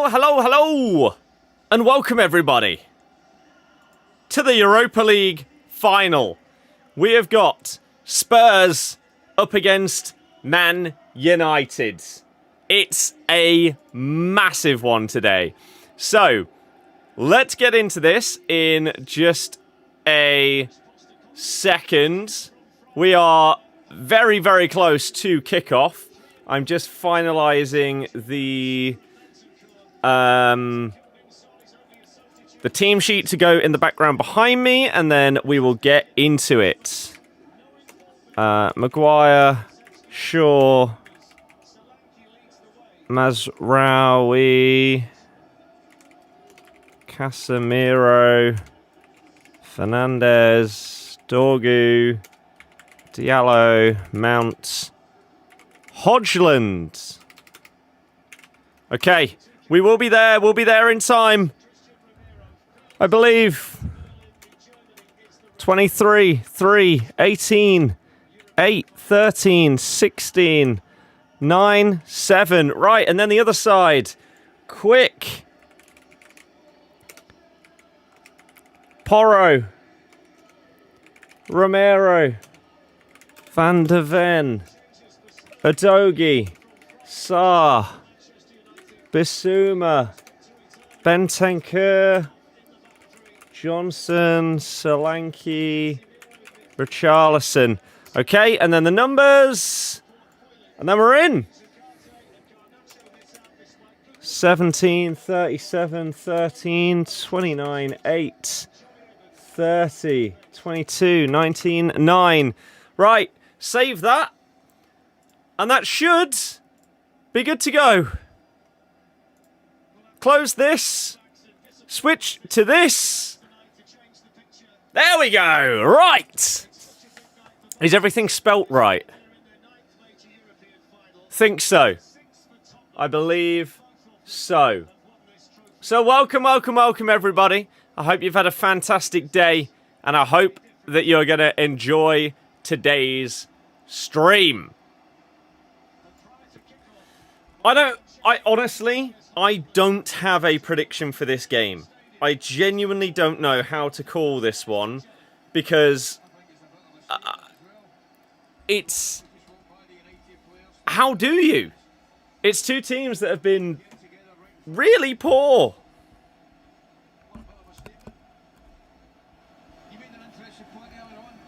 Hello, and welcome everybody to the Europa League final. We have got Spurs up against Man United. It's a massive one today. So, let's get into this in just a second. We are very, very close to kickoff. I'm just finalising the team sheet to go in the background behind me, and then we will get into it. Maguire, Shaw, Mazraoui, Casemiro, Fernandes, Dorgu, Diallo, Mount, Hodgland. Okay, we will be there. We'll be there in time. I believe. 23, 3, 18, 8, 13, 16, 9, 7. Right, and then the other side. Quick. Porro. Romero. Van de Ven. Udogie. Sarr. Bissouma. Bentancur. Johnson. Solanke. Richarlison. Okay, and then the numbers. And then we're in. 17, 37, 13, 29, 8, 30, 22, 19, 9. Right, save that. And that should be good to go. Close this. Switch to this. There we go. Right. Is everything spelt right? Think so. I believe so. So welcome everybody. I hope you've had a fantastic day, and I hope that you're going to enjoy today's stream. I honestly don't have a prediction for this game. I genuinely don't know how to call this one, because it's... How do you? It's two teams that have been really poor.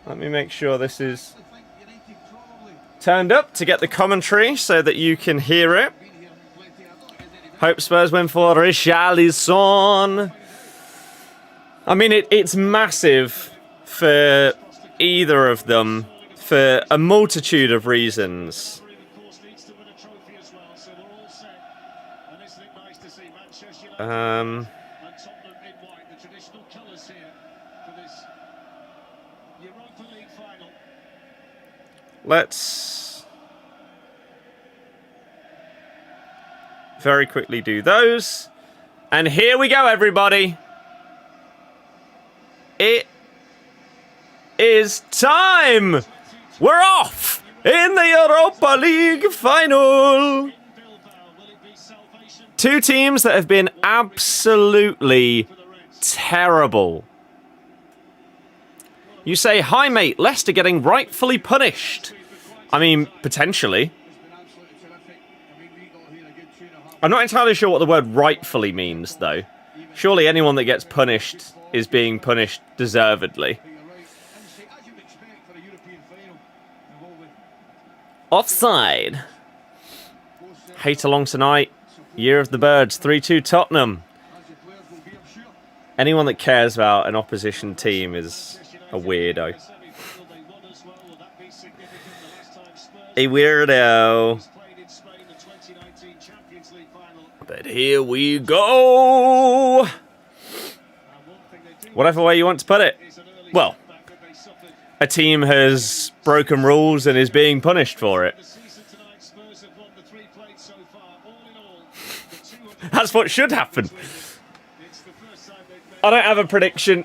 Let me make sure this is turned up to get the commentary so that you can hear it. Hope Spurs win for Richarlison. I mean, it's massive for either of them for a multitude of reasons. Let's very quickly do those. And here we go, everybody. It is time. We're off in the Europa League final. Two teams that have been absolutely terrible. You say, hi mate, Leicester getting rightfully punished. I mean, potentially. I'm not entirely sure what the word rightfully means, though. Surely anyone that gets punished is being punished deservedly. Offside. Hate along tonight. Year of the Birds, 3-2 Tottenham. Anyone that cares about an opposition team is a weirdo. A weirdo. But here we go. Whatever way you want to put it. Well, a team has broken rules and is being punished for it. That's what should happen. I don't have a prediction.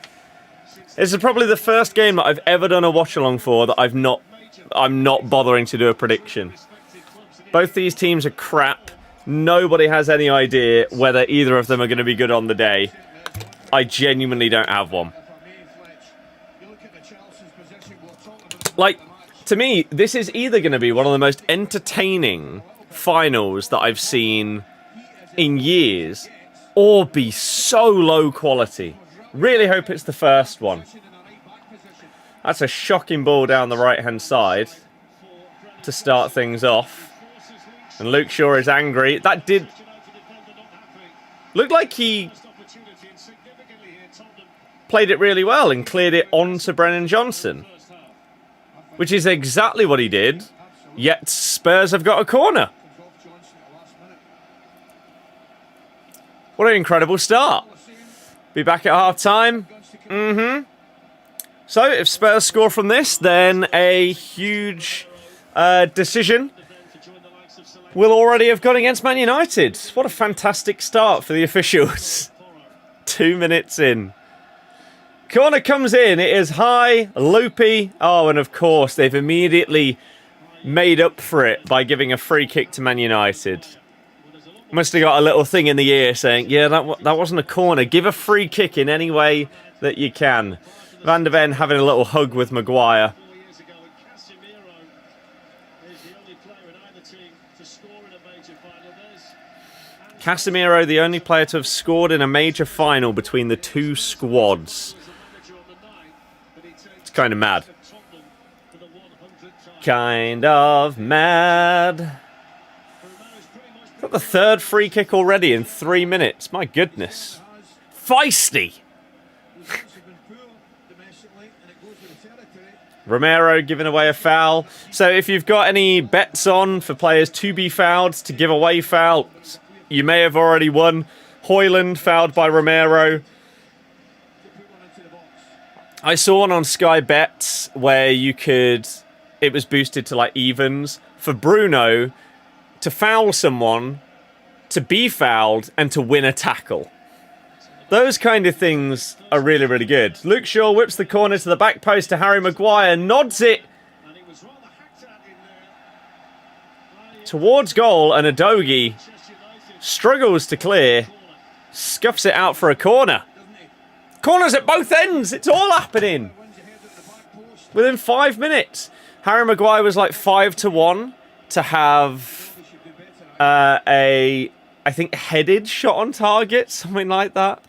This is probably the first game that I've ever done a watch-along for that I'm not bothering to do a prediction. Both these teams are crap. Nobody has any idea whether either of them are going to be good on the day. I genuinely don't have one. Like, to me, this is either going to be one of the most entertaining finals that I've seen in years, or be so low quality. Really hope it's the first one. That's a shocking ball down the right-hand side to start things off. And Luke Shaw is angry. That did look like he played it really well and cleared it on to Brennan Johnson, which is exactly what he did, yet Spurs have got a corner. What an incredible start. Be back at half-time. So, if Spurs score from this, then a huge decision will already have gone against Man United. What a fantastic start for the officials. 2 minutes in. Corner comes in. It is high, loopy. Oh, and of course, they've immediately made up for it by giving a free kick to Man United. Must have got a little thing in the ear saying, yeah, that wasn't a corner. Give a free kick in any way that you can. Van de Ven having a little hug with Maguire. Casemiro, the only player to have scored in a major final between the two squads. It's kind of mad. Kind of mad. Got the third free kick already in 3 minutes. My goodness. Feisty. Romero giving away a foul. So if you've got any bets on for players to be fouled, to give away fouls, you may have already won. Haaland fouled by Romero. I saw one on Sky Bets where you could... It was boosted to like evens. For Bruno to foul someone, to be fouled, and to win a tackle. Those kind of things are really, really good. Luke Shaw whips the corner to the back post to Harry Maguire, nods it towards goal, and Udogie struggles to clear, scuffs it out for a corner. Corners at both ends, it's all happening. Within 5 minutes, Harry Maguire was like 5-1 to have I think, headed shot on target, something like that.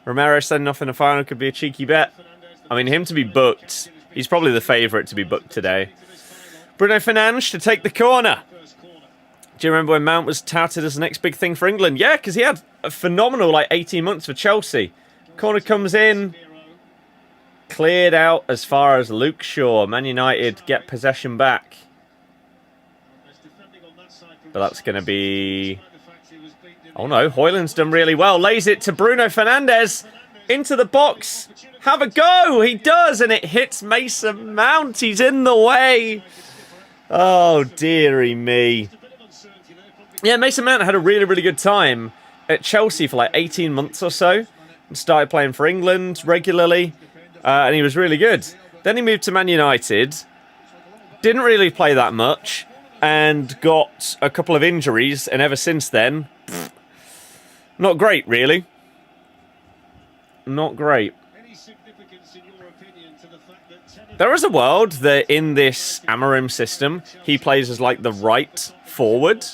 Romero sending off in the final could be a cheeky bet. I mean, him to be booked, he's probably the favourite to be booked today. Bruno Fernandes to take the corner. Do you remember when Mount was touted as the next big thing for England? Yeah, because he had a phenomenal 18 months for Chelsea. Corner comes in. Cleared out as far as Luke Shaw. Man United get possession back. But that's going to be... Oh no, Haaland's done really well. Lays it to Bruno Fernandes. Into the box. Have a go. He does, and it hits Mason Mount. He's in the way. Oh, dearie me. Yeah, Mason Mount had a really, really good time at Chelsea for 18 months or so. And started playing for England regularly. And he was really good. Then he moved to Man United. Didn't really play that much. And got a couple of injuries. And ever since then, not great, really. Not great. There is a world that in this Amorim system, he plays as the right forward.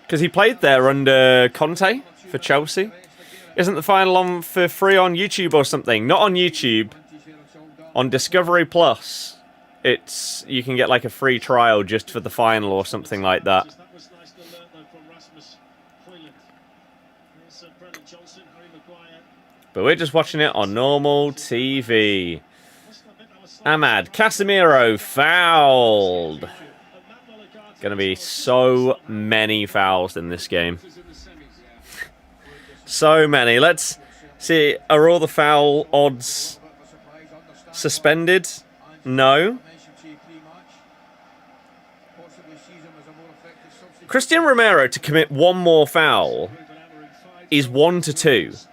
Because he played there under Conte for Chelsea. Isn't the final on for free on YouTube or something? Not on YouTube. On Discovery Plus. You can get a free trial just for the final or something like that. But we're just watching it on normal TV. Ahmad Casemiro fouled. Gonna be so many fouls in this game. So many. Let's see. Are all the foul odds suspended? No. Christian Romero to commit one more foul is 1-2.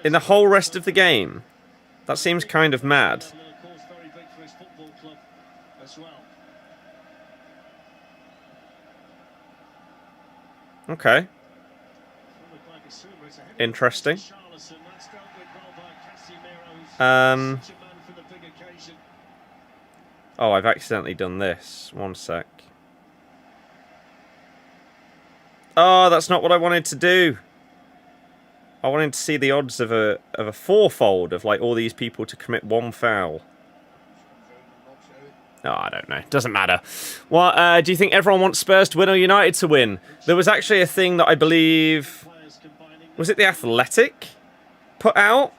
in the whole rest of the game. That seems kind of mad. Okay. Interesting. Oh, I've accidentally done this. One sec. Oh, that's not what I wanted to do. I wanted to see the odds of a fourfold of like all these people to commit one foul. Oh, I don't know. Doesn't matter. Well, do you think everyone wants Spurs to win or United to win? There was actually a thing that I believe... Was it The Athletic put out?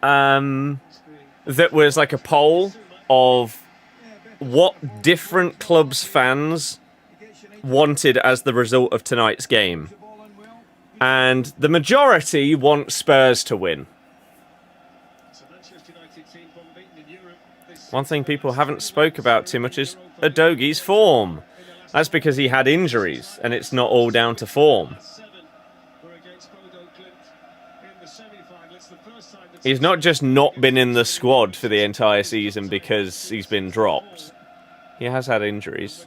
That was like a poll of what different clubs' fans wanted as the result of tonight's game. And the majority want Spurs to win. One thing people haven't spoke about too much is Udogi's form. That's because he had injuries, and it's not all down to form. He's not just not been in the squad for the entire season because he's been dropped. He has had injuries.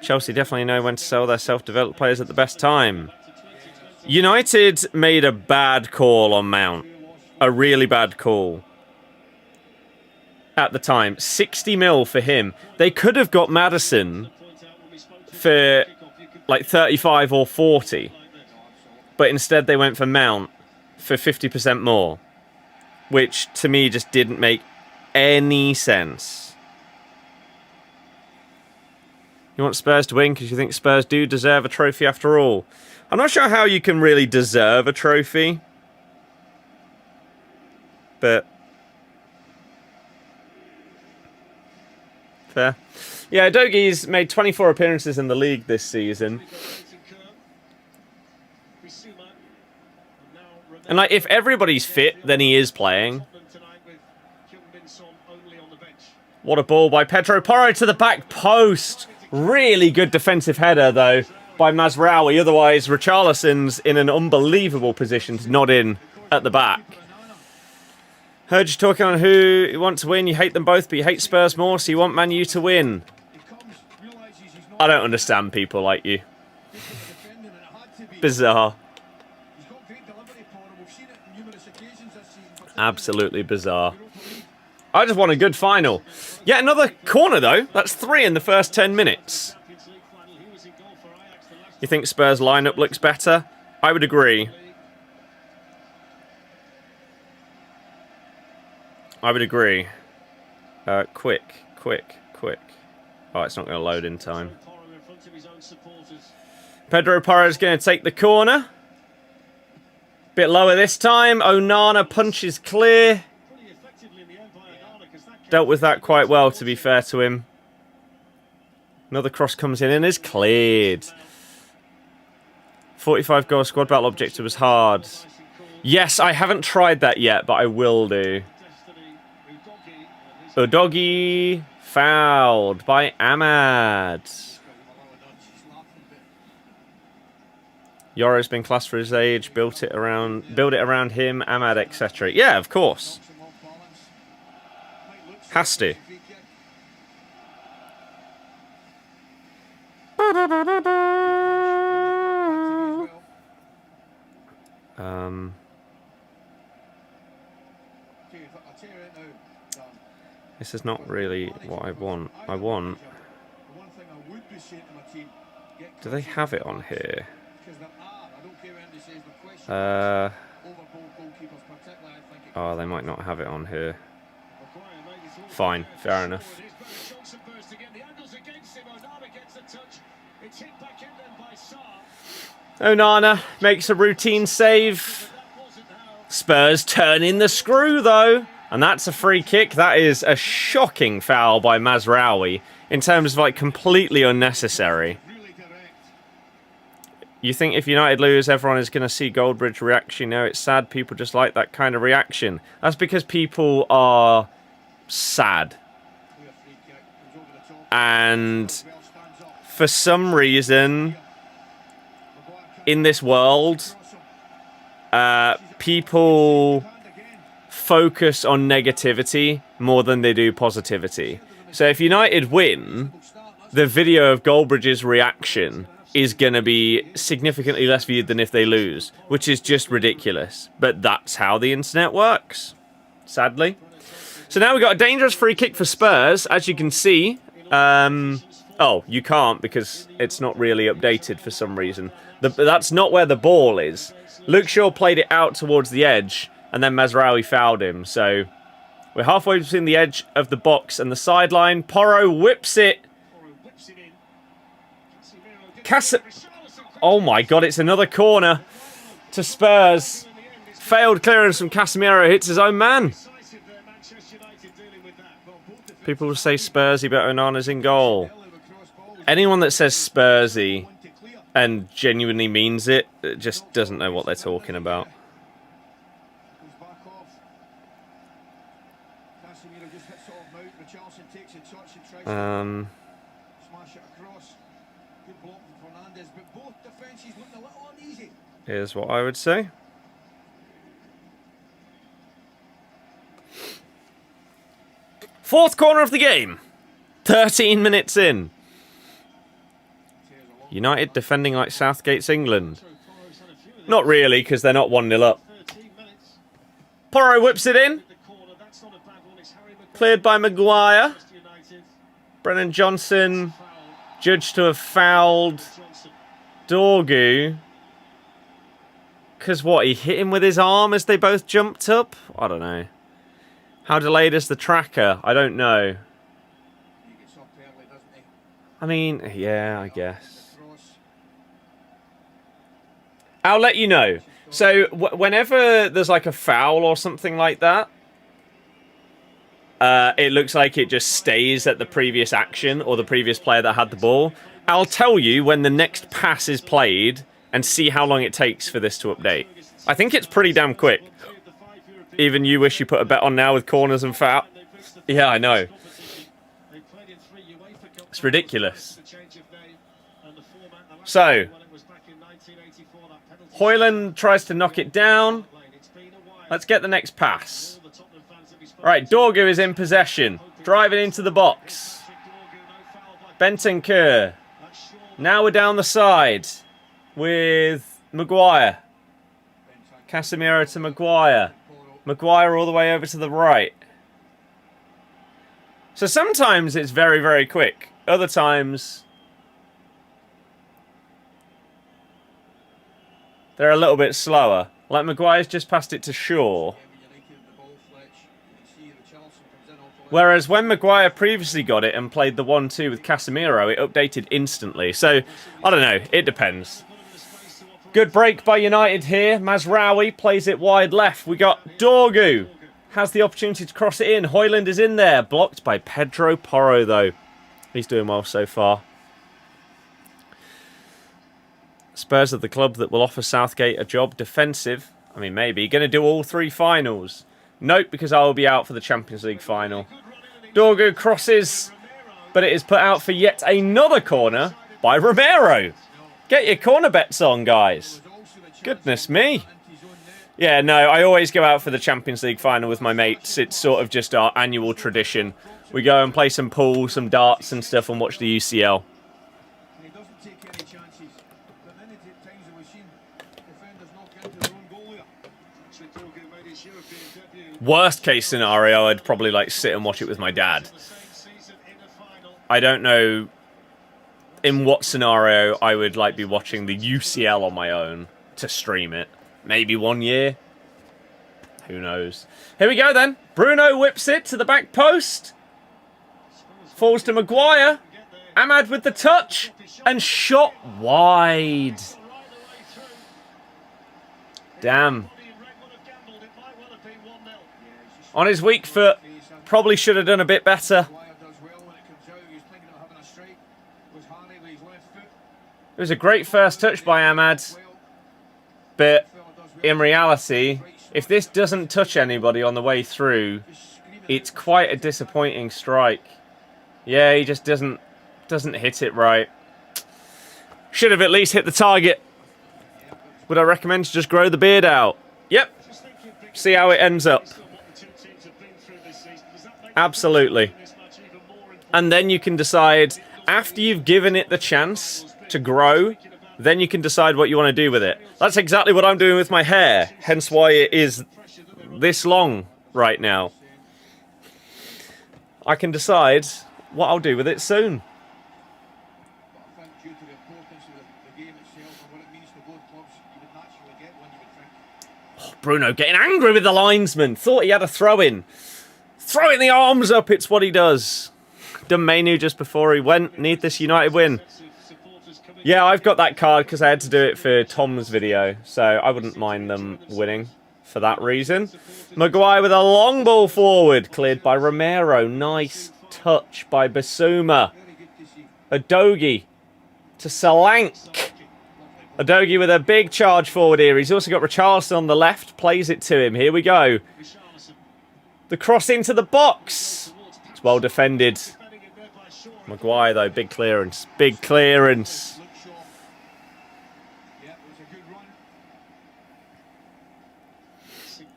Chelsea definitely know when to sell their self-developed players at the best time. United made a bad call on Mount. A really bad call. At the time. 60 mil for him. They could have got Maddison for like 35 or 40. But instead they went for Mount for 50% more. Which to me just didn't make any sense. You want Spurs to win because you think Spurs do deserve a trophy after all. I'm not sure how you can really deserve a trophy. But... fair. Yeah, Udogi's made 24 appearances in the league this season. And like, if everybody's fit, then he is playing. What a ball by Pedro Porro to the back post. Really good defensive header, though, by Mazraoui. Otherwise, Richarlison's in an unbelievable position to nod in at the back. Heard you talking on who you want to win. You hate them both, but you hate Spurs more, so you want Man U to win. I don't understand people like you. Bizarre. Absolutely bizarre. I just want a good final. Yet another corner, though. That's 3 in the first 10 minutes. You think Spurs' lineup looks better? I would agree. I would agree. Quick. Oh, it's not going to load in time. Pedro Porro is going to take the corner. Bit lower this time. Onana punches clear. Dealt with that quite well, to be fair to him. Another cross comes in and is cleared. 45 goal squad battle objective was hard. Yes, I haven't tried that yet, but I will do. Udogi fouled by Ahmad. Yoro's been classed for his age, build it around him, Ahmad, etc. Yeah, of course. Has to. This is not really what I want. I want... Do they have it on here? Oh, they might not have it on here. Fine, fair enough. Onana makes a routine save. Spurs turn in the screw, though. And that's a free kick. That is a shocking foul by Mazraoui. In terms of, like, completely unnecessary. You think if United lose, everyone is going to see Goldbridge reaction? No, it's sad. People just like that kind of reaction. That's because people are sad. And for some reason, in this world, people focus on negativity more than they do positivity. So if United win, the video of Goldbridge's reaction is going to be significantly less viewed than if they lose, which is just ridiculous. But that's how the internet works, sadly. So now we've got a dangerous free kick for Spurs, as you can see. Oh, you can't because it's not really updated for some reason. That's not where the ball is. Luke Shaw played it out towards the edge, and then Mazraoui fouled him. So we're halfway between the edge of the box and the sideline. Porro whips it. Oh my god, it's another corner to Spurs. Failed clearance from Casemiro, hits his own man. People will say Spursy, but Onana's in goal. Anyone that says Spursy and genuinely means it just doesn't know what they're talking about. Here's what I would say. Fourth corner of the game. 13 minutes in. United defending like Southgate's England. Not really, because they're not 1-0 up. Porro whips it in. Cleared by Maguire. Brennan Johnson judged to have fouled Dorgu. Because what, he hit him with his arm as they both jumped up? I don't know. How delayed is the tracker? I don't know. I mean, yeah, I guess. I'll let you know. So, whenever there's like a foul or something like that, it looks like it just stays at the previous action or the previous player that had the ball. I'll tell you when the next pass is played and see how long it takes for this to update. I think it's pretty damn quick. Even you wish you put a bet on now with corners and foul. Yeah, I know. It's ridiculous. So, Haaland tries to knock it down. Let's get the next pass. Right, Dorgu is in possession. Driving into the box. Bentancur. Now we're down the side with Maguire. Casemiro to Maguire. Maguire all the way over to the right. So sometimes it's very, very quick. Other times they're a little bit slower. Like Maguire's just passed it to Shaw. Whereas when Maguire previously got it and played the 1-2 with Casemiro, it updated instantly. So, I don't know. It depends. Good break by United here. Mazraoui plays it wide left. We got Dorgu. Has the opportunity to cross it in. Haaland is in there. Blocked by Pedro Porro, though. He's doing well so far. Spurs are the club that will offer Southgate a job defensive. I mean, maybe. Going to do all three finals. Nope, because I will be out for the Champions League final. Dorgu crosses, but it is put out for yet another corner by Romero. Get your corner bets on, guys. Goodness me. Yeah, no, I always go out for the Champions League final with my mates. It's sort of just our annual tradition. We go and play some pool, some darts and stuff and watch the UCL. Worst case scenario, I'd probably like sit and watch it with my dad. I don't know in what scenario I would like be watching the UCL on my own to stream it. Maybe 1 year. Who knows? Here we go then. Bruno whips it to the back post. Falls to Maguire. Ahmad with the touch. And shot wide. Damn. On his weak foot. Probably should have done a bit better. It was a great first touch by Ahmad. But in reality, if this doesn't touch anybody on the way through, it's quite a disappointing strike. Yeah, he just doesn't hit it right. Should have at least hit the target. Would I recommend to just grow the beard out? Yep. See how it ends up. Absolutely. And then you can decide, after you've given it the chance to grow, then you can decide what you want to do with it. That's exactly what I'm doing with my hair, hence why it is this long right now. I can decide what I'll do with it soon. Oh, Bruno getting angry with the linesman. Thought he had a throw-in. Throwing the arms up, it's what he does. Done Manu just before he went. Need this United win. Yeah, I've got that card because I had to do it for Tom's video, so I wouldn't mind them winning for that reason. Maguire with a long ball forward, cleared by Romero. Nice touch by Basuma. Udogie to Solanke. Udogie with a big charge forward here. He's also got Richarlison on the left, plays it to him. Here we go. The cross into the box. It's well defended. Maguire, though, big clearance. Big clearance.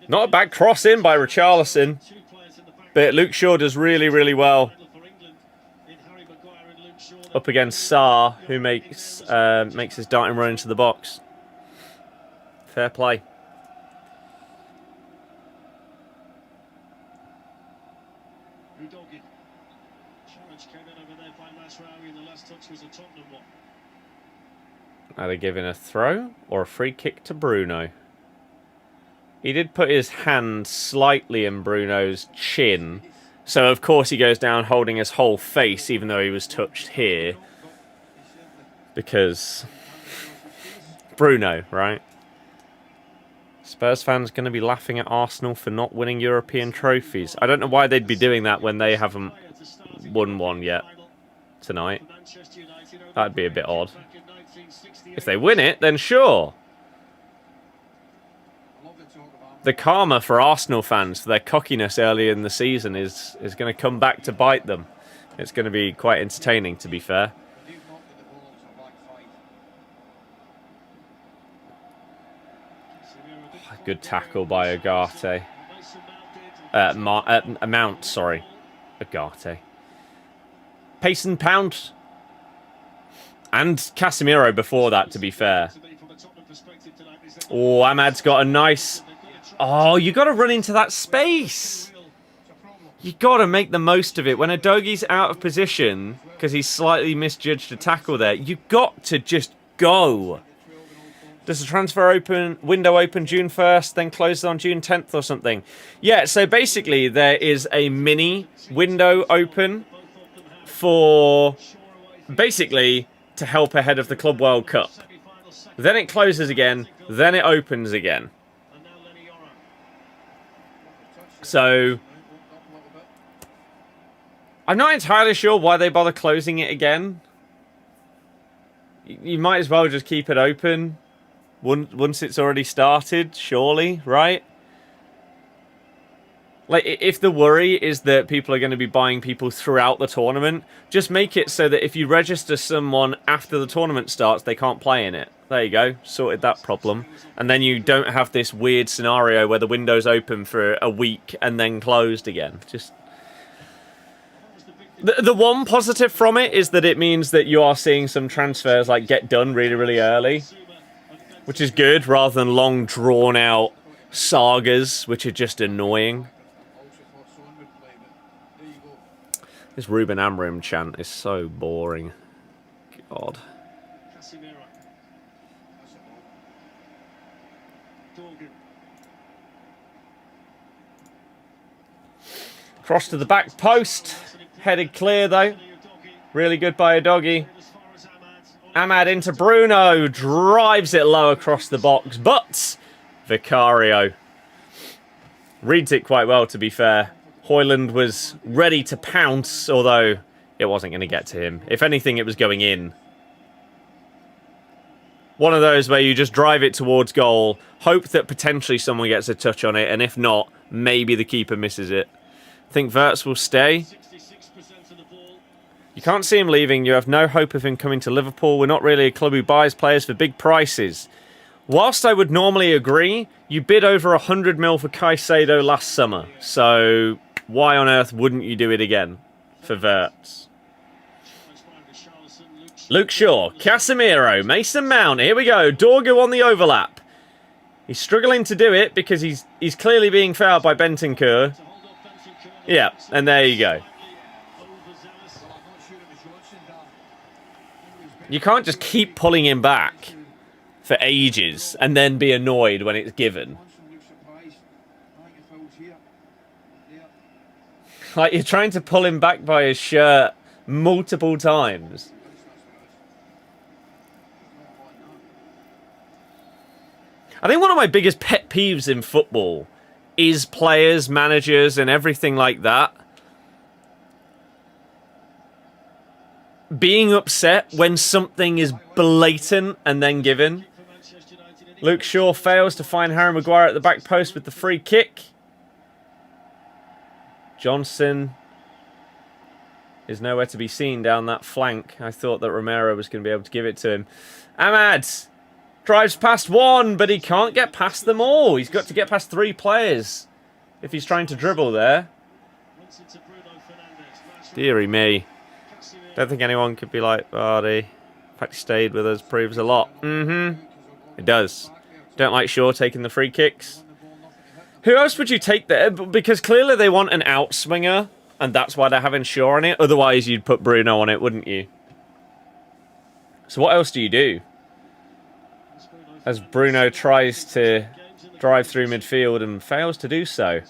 Not a bad cross in by Richarlison. But Luke Shaw does really, really well. Up against Sarr, who makes his darting run into the box. Fair play. Are they giving a throw or a free kick to Bruno? He did put his hand slightly in Bruno's chin. So, of course, he goes down holding his whole face, even though he was touched here. Because Bruno, right? Spurs fans going to be laughing at Arsenal for not winning European trophies. I don't know why they'd be doing that when they haven't won one yet tonight. That'd be a bit odd. If they win it, then sure. The karma for Arsenal fans for their cockiness early in the season is going to come back to bite them. It's going to be quite entertaining, to be fair. Good tackle by Ugarte. Mount, sorry. Ugarte. Pace and pound. And Casemiro before that, to be fair. Oh, Ahmad's got a nice... Oh, you got to run into that space. You got to make the most of it. When Udogie's out of position, because he's slightly misjudged a tackle there, you got to just go. Does the transfer window open June 1st, then closes on June 10th or something? Yeah, so basically there is a mini window open for... Basically, to help ahead of the Club World Cup. Then it closes again, then it opens again. So, I'm not entirely sure why they bother closing it again. You might as well just keep it open once it's already started, surely, right? Like, if the worry is that people are going to be buying people throughout the tournament, just make it so that if you register someone after the tournament starts, they can't play in it. There you go. Sorted that problem. And then you don't have this weird scenario where the window's open for a week and then closed again. Just... The one positive from it is that it means that you are seeing some transfers like get done really, really early. Which is good, rather than long, drawn-out sagas, which are just annoying. This Ruben Amorim chant is so boring. God. Cross to the back post. Headed clear, though. Really good by Udogie. Ahmad into Bruno. Drives it low across the box. But Vicario reads it quite well, to be fair. Haaland was ready to pounce, although it wasn't going to get to him. If anything, it was going in. One of those where you just drive it towards goal, hope that potentially someone gets a touch on it, and if not, maybe the keeper misses it. I think Wirtz will stay. You can't see him leaving. You have no hope of him coming to Liverpool. We're not really a club who buys players for big prices. whilst I would normally agree, you bid over 100 mil for Caicedo last summer. So why on earth wouldn't you do it again for Wirtz? Luke Shaw, Casemiro, Mason Mount. Here we go. Dorgu on the overlap. He's struggling to do it because he's clearly being fouled by Bentancur. Yeah, and there you go. You can't just keep pulling him back for ages and then be annoyed when it's given. Like, you're trying to pull him back by his shirt multiple times. I think one of my biggest pet peeves in football is players, managers, and everything like that being upset when something is blatant and then given. Luke Shaw fails to find Harry Maguire at the back post with the free kick. Johnson is nowhere to be seen down that flank. I thought that Romero was going to be able to give it to him. Ahmad drives past one, but he can't get past them all. He's got to get past 3 players if he's trying to dribble there. Deary me. Don't think anyone could be like Vardy. In fact, he stayed with us, proves a lot. It does. Don't like Shaw taking the free kicks. Who else would you take there? Because clearly they want an outswinger, and that's why they're having Shaw on it. Otherwise, you'd put Bruno on it, wouldn't you? So what else do you do? As Bruno tries to drive through midfield and fails to do so.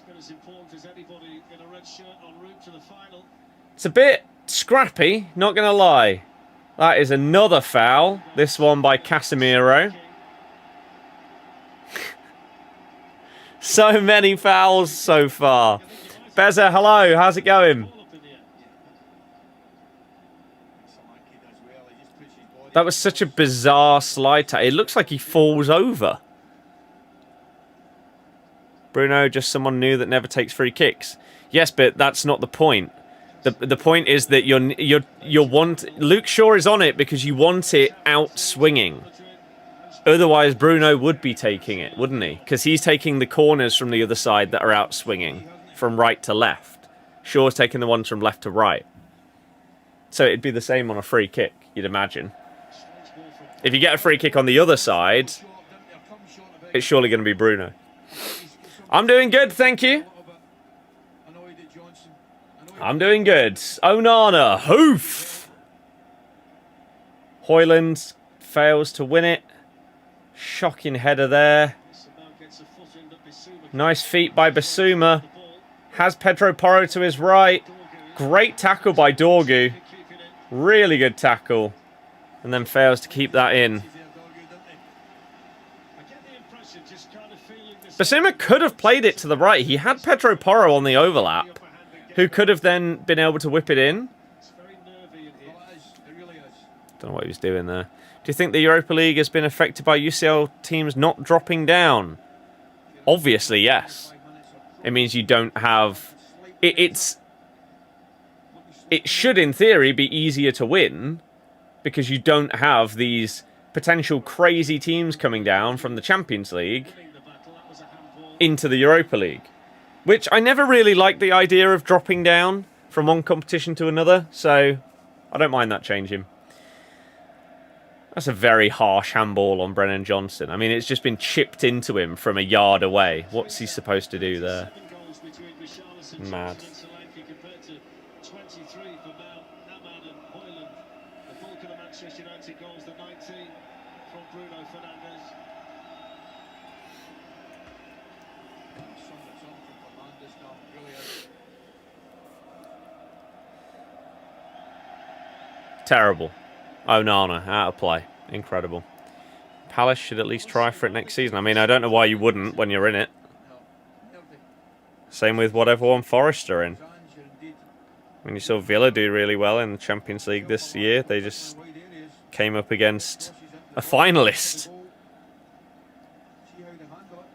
It's a bit scrappy, not going to lie. That is another foul. This one by Casemiro. So many fouls so far. Beza, hello. How's it going? That was such a bizarre slide tackle. It looks like he falls over. Bruno, just someone new that never takes free kicks. Yes, but that's not the point. The point is that Luke Shaw is on it because you want it out swinging. Otherwise, Bruno would be taking it, wouldn't he? Because he's taking the corners from the other side that are out swinging from right to left. Shaw's taking the ones from left to right. So it'd be the same on a free kick, you'd imagine. If you get a free kick on the other side, it's surely going to be Bruno. I'm doing good, thank you. I'm doing good. Onana, hoof! Højlund fails to win it. Shocking header there. Nice feet by Bissouma. Has Pedro Porro to his right. Great tackle by Dorgu. Really good tackle. And then fails to keep that in. Bissouma could have played it to the right. He had Pedro Porro on the overlap, who could have then been able to whip it in. Don't know what he was doing there. Do you think the Europa League has been affected by UCL teams not dropping down? Obviously, yes. It means you don't have... It should, in theory, be easier to win because you don't have these potential crazy teams coming down from the Champions League into the Europa League. Which I never really liked the idea of dropping down from one competition to another, so I don't mind that changing. That's a very harsh handball on Brennan Johnson. I mean, it's just been chipped into him from a yard away. What's he supposed to do there? Mad. Terrible. Onana, out of play. Incredible. Palace should at least try for it next season. I mean, I don't know why you wouldn't when you're in it. Same with whatever one Forest are in. When you saw Villa do really well in the Champions League this year, they just came up against a finalist.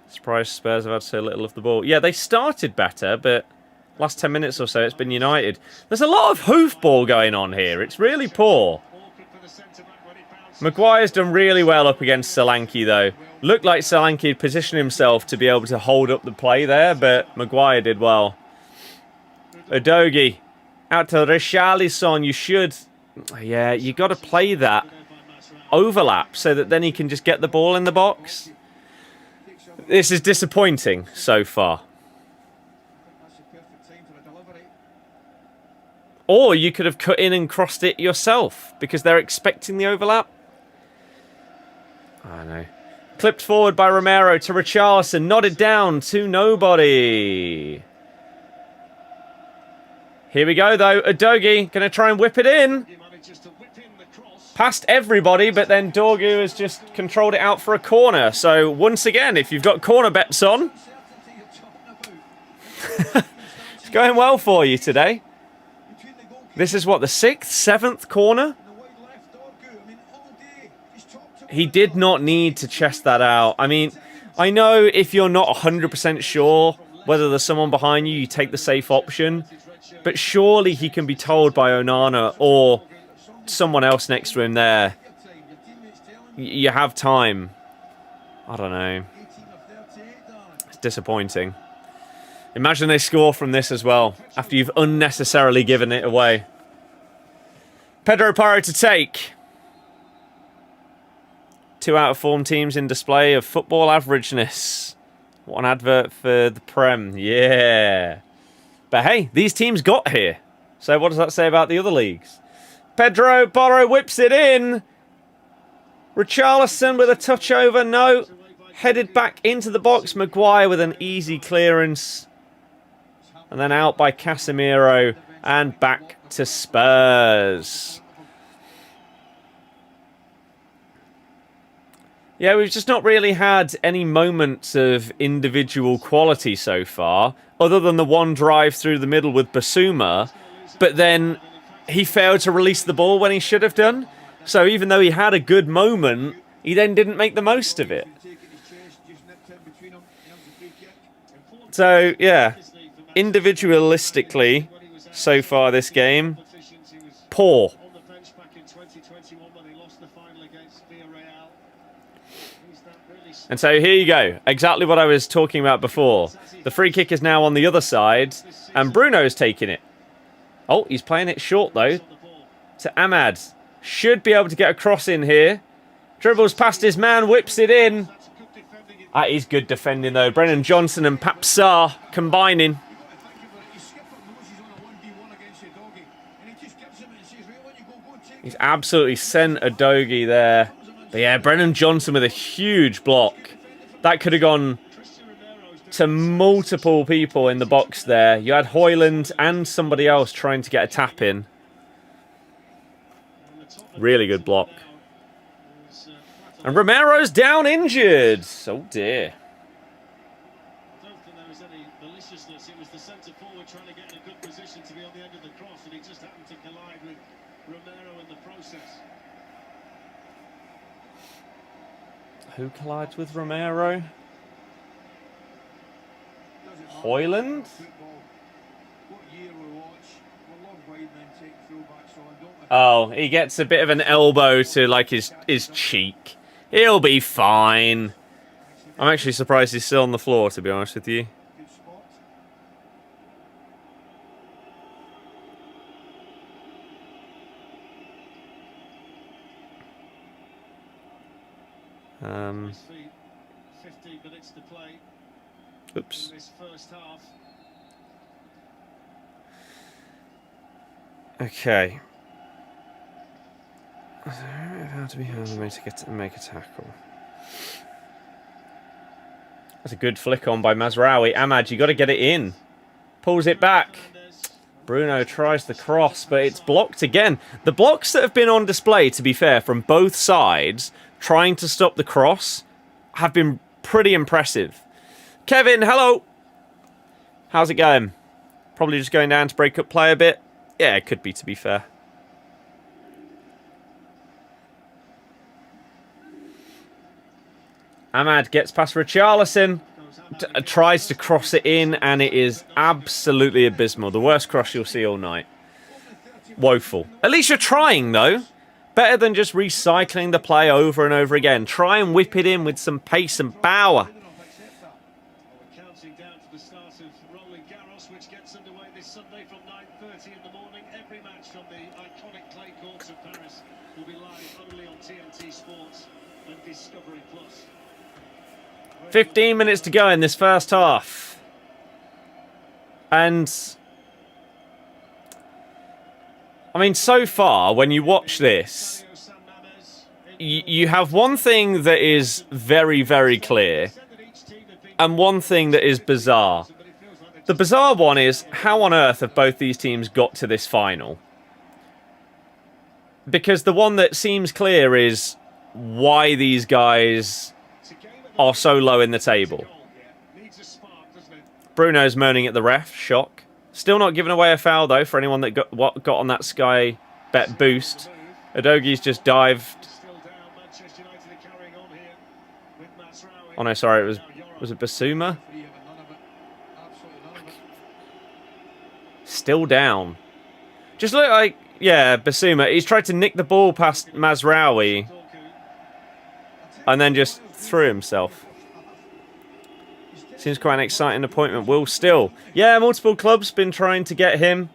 Surprised Spurs have had so little of the ball. Yeah, they started better, but last 10 minutes or so it's been United. There's a lot of hoofball going on here. It's really poor. Maguire's done really well up against Solanke, though. Looked like Solanke had positioned himself to be able to hold up the play there, but Maguire did well. Udogie out to Richarlison. You should... Yeah, you got to play that overlap so that then he can just get the ball in the box. This is disappointing so far. Or you could have cut in and crossed it yourself because they're expecting the overlap. I know. Clipped forward by Romero to Richarlison. Nodded down to nobody. Here we go, though. Udogie going to try and whip it in. Past everybody, but then Dorgu has just controlled it out for a corner. So, once again, if you've got corner bets on, it's going well for you today. This is what, the 6th, 7th corner? He did not need to chest that out. I mean, I know if you're not 100% sure whether there's someone behind you, you take the safe option. But surely he can be told by Onana or someone else next to him there. You have time. I don't know. It's disappointing. Imagine they score from this as well, after you've unnecessarily given it away. Pedro Porro to take. 2 out of form teams in display of football averageness. What an advert for the Prem. Yeah. But hey, these teams got here. So what does that say about the other leagues? Pedro Porro whips it in. Richarlison with a touch over. No. Headed back into the box. Maguire with an easy clearance. And then out by Casemiro. And back to Spurs. Yeah, we've just not really had any moments of individual quality so far, other than the one drive through the middle with Basuma, but then he failed to release the ball when he should have done. So even though he had a good moment, he then didn't make the most of it. So, yeah, individualistically, so far this game, poor. And so here you go. Exactly what I was talking about before. The free kick is now on the other side, and Bruno's taking it. Oh, he's playing it short, though, to Ahmad. Should be able to get a cross in here. Dribbles past his man, whips it in. That is good defending, though. Brennan Johnson and Papsar combining. He's absolutely sent Udogie there. But yeah, Brennan Johnson with a huge block. That could have gone to multiple people in the box there. You had Haaland and somebody else trying to get a tap in. Really good block. And Romero's down injured. Oh dear. I don't think there was any maliciousness. It was the centre forward trying to get in a good position to be on the end of the cross, and he just happened to collide with Romero in the process. Who collides with Romero? Haaland? Oh, he gets a bit of an elbow to like his cheek. He'll be fine. I'm actually surprised he's still on the floor, to be honest with you. Obviously, 15 minutes to play. Oops. In this first half. Okay. How to be handled to make a tackle. That's a good flick on by Mazraoui. Ahmad, you got to get it in. Pulls it back. Bruno tries the cross, but it's blocked again. The blocks that have been on display, to be fair, from both sides, trying to stop the cross, have been pretty impressive. Kevin, hello. How's it going? Probably just going down to break up play a bit. Yeah, it could be, to be fair. Ahmad gets past Richarlison, tries to cross it in, and it is absolutely abysmal. The worst cross you'll see all night. Woeful. At least you're trying, though. Better than just recycling the play over and over again. Try and whip it in with some pace and power. We're counting down to the start of Rolling Garros, which gets underway this Sunday from 9:30 in the morning. Every match from the iconic clay courts of Paris will be live only on TNT Sports and Discovery Plus. 15 minutes to go in this first half. And I mean, so far, when you watch this, you have one thing that is very, very clear, and one thing that is bizarre. The bizarre one is, how on earth have both these teams got to this final? Because the one that seems clear is why these guys are so low in the table. Bruno's moaning at the ref, shock. Still not giving away a foul, though, for anyone that got on that Sky Bet boost. Udogi's just dived. Oh, no, sorry, was it Basuma? Still down. Just look like, yeah, Basuma. He's tried to nick the ball past Mazraoui and then just threw himself. Seems quite an exciting appointment. Will Still. Yeah, multiple clubs been trying to get him.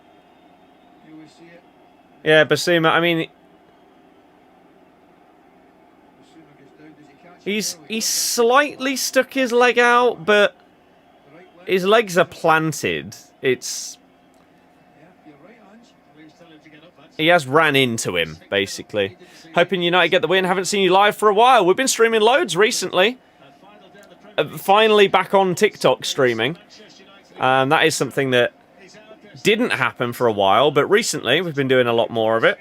Yeah, Basuma. I mean, he's slightly stuck his leg out, but his legs are planted. He has ran into him, basically. Hoping United get the win. Haven't seen you live for a while. We've been streaming loads recently. Finally back on TikTok streaming. That is something that didn't happen for a while, but recently we've been doing a lot more of it.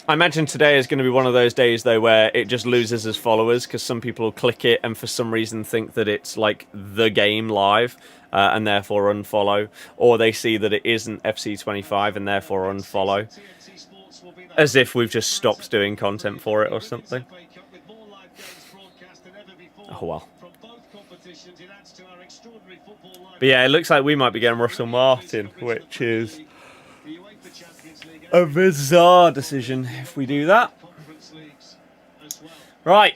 I imagine today is going to be one of those days, though, where it just loses as followers, because some people will click it and for some reason think that it's like the game live and therefore unfollow, or they see that it isn't FC25 and therefore unfollow, as if we've just stopped doing content for it or something. Oh, well. But yeah, it looks like we might be getting Russell Martin, which is a bizarre decision if we do that. Right.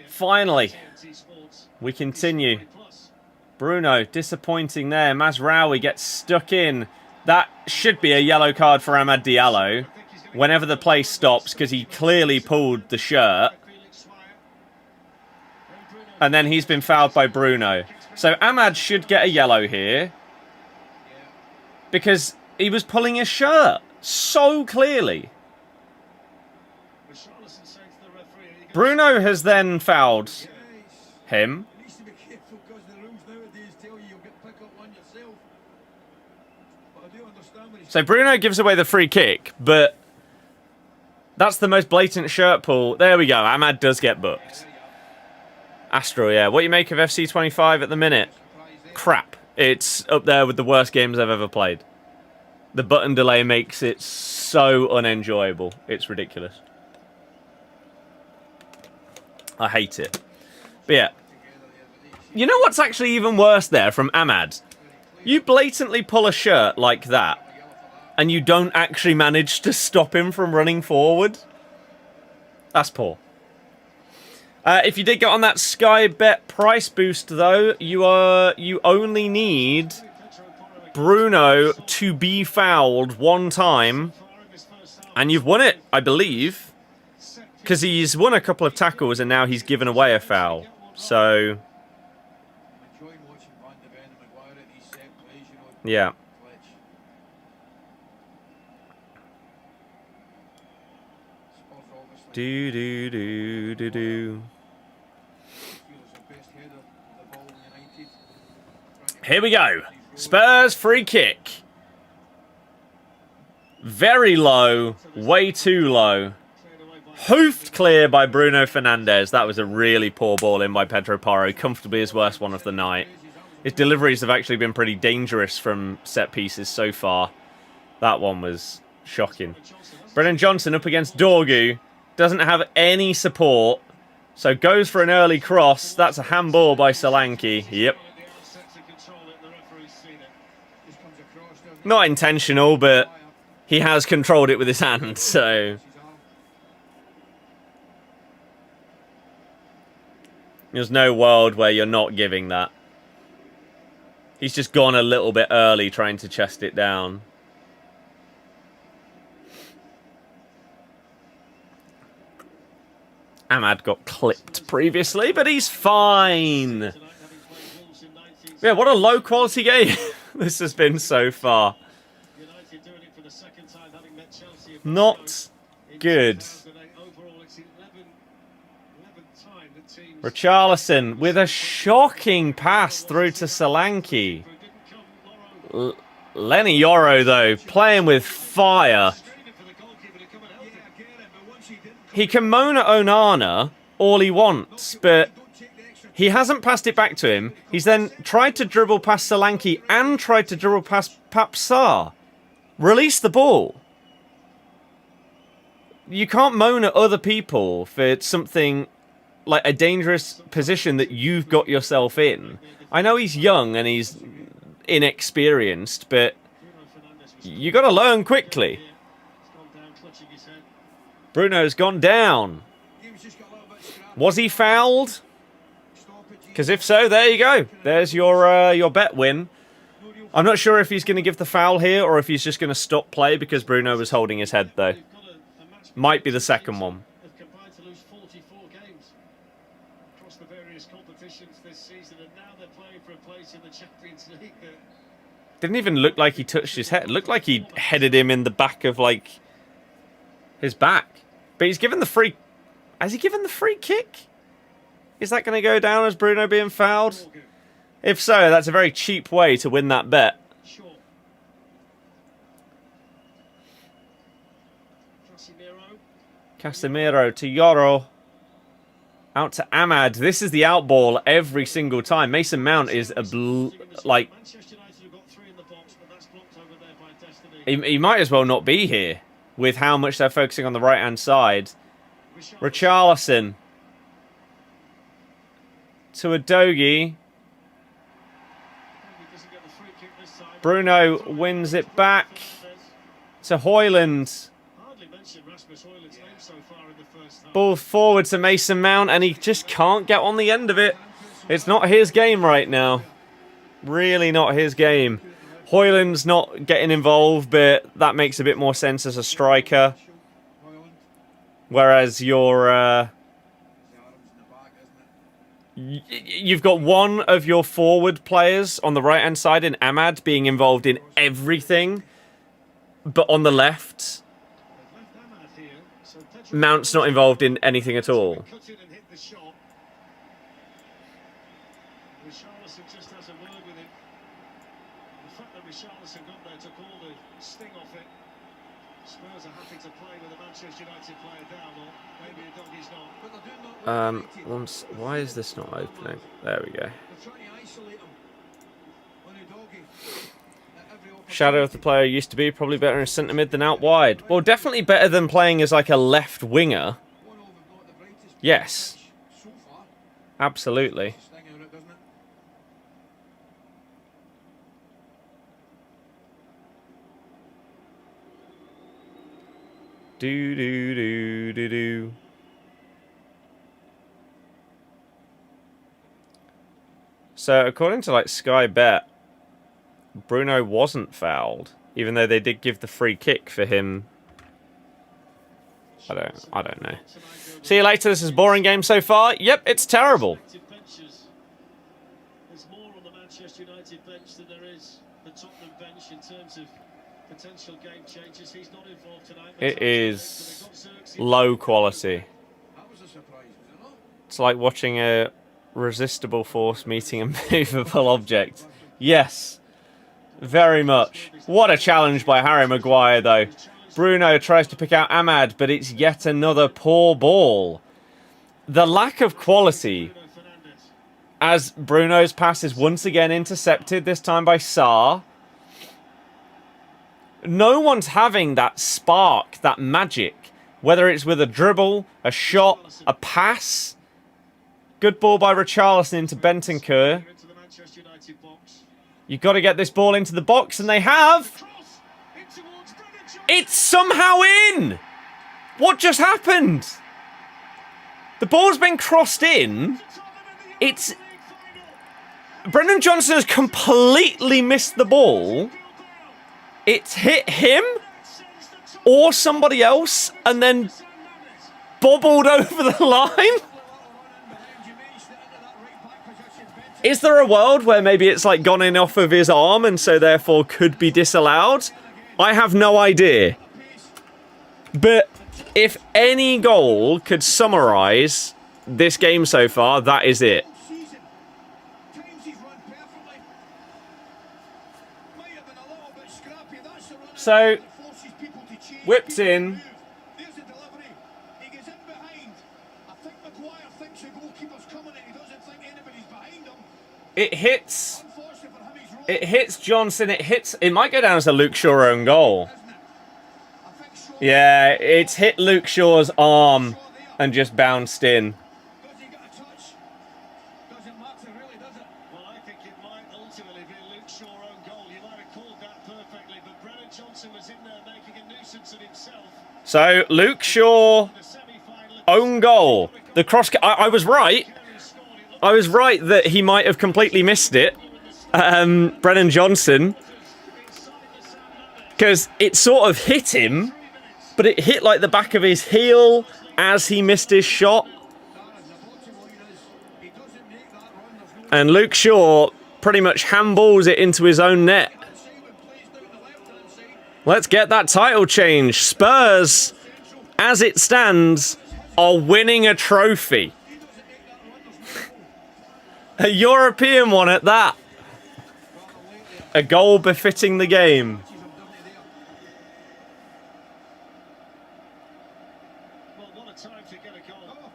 Finally, we continue. Bruno, disappointing there. Mazraoui gets stuck in. That should be a yellow card for Amad Diallo whenever the play stops, because he clearly pulled the shirt. And then he's been fouled by Bruno. So Amad should get a yellow here, because he was pulling his shirt so clearly. Bruno has then fouled him. So Bruno gives away the free kick, but that's the most blatant shirt pull. There we go. Amad does get booked. Astro, yeah. What do you make of FC25 at the minute? Crap. It's up there with the worst games I've ever played. The button delay makes it so unenjoyable. It's ridiculous. I hate it. But yeah. You know what's actually even worse there from Amad? You blatantly pull a shirt like that, and you don't actually manage to stop him from running forward. That's poor. If you did get on that Sky Bet price boost, though, you only need Bruno to be fouled one time, and you've won it, I believe, because he's won a couple of tackles and now he's given away a foul. So, yeah. Do. Here we go. Spurs free kick. Very low. Way too low. Hoofed clear by Bruno Fernandes. That was a really poor ball in by Pedro Porro. Comfortably his worst one of the night. His deliveries have actually been pretty dangerous from set pieces so far. That one was shocking. Brennan Johnson up against Dorgu. Doesn't have any support. So goes for an early cross. That's a handball by Solanke. Yep. Not intentional, but he has controlled it with his hand, so... There's no world where you're not giving that. He's just gone a little bit early trying to chest it down. Ahmad got clipped previously, but he's fine. Yeah, what a low-quality game this has been so far. Not good. Richarlison with a shocking pass through to Solanke. Lenny Yoro, though, playing with fire. He can moan at Onana all he wants, but he hasn't passed it back to him. He's then tried to dribble past Solanke and tried to dribble past Papsar. Release the ball. You can't moan at other people for something like a dangerous position that you've got yourself in. I know he's young and he's inexperienced, but you got to learn quickly. Bruno's gone down. Was he fouled? Because if so, there you go. There's your bet win. I'm not sure if he's going to give the foul here or if he's just going to stop play because Bruno was holding his head, though. Might be the second one. Didn't even look like he touched his head. It looked like he headed him in the back of, like, his back. But he's given the free... Has he given the free kick? Is that going to go down as Bruno being fouled? If so, that's a very cheap way to win that bet. Casemiro to Yoro. Out to Ahmad. This is the out ball every single time. Mason Mount is like... He might as well not be here with how much they're focusing on the right-hand side. Richarlison. To Udogie. Bruno wins it back to Haaland. Ball forward to Mason Mount, and he just can't get on the end of it. It's not his game right now. Really not his game. Haaland's not getting involved, but that makes a bit more sense as a striker. Whereas you've got one of your forward players on the right-hand side in Ahmad being involved in everything, but on the left, Mount's not involved in anything at all. Why is this not opening? There we go. Shadow of the player used to be probably better in centre mid than out wide. Well, definitely better than playing as like a left winger. Yes. Absolutely. Do. So, according to like Sky Bet, Bruno wasn't fouled, even though they did give the free kick for him. I don't know. See you later. This is a boring game so far. Yep, it's terrible. There's more on the Manchester United bench than there is the Tottenham bench in terms of potential game changes. He's not involved tonight. It is low quality. It's like watching a resistible force meeting a movable object. Yes, very much. What a challenge by Harry Maguire, though. Bruno tries to pick out Ahmad, but it's yet another poor ball. The lack of quality, as Bruno's pass is once again intercepted, this time by Sarr. No one's having that spark, that magic, whether it's with a dribble, a shot, a pass. Good ball by Richarlison into Bentancur. You've got to get this ball into the box, and they have. It's somehow in! What just happened? The ball's been crossed in. It's... Brennan Johnson has completely missed the ball. It's hit him or somebody else and then bobbled over the line. Is there a world where maybe it's like gone in off of his arm and so therefore could be disallowed? I have no idea. But if any goal could summarise this game so far, that is it. So, whipped in. It hits Johnson. It might go down as a Luke Shaw own goal. Yeah, it's hit Luke Shaw's arm and just bounced in. So, Luke Shaw, own goal. The cross... I was right. I was right that he might have completely missed it. Brennan Johnson. Because it sort of hit him, but it hit like the back of his heel as he missed his shot. And Luke Shaw pretty much handballs it into his own net. Let's get that title change. Spurs, as it stands, are winning a trophy. A European one at that. A goal befitting the game. Well, what a time to get a goal.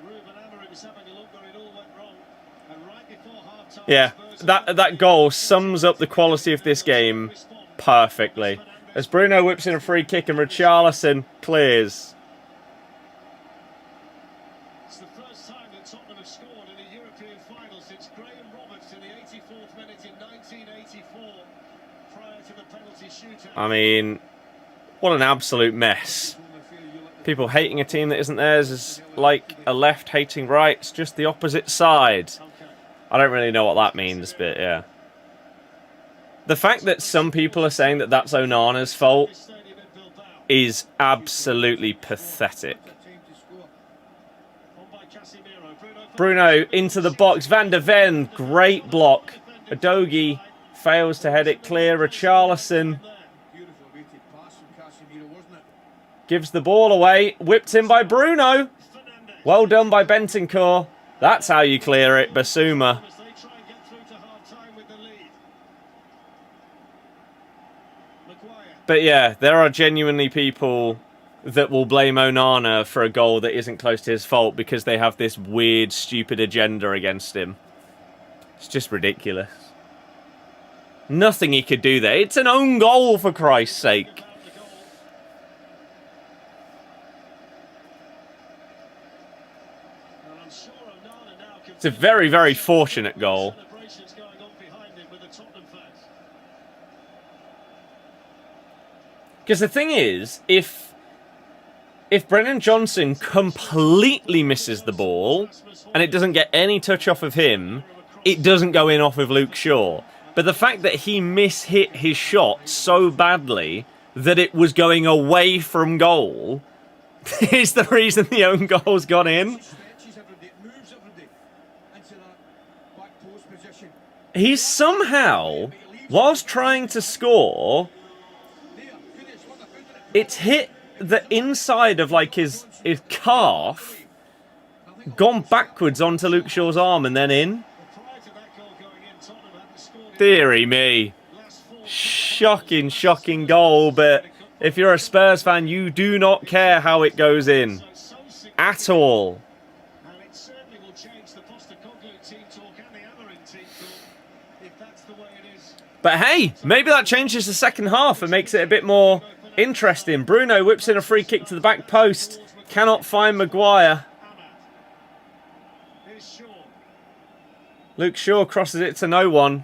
Ruben Amorim's having a look where it all went wrong. And right before half-time... Yeah, that goal sums up the quality of this game perfectly. As Bruno whips in a free kick and Richarlison clears. It's the first time that Tottenham have scored in a European final since Graham Roberts in the 84th minute in 1984, prior to the penalty shootout. I mean, what an absolute mess. People hating a team that isn't theirs is like a left hating right. It's just the opposite side. I don't really know what that means, but yeah. The fact that some people are saying that that's Onana's fault is absolutely pathetic. Bruno into the box. Van de Ven, great block. Udogie fails to head it clear. Richarlison gives the ball away. Whipped in by Bruno. Well done by Bentancur. That's how you clear it, Basuma. But yeah, there are genuinely people that will blame Onana for a goal that isn't close to his fault because they have this weird, stupid agenda against him. It's just ridiculous. Nothing he could do there. It's an own goal, for Christ's sake. It's a very, very fortunate goal. Because the thing is, if Brennan Johnson completely misses the ball and it doesn't get any touch off of him, it doesn't go in off of Luke Shaw. But the fact that he mishit his shot so badly that it was going away from goal is the reason the own goal's gone in. He's somehow, whilst trying to score... It's hit the inside of, like, his calf, gone backwards onto Luke Shaw's arm and then in. Deary me. Shocking, shocking goal, but if you're a Spurs fan, you do not care how it goes in. At all. But hey, maybe that changes the second half and makes it a bit more... interesting. Bruno whips in a free kick to the back post. Cannot find Maguire. Luke Shaw crosses it to no one.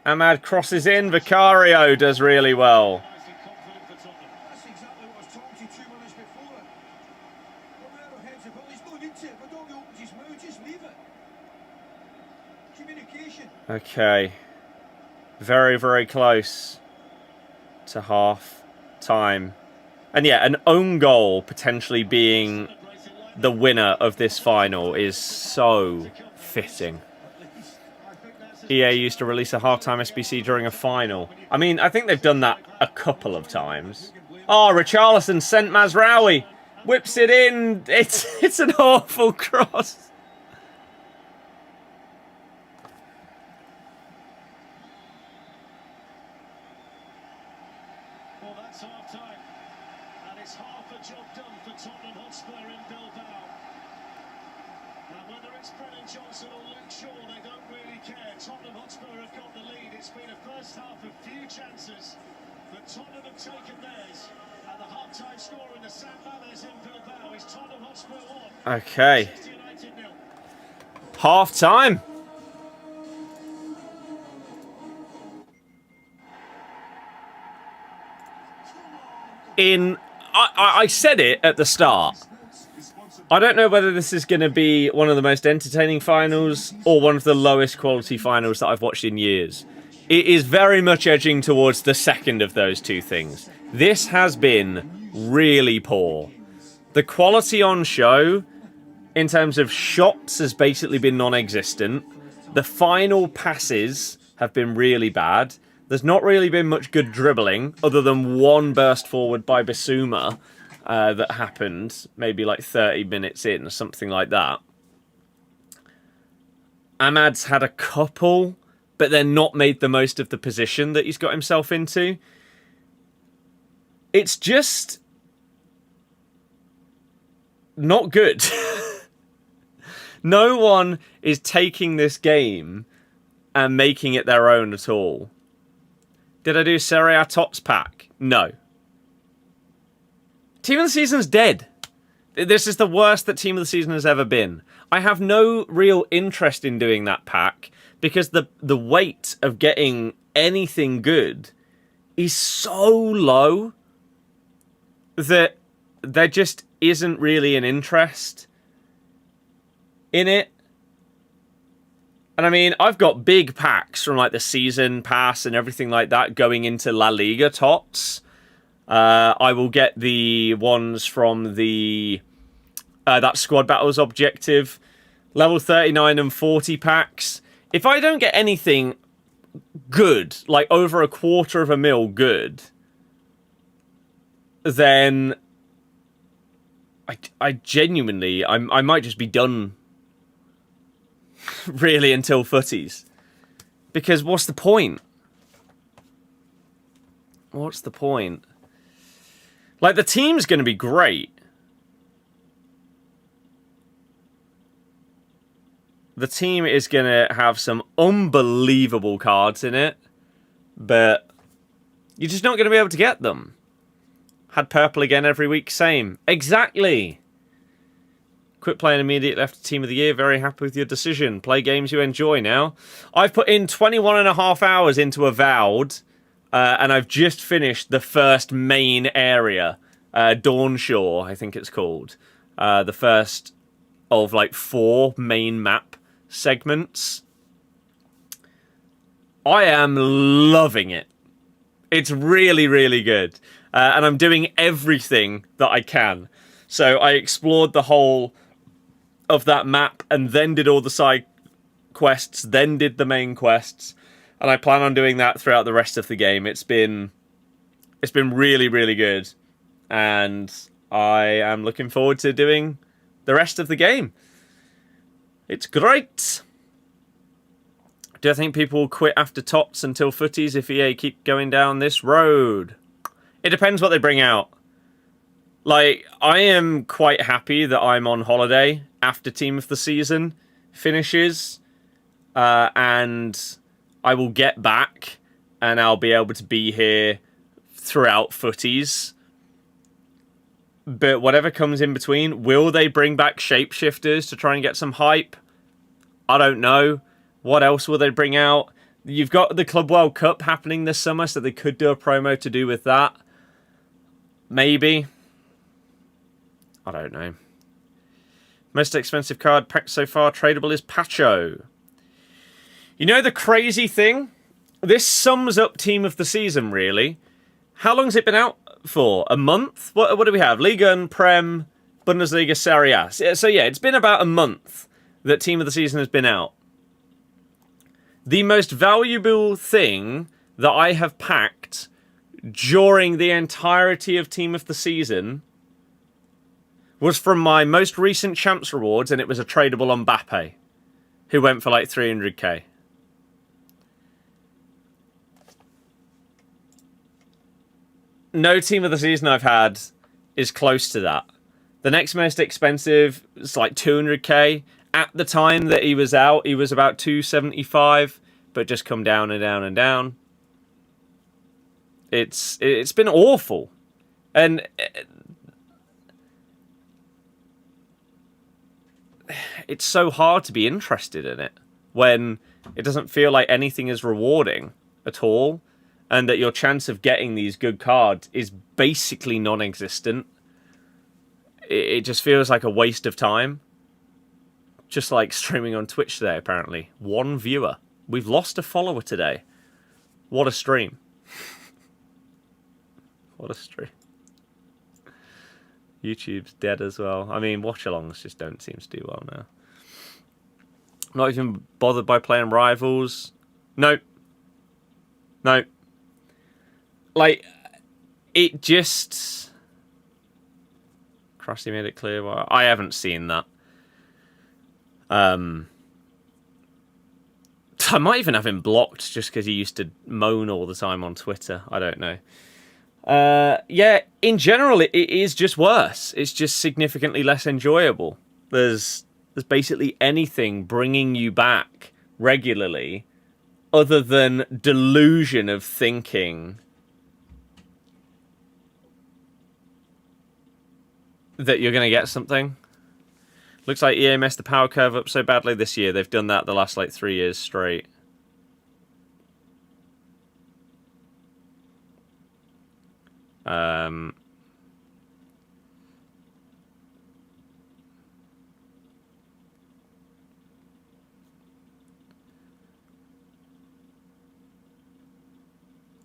Ahmad crosses in. Vicario does really well. Nicely confident for Tottenham. That's exactly what I was talking to you 2 minutes before. Whatever heads of he's not into it, but don't open his mouth, just leave it. Communication. Okay. Very, very close to half time. And yeah, an own goal potentially being the winner of this final is so fitting. EA used to release a halftime SBC during a final. I mean, I think they've done that a couple of times. Oh, Richarlison sent Mazraoui. Whips it in. It's an awful cross. Well, that's half time. And it's half a job done for Tottenham Hotspur in Bilbao. And whether it's Brennan Johnson or Luke Shaw, they don't really care. Tottenham Hotspur have got the lead. It's been a first half of few chances, but Tottenham have taken theirs. And the half-time score in the San Mamés in Bilbao is Tottenham Hotspur 1. Okay. Manchester United 0. Half time. I said it at the start. I don't know whether this is going to be one of the most entertaining finals or one of the lowest quality finals that I've watched in years. It is very much edging towards the second of those two things. This has been really poor. The quality on show, in terms of shots, has basically been non-existent. The final passes have been really bad. There's not really been much good dribbling, other than one burst forward by Bissouma that happened maybe like 30 minutes in or something like that. Ahmad's had a couple, but they're not made the most of the position that he's got himself into. It's just not good. No one is taking this game and making it their own at all. Did I do Serie A TOTS pack? No. Team of the Season's dead. This is the worst that Team of the Season has ever been. I have no real interest in doing that pack because the weight of getting anything good is so low that there just isn't really an interest in it. And I mean, I've got big packs from like the season pass and everything like that going into La Liga TOTS. I will get the ones from the that Squad Battles objective, level 39 and 40 packs. If I don't get anything good, like over $250,000 good, then I genuinely, I might just be done really until footies. Because what's the point? What's the point? Like, the team's going to be great. The team is going to have some unbelievable cards in it, but you're just not going to be able to get them. Had purple again every week, same. Exactly. Quit playing immediately after Team of the Year. Very happy with your decision. Play games you enjoy now. I've put in 21.5 hours into Avowed, and I've just finished the first main area. Dawnshore, I think it's called. The first of like 4 main map segments. I am loving it. It's really, really good. And I'm doing everything that I can. So I explored the whole of that map and then did all the side quests, then did the main quests. And I plan on doing that throughout the rest of the game. It's been really, really good. And I am looking forward to doing the rest of the game. It's great. Do I think people will quit after TOTS until footies if EA keep going down this road? It depends what they bring out. Like, I am quite happy that I'm on holiday after Team of the Season finishes. And I will get back and I'll be able to be here throughout footies. But whatever comes in between, will they bring back shapeshifters to try and get some hype? I don't know. What else will they bring out? You've got the Club World Cup happening this summer, so they could do a promo to do with that. Maybe. I don't know. Most expensive card packed so far tradable is Pacho. You know the crazy thing? This sums up Team of the Season, really. How long's it been out for? A month? What do we have? Liga and Prem, Bundesliga, Serie A. So yeah, it's been about a month that Team of the Season has been out. The most valuable thing that I have packed during the entirety of Team of the Season was from my most recent Champs Rewards, and it was a tradable on Mbappe, who went for like 300k. No Team of the Season I've had is close to that. The next most expensive is like 200k. At the time that he was out, he was about 275, but just come down and down and down. It's been awful. And it's so hard to be interested in it when it doesn't feel like anything is rewarding at all, and that your chance of getting these good cards is basically non-existent. It just feels like a waste of time. Just like streaming on Twitch today, apparently. 1 viewer. We've lost a follower today. What a stream. What a stream. YouTube's dead as well. I mean, watch-alongs just don't seem to do well now. Not even bothered by playing Rivals. Nope. Nope. Like, it just... Krusty made it clear. Well, I haven't seen that. I might even have him blocked just because he used to moan all the time on Twitter. I don't know. Yeah, in general, it is just worse. It's just significantly less enjoyable. There's basically anything bringing you back regularly other than delusion of thinking that you're going to get something. Looks like EA messed the power curve up so badly this year. They've done that the last, like, 3 years straight.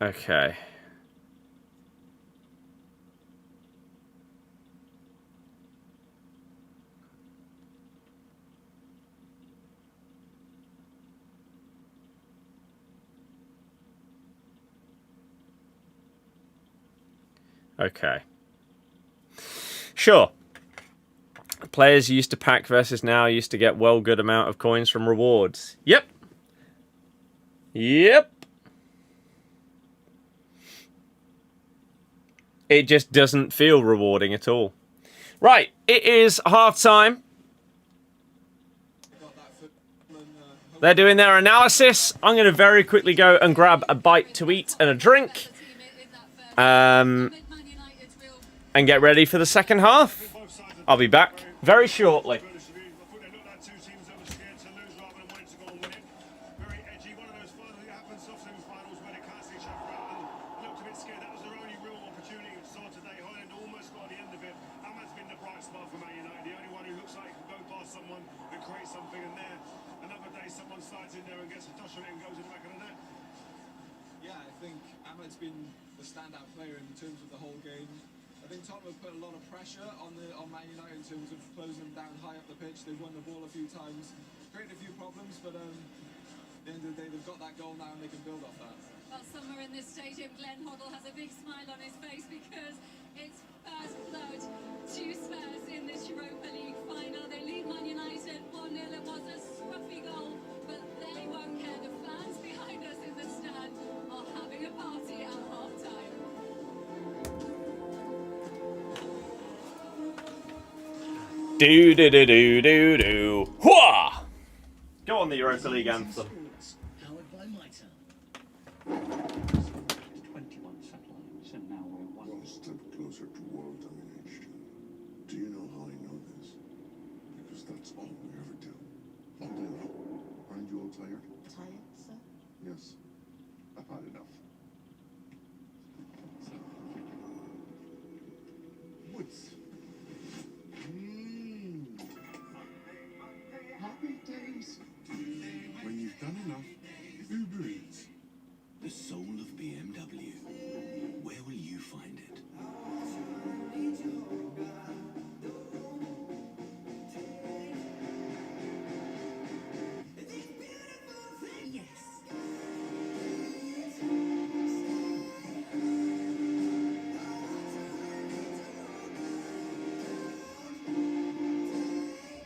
Okay. Okay. Sure. Players used to pack versus now used to get well good amount of coins from rewards. Yep. Yep. It just doesn't feel rewarding at all. Right, it is half time. They're doing their analysis. I'm going to very quickly go and grab a bite to eat and a drink. And get ready for the second half. I'll be back very shortly. Standout player in terms of the whole game. I think Tottenham have put a lot of pressure on Man United in terms of closing them down high up the pitch. They've won the ball a few times, created a few problems, but at the end of the day, they've got that goal now and they can build off that. Well, somewhere in this stadium, Glenn Hoddle has a big smile on his face because it's first blood to Spurs in this Europa League final. They lead Man United 1-0. It was a scruffy goal, but they won't care. The fans behind us in the stand are having a party at half-time. Do do do do do do. Hooah! Go on the Europa League anthem. Powered by Mitre. 21 satellites, and now we're one step closer to world domination. Do you know how I know this? Because that's all we ever do. All day long. Aren't you all tired? Tired, sir? Yes, I've had enough. Woods. Happy days. When you've done enough, Uber Eats. The soul of BMW. Where will you find it? Yes.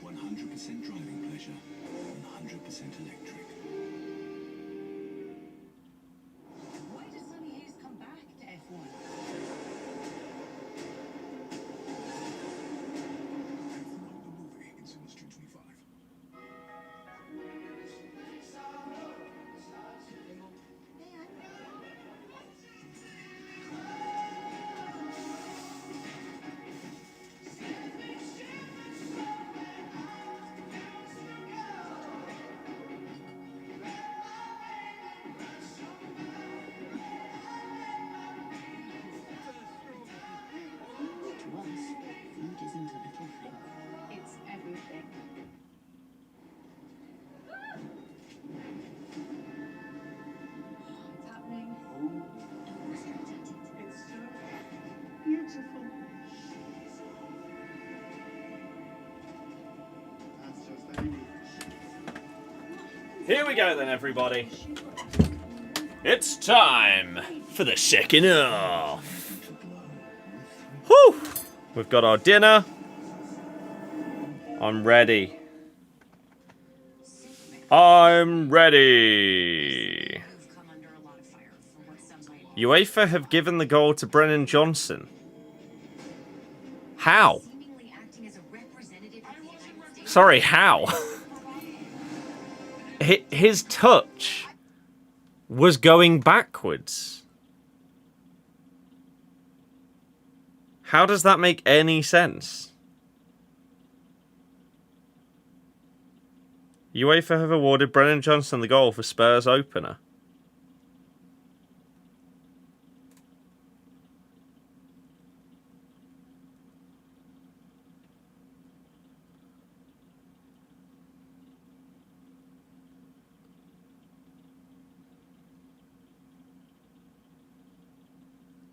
100% driving pleasure and 100% electric. Why does Sonny Hayes come back to F1? The movie in cinemas 225. To us, food isn't a little thing. It's everything. It's happening. Don't restrict it. It's so beautiful. That's just Amy. Here we go then, everybody. It's time for the second half. Whew! We've got our dinner. I'm ready. I'm ready. We've come under a lot of fire for what some might UEFA have given the goal to Brennan Johnson. How? seemingly acting as a representative of the United States. Sorry, how? His touch was going backwards. How does that make any sense? UEFA have awarded Brennan Johnson the goal for Spurs opener.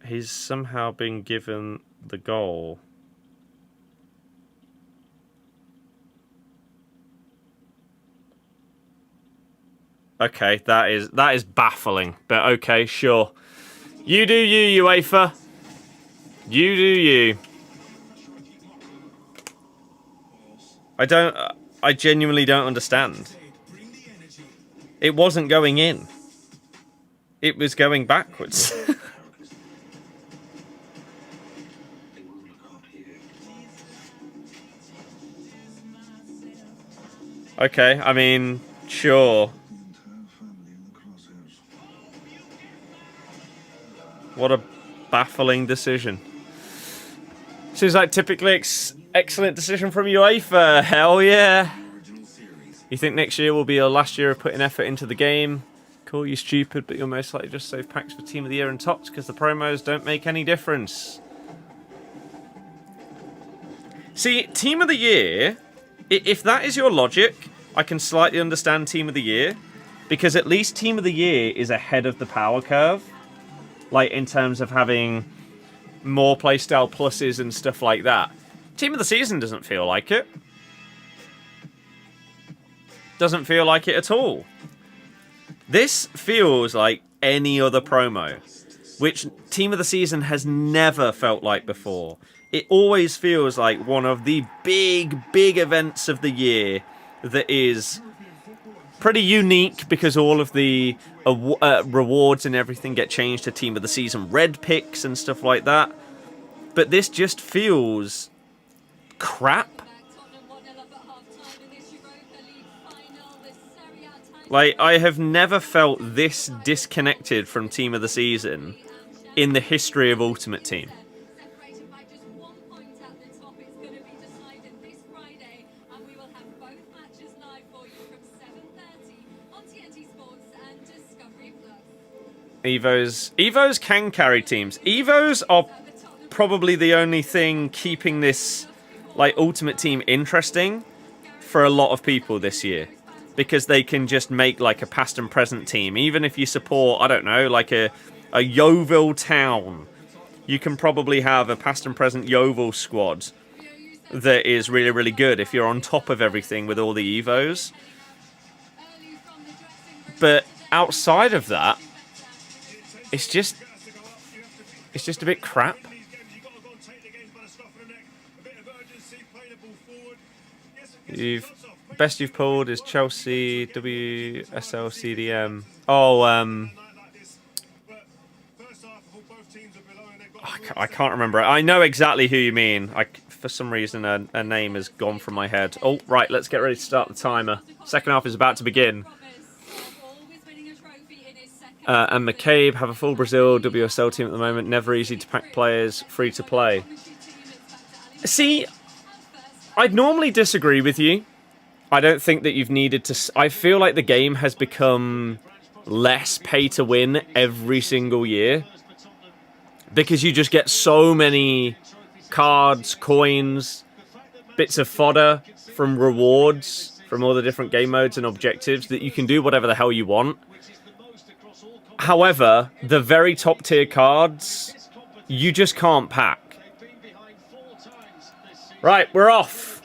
He's somehow been given the goal. Okay, that is baffling, but okay, sure. You do you, UEFA. You do you. I genuinely don't understand. It wasn't going in. It was going backwards. Okay, I mean, sure. What a baffling decision. Seems like typically excellent decision from UEFA. Hell yeah. You think next year will be your last year of putting effort into the game? Call you stupid, but you'll most likely just save packs for Team of the Year and TOTS because the promos don't make any difference. See, Team of the Year, if that is your logic, I can slightly understand Team of the Year, because at least Team of the Year is ahead of the power curve, like in terms of having more playstyle pluses and stuff like that. Team of the Season doesn't feel like it. Doesn't feel like it at all. This feels like any other promo, which Team of the Season has never felt like before. It always feels like one of the big events of the year that is pretty unique because all of the rewards and everything get changed to Team of the Season red picks and stuff like that. But this just feels crap. Tottenham 1-0 up at half-time in this Europa League final. The SERIE title. Like, I have never felt this disconnected from Team of the Season in the history of Ultimate Team. Separated by just 1 point at the top. It's going to be decided this Friday, and we will have both matches live for you from 7:30 on TNT Sports and Discovery Evos can carry teams. Evos are probably the only thing keeping this like Ultimate Team interesting for a lot of people this year. Because they can just make like a past and present team. Even if you support, I don't know, like a Yeovil town, you can probably have a past and present Yeovil squad that is really, really good if you're on top of everything with all the Evos. But outside of that, it's just a bit crap. Best you've pulled is Chelsea, WSL, CDM. Oh, I can't remember. I know exactly who you mean. For some reason, a name has gone from my head. Oh, right, let's get ready to start the timer. Second half is about to begin. And McCabe have a full Brazil WSL team at the moment. Never easy to pack players, free to play. See, I'd normally disagree with you. I don't think that you've needed to... I feel like the game has become less pay to win every single year. Because you just get so many cards, coins, bits of fodder from rewards, from all the different game modes and objectives that you can do whatever the hell you want. However, the very top tier cards, you just can't pack. Right, we're off.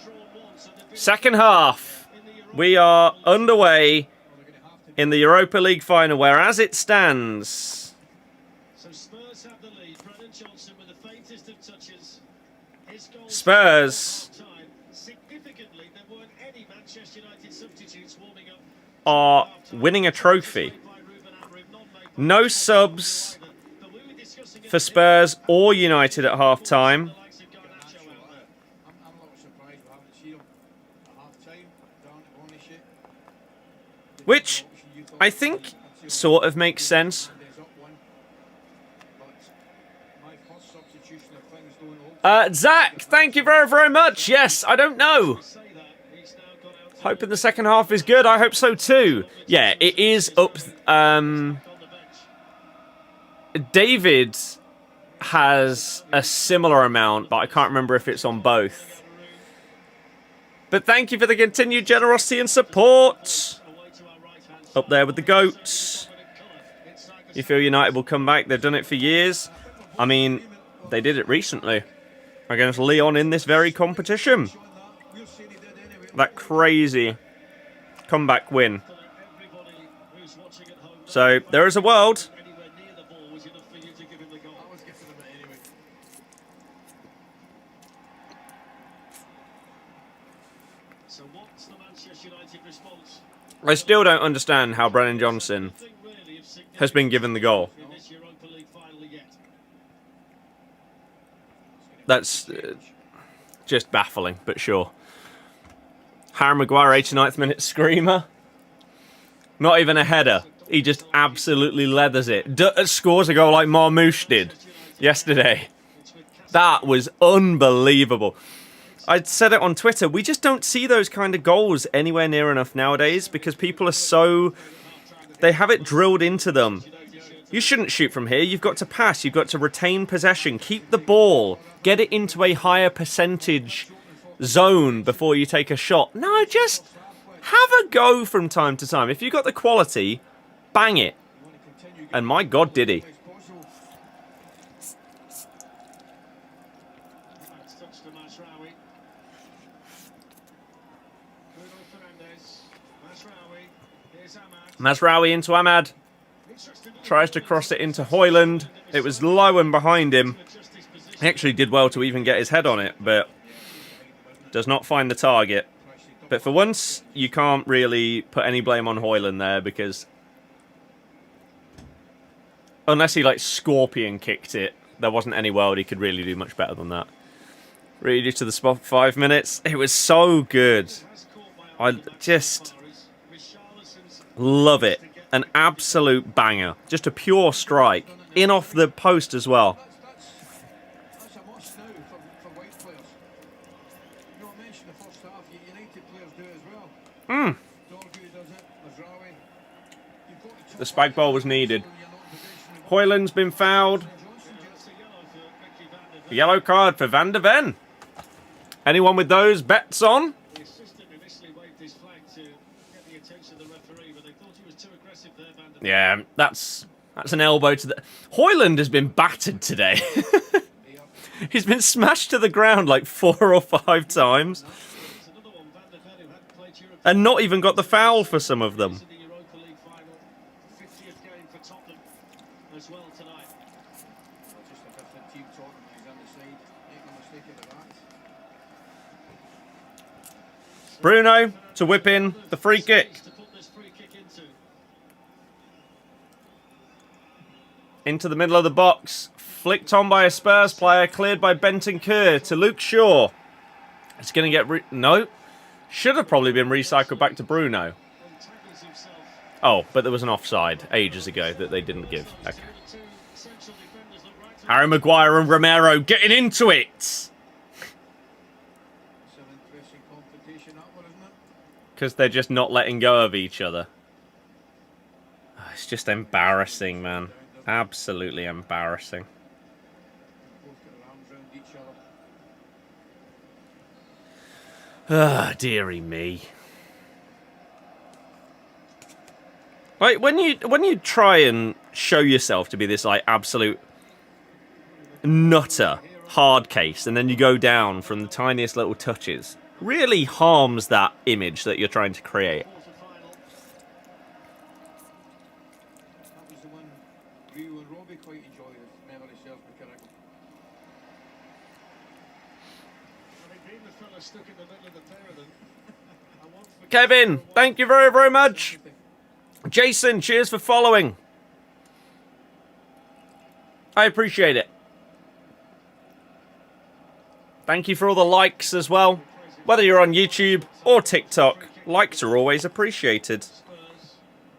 Second half. We are underway in the Europa League final, where as it stands... Spurs are winning a trophy. No subs for Spurs or United at half-time. Which I think sort of makes sense. Zach, thank you very, very much. Yes, I don't know. Hoping the second half is good. I hope so too. Yeah, it is up. David has a similar amount, but I can't remember if it's on both. But thank you for the continued generosity and support. Up there with the goats. You feel United will come back? They've done it for years. I mean, they did it recently against Lyon in this very competition. That crazy comeback win. So, there is a world. I still don't understand how Brennan Johnson has been given the goal. That's just baffling, but sure. Harry Maguire, 89th minute screamer. Not even a header. He just absolutely leathers it. Scores a goal like Marmouche did yesterday. That was unbelievable. I said it on Twitter. We just don't see those kind of goals anywhere near enough nowadays because people are so... They have it drilled into them. You shouldn't shoot from here. You've got to pass. You've got to retain possession. Keep the ball. Get it into a higher percentage zone before you take a shot. No, just have a go from time to time. If you've got the quality, bang it. And my God, did he. Mazraoui into Ahmad. Tries to cross it into Haaland. It was low and behind him. He actually did well to even get his head on it, but does not find the target. But for once, you can't really put any blame on Haaland there because... Unless he, like, scorpion kicked it, there wasn't any world he could really do much better than that. Really, to the spot for 5 minutes. It was so good. I just... love it. An absolute banger. Just a pure strike. In off the post as well. That's a must now for white players. You know, I mentioned the first half, United players do it as well. Dorgu does it, Mazraoui. The spike ball was needed. Haaland's been fouled. Yellow card for Van de Ven. Anyone with those bets on? The assistant initially waved his flag to get the attention of the referee, but they thought he was too aggressive there, Van der Ven. Yeah, that's an elbow to the... Haaland has been battered today. He's been smashed to the ground like 4 or 5 times. It's another one, Van der Ven, who hadn't played Europe And not even got the foul for some of them. in the Europa League final. 50th game for Tottenham as well tonight. Just a different team Tottenham, he's on the side. Make no mistake about that. Bruno to whip in the free kick. To put this free kick Into the middle of the box. Flicked on by a Spurs player. Cleared by Bentancur to Luke Shaw. It's going to get... No. Should have probably been recycled back to Bruno. Entangles himself. Oh, but there was an offside ages ago that they didn't give. Okay. The two central defenders look right to Harry Maguire and Romero getting into it. It's an interesting competition, that one, isn't it? Because they're just not letting go of each other. It's just embarrassing, man. Absolutely embarrassing. Both got their arms around each other. Ah, dearie me. Like when you try and show yourself to be this like absolute nutter hard case, and then you go down from the tiniest little touches, really harms that image that you're trying to create. quarter-final. That was the one you and Robbie quite enjoyed, if memory serves me correctly. I think being the fella stuck in the middle of the pair of them. I want for Kevin, thank you very, very much. Jason, cheers for following. I appreciate it. Thank you for all the likes as well. Whether you're on YouTube or TikTok, likes are always appreciated. Spurs.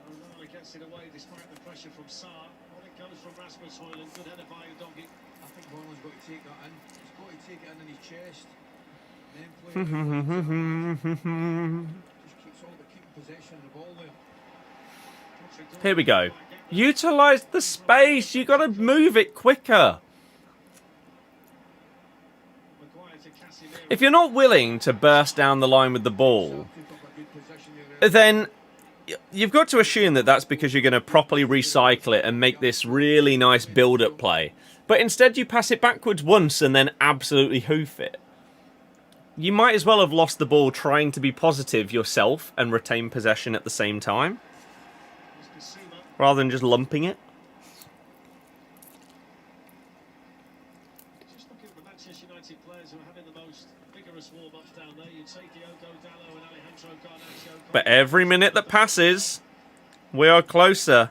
Ronaldo gets it away despite the pressure from Sarr. On it goes from Rasmus Haaland. Good header by Udogie. I think Haaland's got to take that in. He's got to take it in his chest. And then play it. Just keeps keeping possession of the ball there. Here we go. Utilize the space. You got to move it quicker. Maguire to Casemiro. If you're not willing to burst down the line with the ball, then you've got to assume that that's because you're going to properly recycle it and make this really nice build-up play. But instead you pass it backwards once and then absolutely hoof it. You might as well have lost the ball trying to be positive yourself and retain possession at the same time, rather than just lumping it. Just looking at the Manchester United players who are having the most vigorous warm-ups down there. You'd say Diogo Dallo and Alejandro Garnacho. But every minute that passes, we are closer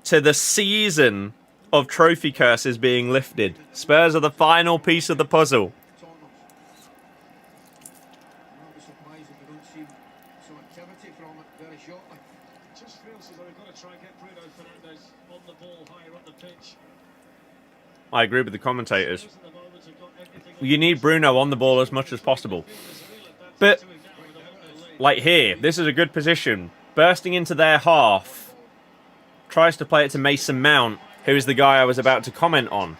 to the season of trophy curses being lifted. Spurs are the final piece of the puzzle. I'll be surprised if we don't see some activity from it very shortly. It just feels as though we've got to try and get Bruno Fernandes on the ball higher up the pitch. I agree with the commentators. Spurs at the moment have got everything You need Bruno on the ball as much as possible. But, like here, this is a good position. Bursting into their half. Tries to play it to Mason Mount, who is the guy I was about to comment on.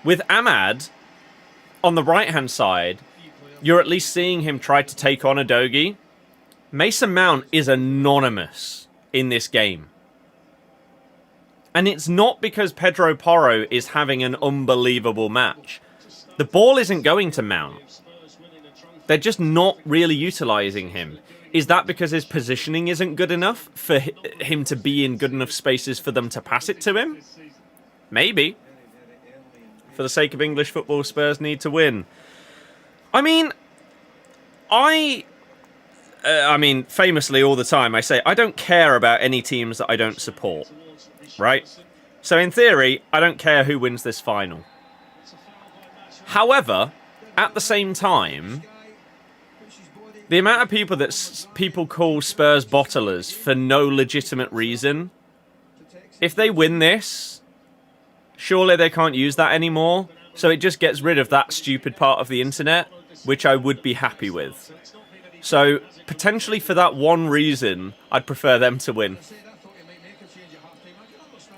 With Ahmad, on the right-hand side, you're at least seeing him try to take on Udogie. Mason Mount is anonymous in this game. And it's not because Pedro Porro is having an unbelievable match. The ball isn't going to Mount. They're just not really utilising him. Is that because his positioning isn't good enough for him to be in good enough spaces for them to pass it to him? Maybe. For the sake of English football, Spurs need to win. I mean, famously all the time, I say I don't care about any teams that I don't support. Right? So in theory, I don't care who wins this final. However, at the same time, the amount of people that people call Spurs bottlers for no legitimate reason, if they win this, surely they can't use that anymore. So it just gets rid of that stupid part of the internet, which I would be happy with. So potentially for that one reason, I'd prefer them to win.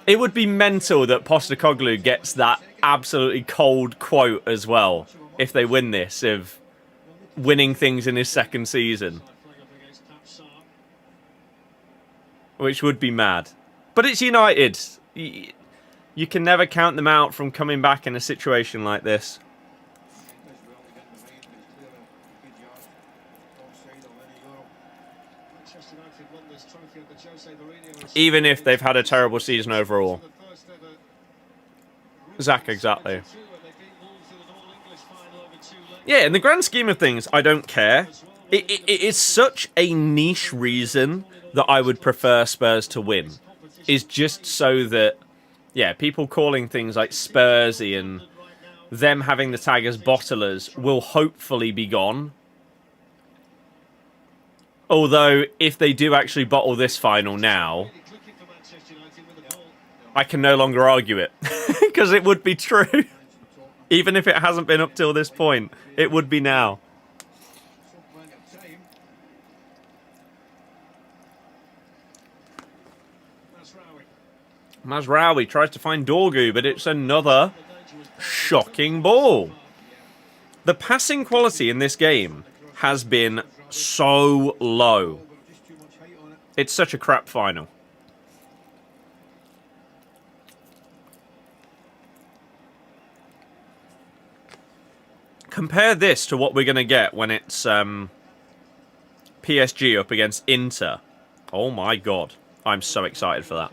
It would be mental that Postecoglou gets that absolutely cold quote as well if they win this, of winning things in his second season. Which would be mad. But it's United. You can never count them out from coming back in a situation like this. Even if they've had a terrible season overall. Zach, exactly. Yeah, in the grand scheme of things, I don't care. It is such a niche reason that I would prefer Spurs to win. Is just so that, yeah, people calling things like Spursy and them having the tag as bottlers will hopefully be gone. Although, if they do actually bottle this final now, I can no longer argue it. Because it would be true. Even if it hasn't been up till this point, it would be now. Mazraoui tries to find Dorgu, but it's another shocking ball. The passing quality in this game has been so low. It's such a crap final. Compare this to what we're going to get when it's PSG up against Inter. Oh my god. I'm so excited for that.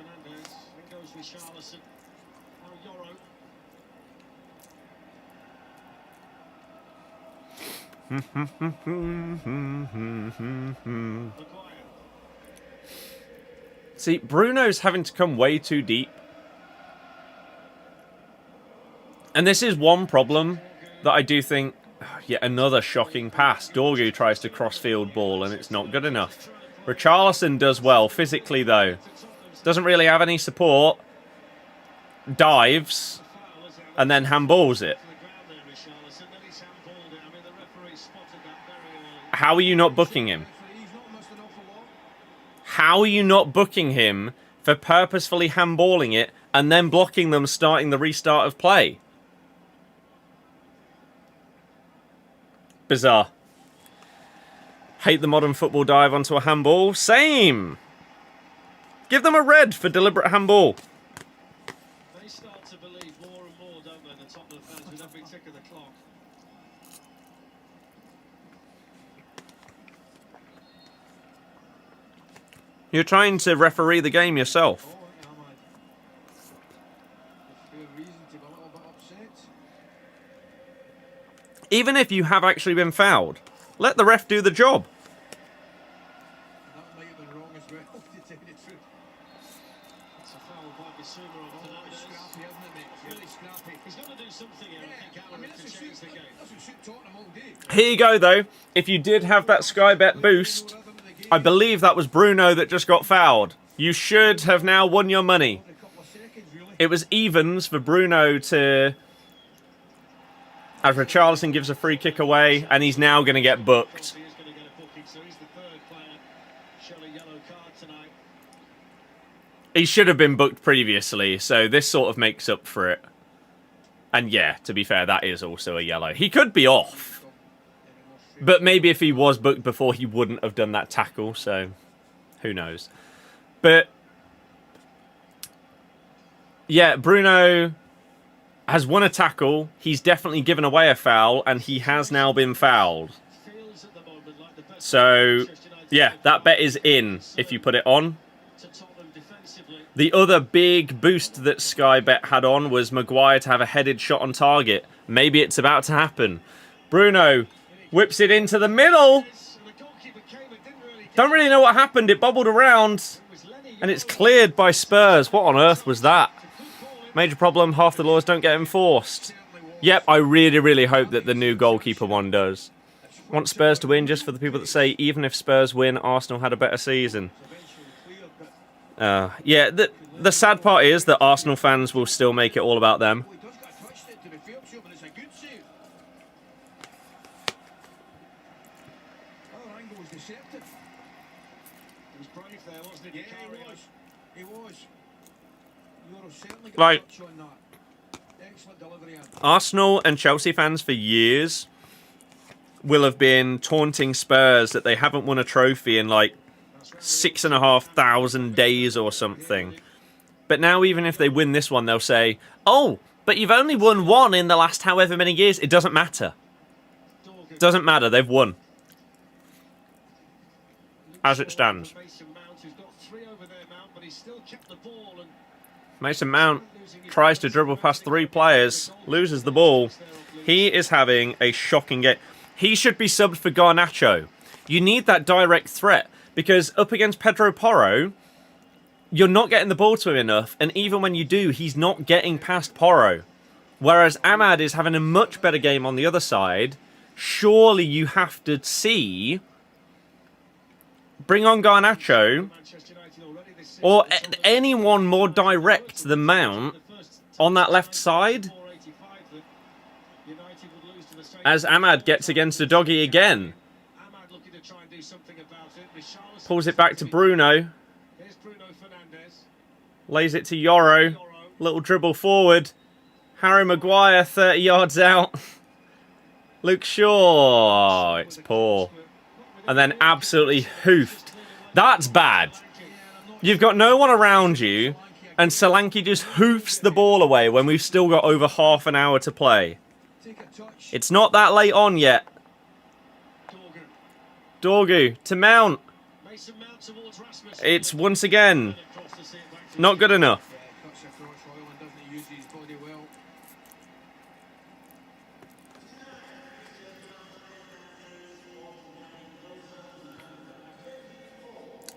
See, Bruno's having to come way too deep. And this is one problem that I do think... Yet another shocking pass. Dorgu tries to cross-field ball and it's not good enough. Richarlison does well, physically though. Doesn't really have any support. Dives. And then handballs it. How are you not booking him? How are you not booking him for purposefully handballing it and then blocking them starting the restart of play? Bizarre. Hate the modern football dive onto a handball. Same. Give them a red for deliberate handball. They start to believe more and more, don't they, the Tottenham fans, with every tick of the clock. You're trying to referee the game yourself. Even if you have actually been fouled, let the ref do the job. That might have been wrong as well, to tell you the truth. It's a foul by Bissouma on Fernandes. Scrappy, isn't it, mate? Really scrappy. He's got to do something here, I think, Haaland, to change the game. That's what should Tottenham all day. Here you go, though. If you did have that Sky Bet boost, I believe that was Bruno that just got fouled. You should have now won your money. It was evens for Bruno to... As Richarlison gives a free kick away, and he's now going to get booked. He should have been booked previously, so this sort of makes up for it. And yeah, to be fair, that is also a yellow. He could be off. But maybe if he was booked before, he wouldn't have done that tackle, so who knows. But yeah, Bruno has won a tackle, he's definitely given away a foul, and he has now been fouled. So, yeah, that bet is in if you put it on. The other big boost that Sky Bet had on was Maguire to have a headed shot on target. Maybe it's about to happen. Bruno whips it into the middle. Don't really know what happened, it bobbled around. And it's cleared by Spurs. What on earth was that? Major problem, half the laws don't get enforced. Yep, I really, really hope that the new goalkeeper one does. Want Spurs to win just for the people that say, even if Spurs win, Arsenal had a better season. Yeah, the sad part is that Arsenal fans will still make it all about them. Like, Arsenal and Chelsea fans for years will have been taunting Spurs that they haven't won a trophy in like 6,500 days or something. But now even if they win this one, they'll say, oh, but you've only won one in the last however many years. It doesn't matter. It doesn't matter. They've won. As it stands. Mason Mount tries to dribble past 3 players, loses the ball. He is having a shocking game. He should be subbed for Garnacho. You need that direct threat, because up against Pedro Porro, you're not getting the ball to him enough, and even when you do, he's not getting past Porro. Whereas Ahmad is having a much better game on the other side. Surely you have to see... Bring on Garnacho, or anyone more direct than Mount on that left side, as Ahmad gets against the doggy again. Pulls it back to Bruno. Lays it to Yoro. Little dribble forward. Harry Maguire 30 yards out. Luke Shaw. It's poor. And then absolutely hoofed. That's bad. You've got no one around you, and Solanke just hoofs the ball away when we've still got over half an hour to play. It's not that late on yet. Dorgu to Mount. It's once again not good enough.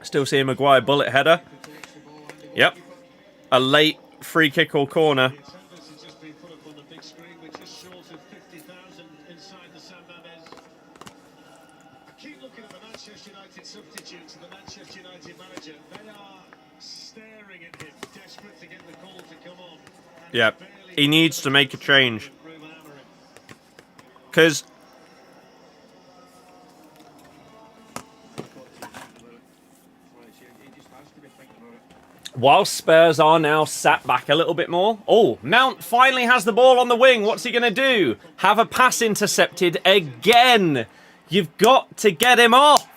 Still seeing Maguire bullet header. Yep. A late free kick or corner. Keep looking at the Manchester United substitutes and the Manchester United manager. They are staring at him, desperate to get the call to come on. Yep. He needs to make a change. Because while Spurs are now sat back a little bit more. Oh, Mount finally has the ball on the wing. What's he going to do? Have a pass intercepted again. You've got to get him off.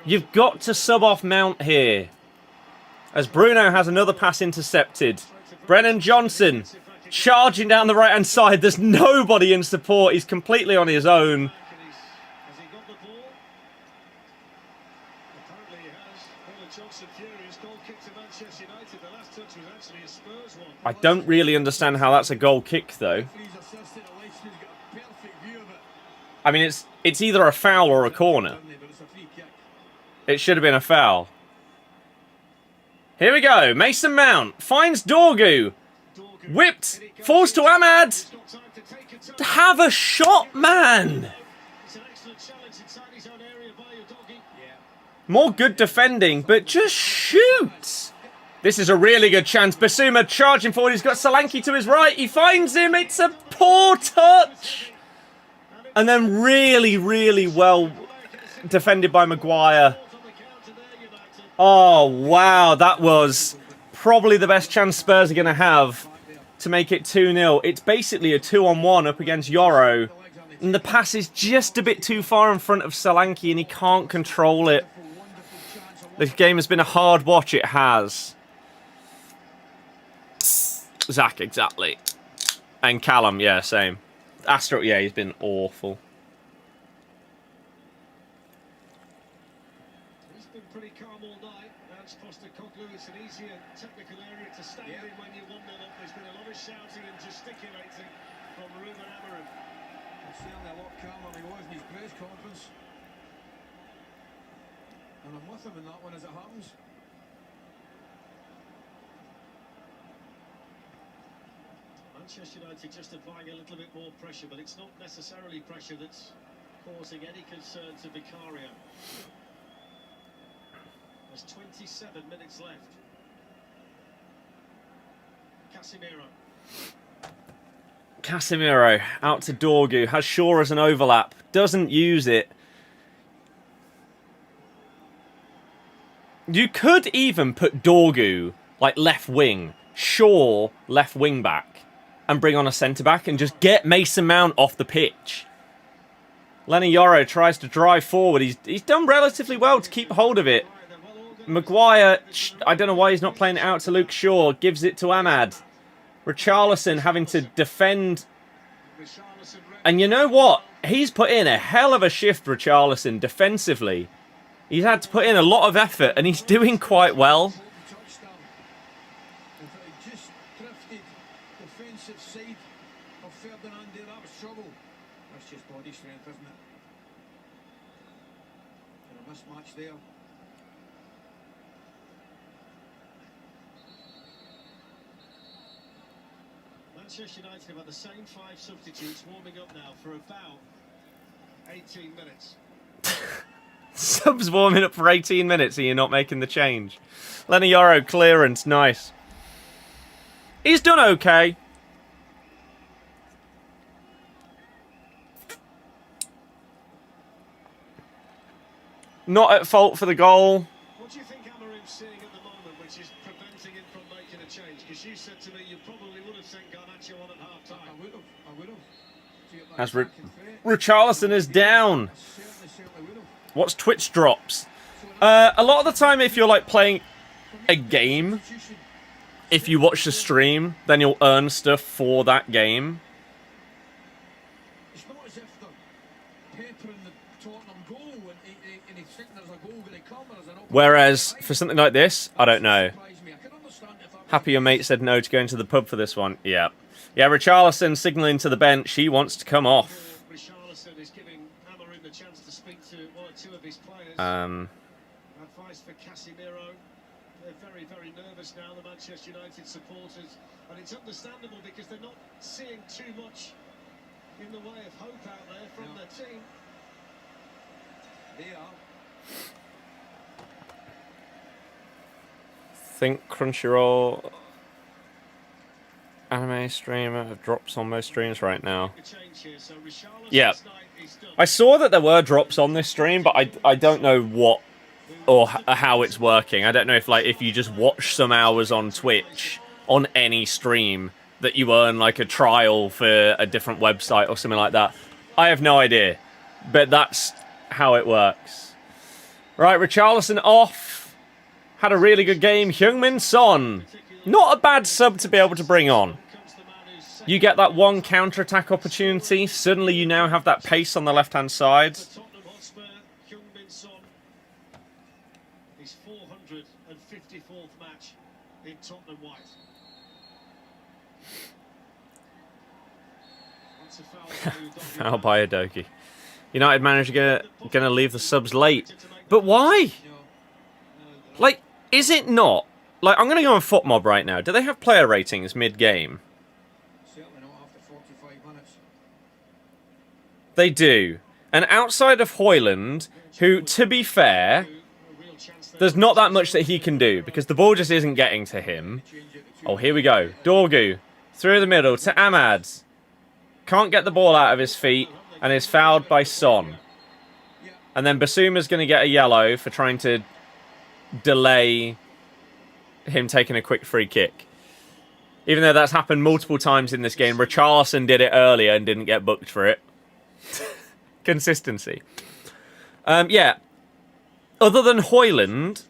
You've got to sub off Mount here. As Bruno has another pass intercepted. Brennan Johnson charging down the right-hand side. There's nobody in support. He's completely on his own. I don't really understand how that's a goal kick, though. I mean, it's either a foul or a corner. It should have been a foul. Here we go. Mason Mount finds Dorgu. Whipped. Falls to Ahmad. Have a shot, man. More good defending, but just shoot. This is a really good chance. Basuma charging forward. He's got Solanke to his right. He finds him. It's a poor touch. And then really, really well defended by Maguire. Oh, wow. That was probably the best chance Spurs are going to have to make it 2-0. It's basically a 2-on-1 up against Yoro. And the pass is just a bit too far in front of Solanke and he can't control it. This game has been a hard watch. It has. Zach, exactly. And Callum, yeah, same. Astro, yeah, he's been awful. He's been pretty calm all night. That's Postecoglou. It's an easier technical area to stand in when you're 1-0 up. There's been a lot of shouting and gesticulating from Ruben Amorim. He's certainly a lot calmer than he was in his press conference. And I'm with him in that one as it happens. Manchester United just applying a little bit more pressure, but it's not necessarily pressure that's causing any concern to Vicario. There's 27 minutes left. Casemiro out to Dorgu. Has Shaw as an overlap. Doesn't use it. You could even put Dorgu, like, left wing, Shaw, left wing back, and bring on a centre-back and just get Mason Mount off the pitch. Lenny Yoro tries to drive forward. He's done relatively well to keep hold of it. Maguire, I don't know why he's not playing it out to Luke Shaw, gives it to Ahmad. Richarlison having to defend. And you know what? He's put in a hell of a shift, Richarlison, defensively. He's had to put in a lot of effort, and he's doing quite well. Just drifted defensive side of Ferdinand there. That was trouble. That's just body strength, isn't it? And a mismatch there. Manchester United have had the same 5 substitutes warming up now for about 18 minutes. Subs warming up for 18 minutes and you're not making the change. Lenny Yoro clearance, nice. He's done okay. Not at fault for the goal. What do you think Amarim's seeing at the moment which is preventing him from making a change? Because you said to me you probably would have sent Garnacho on at half-time. I would have. As Richarlison is down. What's Twitch drops? A lot of the time, if you're like playing a game, if you watch the stream, then you'll earn stuff for that game. It's not as if they're peppering the Tottenham goal and they think there's a goal going to come. Whereas for something like this, I don't know. Happy your mate said no to going to the pub for this one. Yeah. Yeah, Richarlison signalling to the bench. He wants to come off. Richarlison is giving Amarim the chance to speak to 1 or 2 of his players. Advice for Casemiro. They're very, very nervous now, the Manchester United supporters. And it's understandable because they're not seeing too much in the way of hope out there from their team. They are. Think Crunchyroll anime streamer have drops on most streams right now. Yeah. I saw that there were drops on this stream, but I don't know what or how it's working. I don't know if you just watch some hours on Twitch on any stream that you earn like a trial for a different website or something like that. I have no idea, but that's how it works. Right, Richarlison off. Had a really good game. Heung-min Son. Not a bad sub to be able to bring on. You get that one counter-attack opportunity. Suddenly you now have that pace on the left-hand side. His 454th match in Tottenham White. Foul by Adoki. United manager gonna leave the subs late. But why? Like, is it not? Like, I'm gonna go on FootMob right now. Do they have player ratings mid-game? Certainly not after 45 minutes. They do. And outside of Haaland, who, to be fair, there's not that much that he can do because the ball just isn't getting to him. Oh, here we go. Dorgu through the middle to Ahmad. Can't get the ball out of his feet and is fouled by Son. And then Basuma's going to get a yellow for trying to delay him taking a quick free kick. Even though that's happened multiple times in this game, Richarlison did it earlier and didn't get booked for it. Consistency. Yeah. Other than Haaland,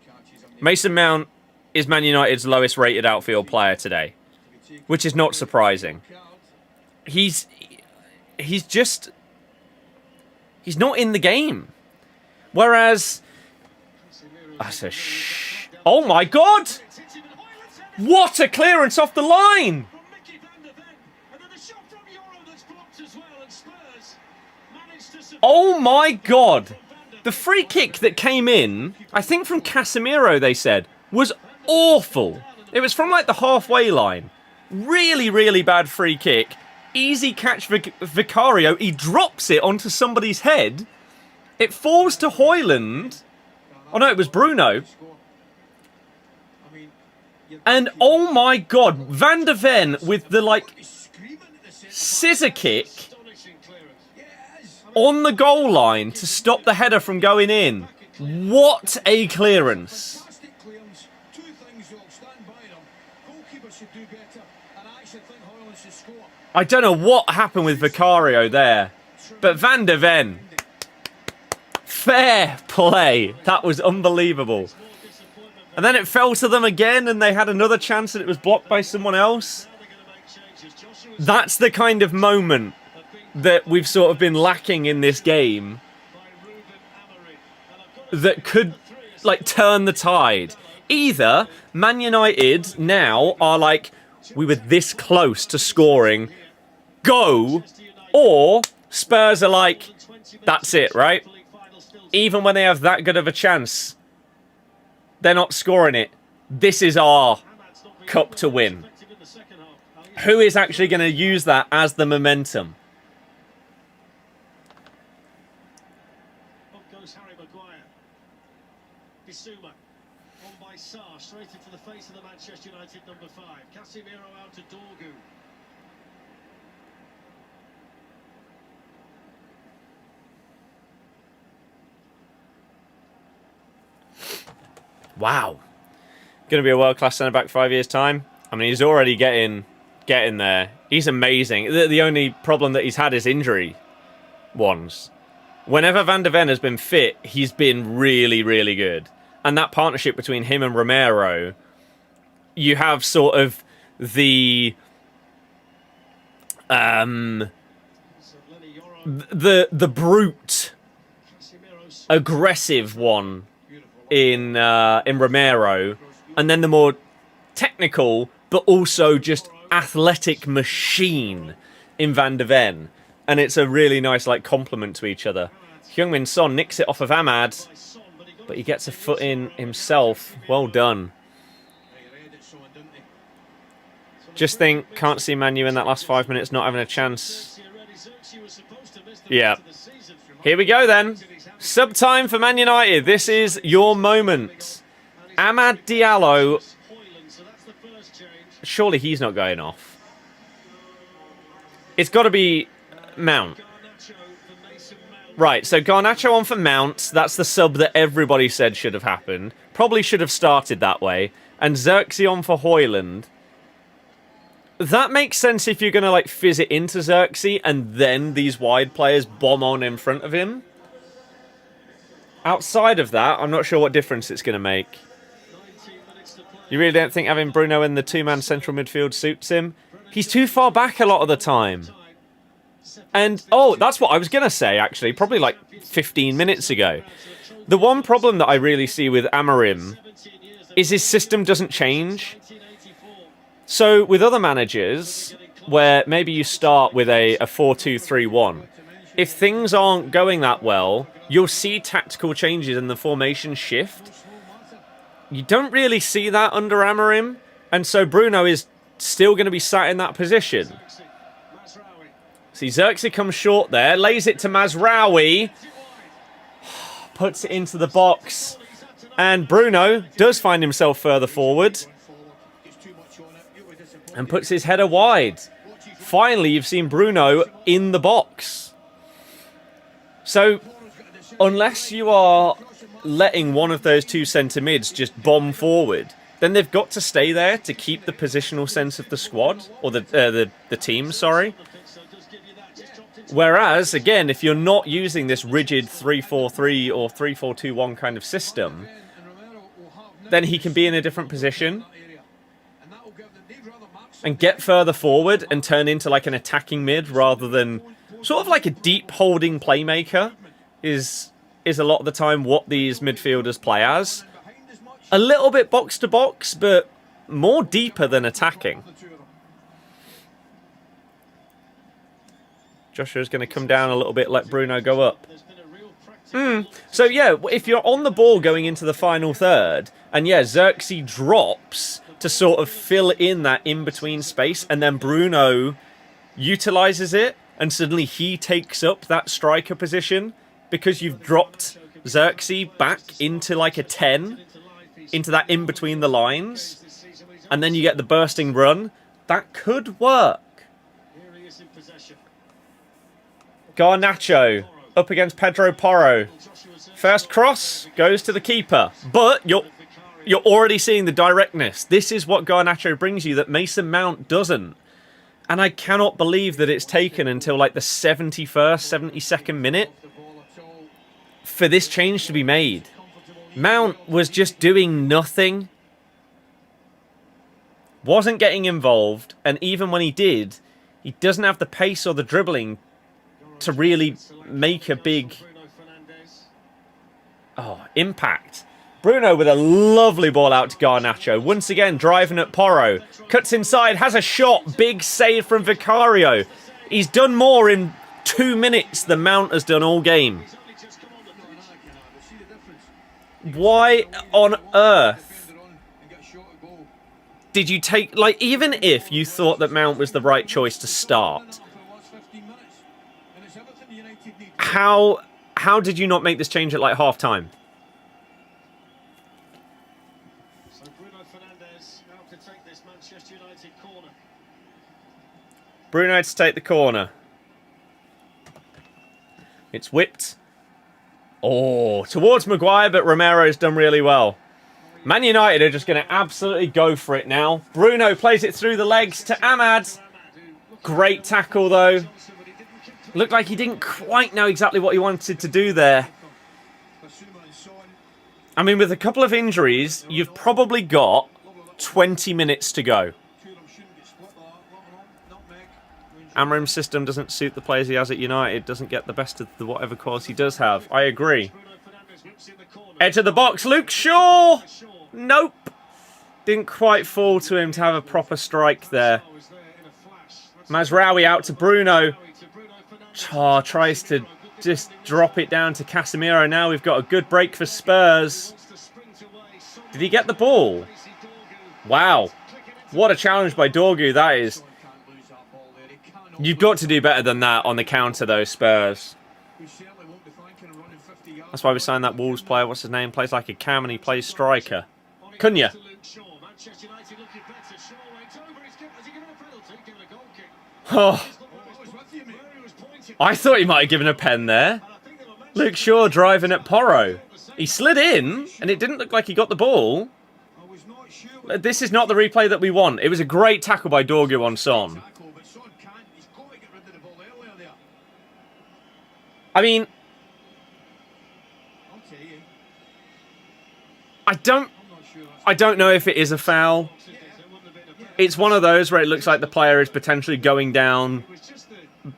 Mason Mount is Man United's lowest rated outfield player today. Which is not surprising. He's not in the game. Whereas... Oh my god! What a clearance off the line! Oh my god! The free kick that came in, I think from Casemiro they said, was awful. It was from like the halfway line. Really, really bad free kick. Easy catch for Vicario. He drops it onto somebody's head. It falls to Haaland. Oh no, it was Bruno. And oh my god, Van de Ven with the like scissor kick on the goal line to stop the header from going in. What a clearance. should do better. And I actually think Haaland should score. I don't know what happened with Vicario there, but Van de Ven, fair play. That was unbelievable. And then it fell to them again, and they had another chance, and it was blocked by someone else. That's the kind of moment that we've sort of been lacking in this game that could, like, turn the tide. Either Man United now are like, we were this close to scoring, go, or Spurs are like, that's it, right? Even when they have that good of a chance, they're not scoring it. This is our cup to win. Who is actually going to use that as the momentum? Up goes Harry Maguire. Bissouma. On by Sarr. Straight into the face of the Manchester United number 5. Casemiro out to Dorgu. Wow. Going to be a world-class centre-back 5 years' time. I mean, he's already getting there. He's amazing. The only problem that he's had is injury ones. Whenever Van de Ven has been fit, he's been really, really good. And that partnership between him and Romero, you have sort of the brute, aggressive one in Romero, and then the more technical but also just athletic machine in Van de Ven. And it's a really nice, like, complement to each other. Heung-min Son nicks it off of Ahmad, but he gets a foot in himself. Well done. Just think, can't see Man U in that last 5 minutes not having a chance. Yeah. Here we go then. Sub-time for Man United. This is your moment. Amad Diallo. Surely he's not going off. It's got to be Mount. Right, so Garnacho on for Mount. That's the sub that everybody said should have happened. Probably should have started that way. And Xerxes on for Haaland. That makes sense if you're going to, like, fizz it into Xerxes and then these wide players bomb on in front of him. Outside of that, I'm not sure what difference it's going to make. You really don't think having Bruno in the two-man central midfield suits him? He's too far back a lot of the time. And, oh, that's what I was going to say, actually, probably like 15 minutes ago. The one problem that I really see with Amorim is his system doesn't change. So with other managers, where maybe you start with a 4-2-3-1, if things aren't going that well, you'll see tactical changes in the formation shift. You don't really see that under Amorim, and so Bruno is still going to be sat in that position. See, Xerxes comes short there, lays it to Mazraoui, puts it into the box, and Bruno does find himself further forward and puts his header wide. Finally, you've seen Bruno in the box. So, unless you are letting one of those two centre mids just bomb forward, then they've got to stay there to keep the positional sense of the squad, or the team, sorry. Whereas, again, if you're not using this rigid 3-4-3 or 3-4-2-1 kind of system, then he can be in a different position and get further forward and turn into like an attacking mid rather than sort of like a deep holding playmaker is a lot of the time what these midfielders play as. A little bit box to box, but more deeper than attacking. Joshua's going to come down a little bit, let Bruno go up. So yeah, if you're on the ball going into the final third, and yeah, Xerxes drops to sort of fill in that in-between space, and then Bruno utilises it, and suddenly he takes up that striker position, because you've dropped Xerxes back into like a 10, into that in-between the lines, and then you get the bursting run. That could work. Garnacho up against Pedro Porro. First cross goes to the keeper, but You're already seeing the directness. This is what Garnacho brings you that Mason Mount doesn't. And I cannot believe that it's taken until like the 71st, 72nd minute for this change to be made. Mount was just doing nothing. Wasn't getting involved. And even when he did, he doesn't have the pace or the dribbling to really make a big impact. Bruno with a lovely ball out to Garnacho. Once again, driving at Porro. Cuts inside, has a shot. Big save from Vicario. He's done more in 2 minutes than Mount has done all game. Why on earth did you take... Like, even if you thought that Mount was the right choice to start, how did you not make this change at, like, half-time? Bruno to take the corner. It's whipped. Oh, towards Maguire, but Romero's done really well. Man United are just going to absolutely go for it now. Bruno plays it through the legs to Ahmad. Great tackle, though. Looked like he didn't quite know exactly what he wanted to do there. I mean, with a couple of injuries, you've probably got 20 minutes to go. Amorim's system doesn't suit the players he has at United. Doesn't get the best of the whatever quality he does have. I agree. Edge of the box. Luke Shaw. Nope. Didn't quite fall to him to have a proper strike there. Mazraoui out to Bruno. Tries to just drop it down to Casemiro. Now we've got a good break for Spurs. Did he get the ball? Wow. What a challenge by Dorgu that is. You've got to do better than that on the counter, though, Spurs. That's why we signed that Wolves player. What's his name? Plays like a cam and he plays striker. Cunha. Oh. I thought he might have given a pen there. Luke Shaw driving at Porro. He slid in, and it didn't look like he got the ball. This is not the replay that we want. It was a great tackle by Dorgu on Son. I mean, I don't know if it is a foul. It's one of those where it looks like the player is potentially going down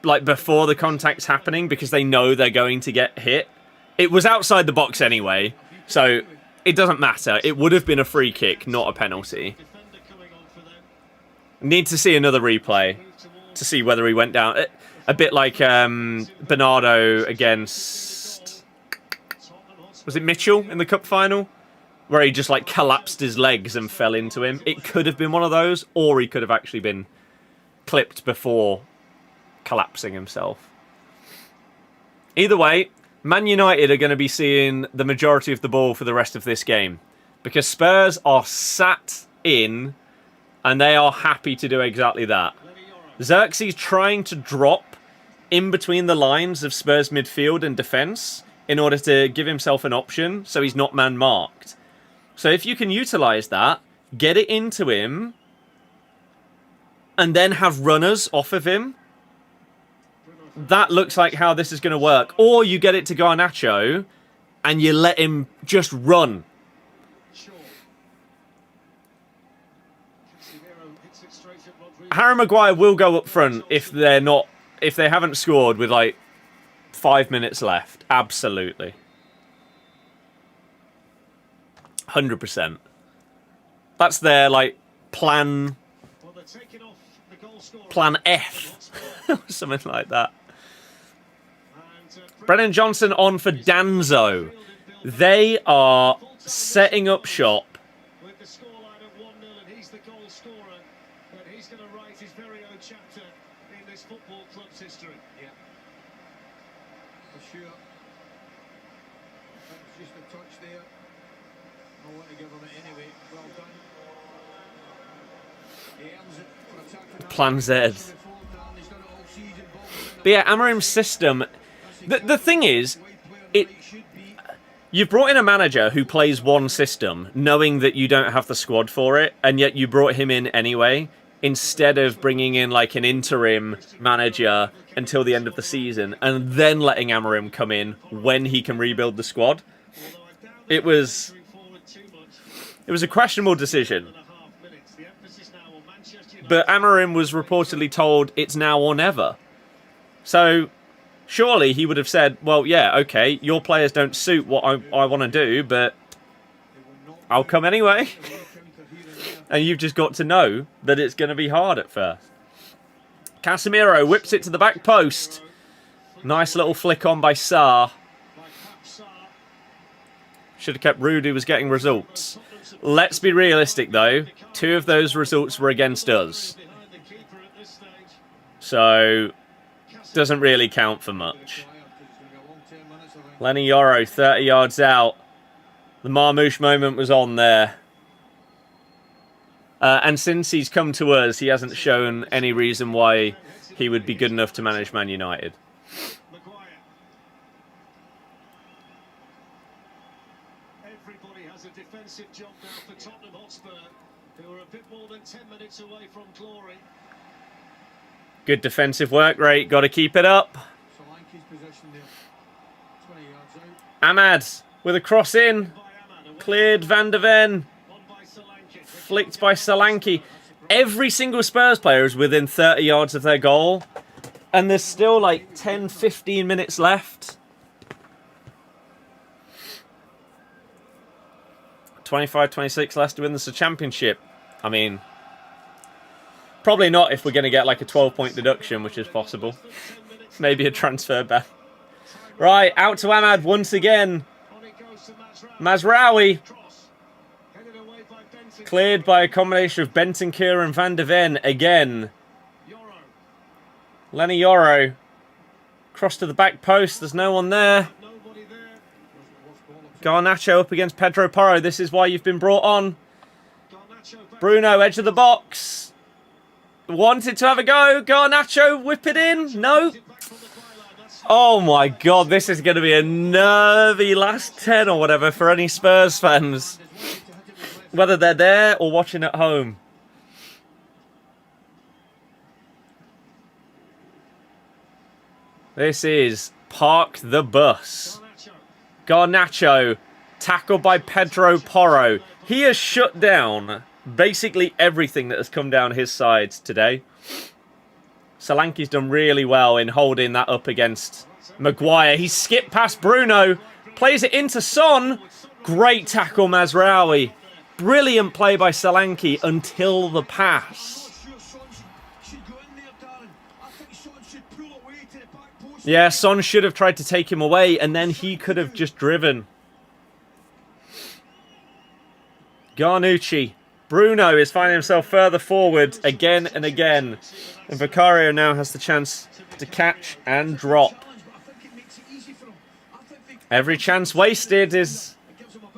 like before the contact's happening because they know they're going to get hit. It was outside the box anyway, so it doesn't matter. It would have been a free kick, not a penalty. Need to see another replay to see whether he went down. A bit like Bernardo against... Was it Mitchell in the cup final? Where he just like collapsed his legs and fell into him. It could have been one of those, or he could have actually been clipped before collapsing himself. Either way, Man United are going to be seeing the majority of the ball for the rest of this game. Because Spurs are sat in, and they are happy to do exactly that. Xerxes trying to drop in between the lines of Spurs midfield and defence in order to give himself an option so he's not man-marked. So if you can utilise that, get it into him, and then have runners off of him, that looks like how this is going to work. Or you get it to Garnacho, and you let him just run. Harry Maguire will go up front if they haven't scored with like 5 minutes left. Absolutely. 100%. That's their like plan F. Something like that. Brennan Johnson on for Danzo. They are setting up shop. With the scoreline of 1-0, and he's the goal scorer. But he's going to write his very own chapter in this football club's history. Yeah. For sure. That's just a touch there. I want to give him it anyway. Well done. He earns it for attacking. Plan Z. But yeah, Amorim's system... The thing is, You've brought in a manager who plays one system, knowing that you don't have the squad for it, and yet you brought him in anyway, instead of bringing in like an interim manager until the end of the season, and then letting Amorim come in when he can rebuild the squad. It was a questionable decision. But Amorim was reportedly told it's now or never. So surely he would have said, well, yeah, okay, your players don't suit what I want to do, but I'll come anyway. And you've just got to know that it's going to be hard at first. Casemiro whips it to the back post. Nice little flick on by Sarr. Should have kept Rudy, who was getting results. Let's be realistic, though. 2 of those results were against us. So, doesn't really count for much. Lenny Yoro, 30 yards out. The Marmouche moment was on there. And since he's come to us, he hasn't shown any reason why he would be good enough to manage Man United. Everybody has a defensive job now for Tottenham Hotspur, who are a bit more than 10 minutes away from glory. Good defensive work rate, got to keep it up. Ahmad with a cross in. Cleared Van de Ven. Flicked by Solanke. Every single Spurs player is within 30 yards of their goal. And there's still like 10-15 minutes left. 25-26 left to win the championship. I mean, probably not if we're going to get like a 12-point deduction, which is possible. Maybe a transfer ban. Right, out to Ahmad once again. Mazraoui. Cleared by a combination of Bentancur and Van de Ven again. Lenny Yoro. Cross to the back post. There's no one there. Garnacho up against Pedro Porro. This is why you've been brought on. Bruno, edge of the box. Wanted to have a go. Garnacho, whip it in. No. Oh my God, this is going to be a nervy last 10 or whatever for any Spurs fans. Whether they're there or watching at home. This is Park the Bus. Garnacho, tackled by Pedro Porro. He has shut down basically everything that has come down his side today. Solanke's done really well in holding that up against Maguire. He skipped past Bruno, plays it into Son. Great tackle, Mazraoui. Brilliant play by Solanke until the pass. Yeah, Son should have tried to take him away, and then he could have just driven. Garnucci. Bruno is finding himself further forward again and again. And Vicario now has the chance to catch and drop. Every chance wasted is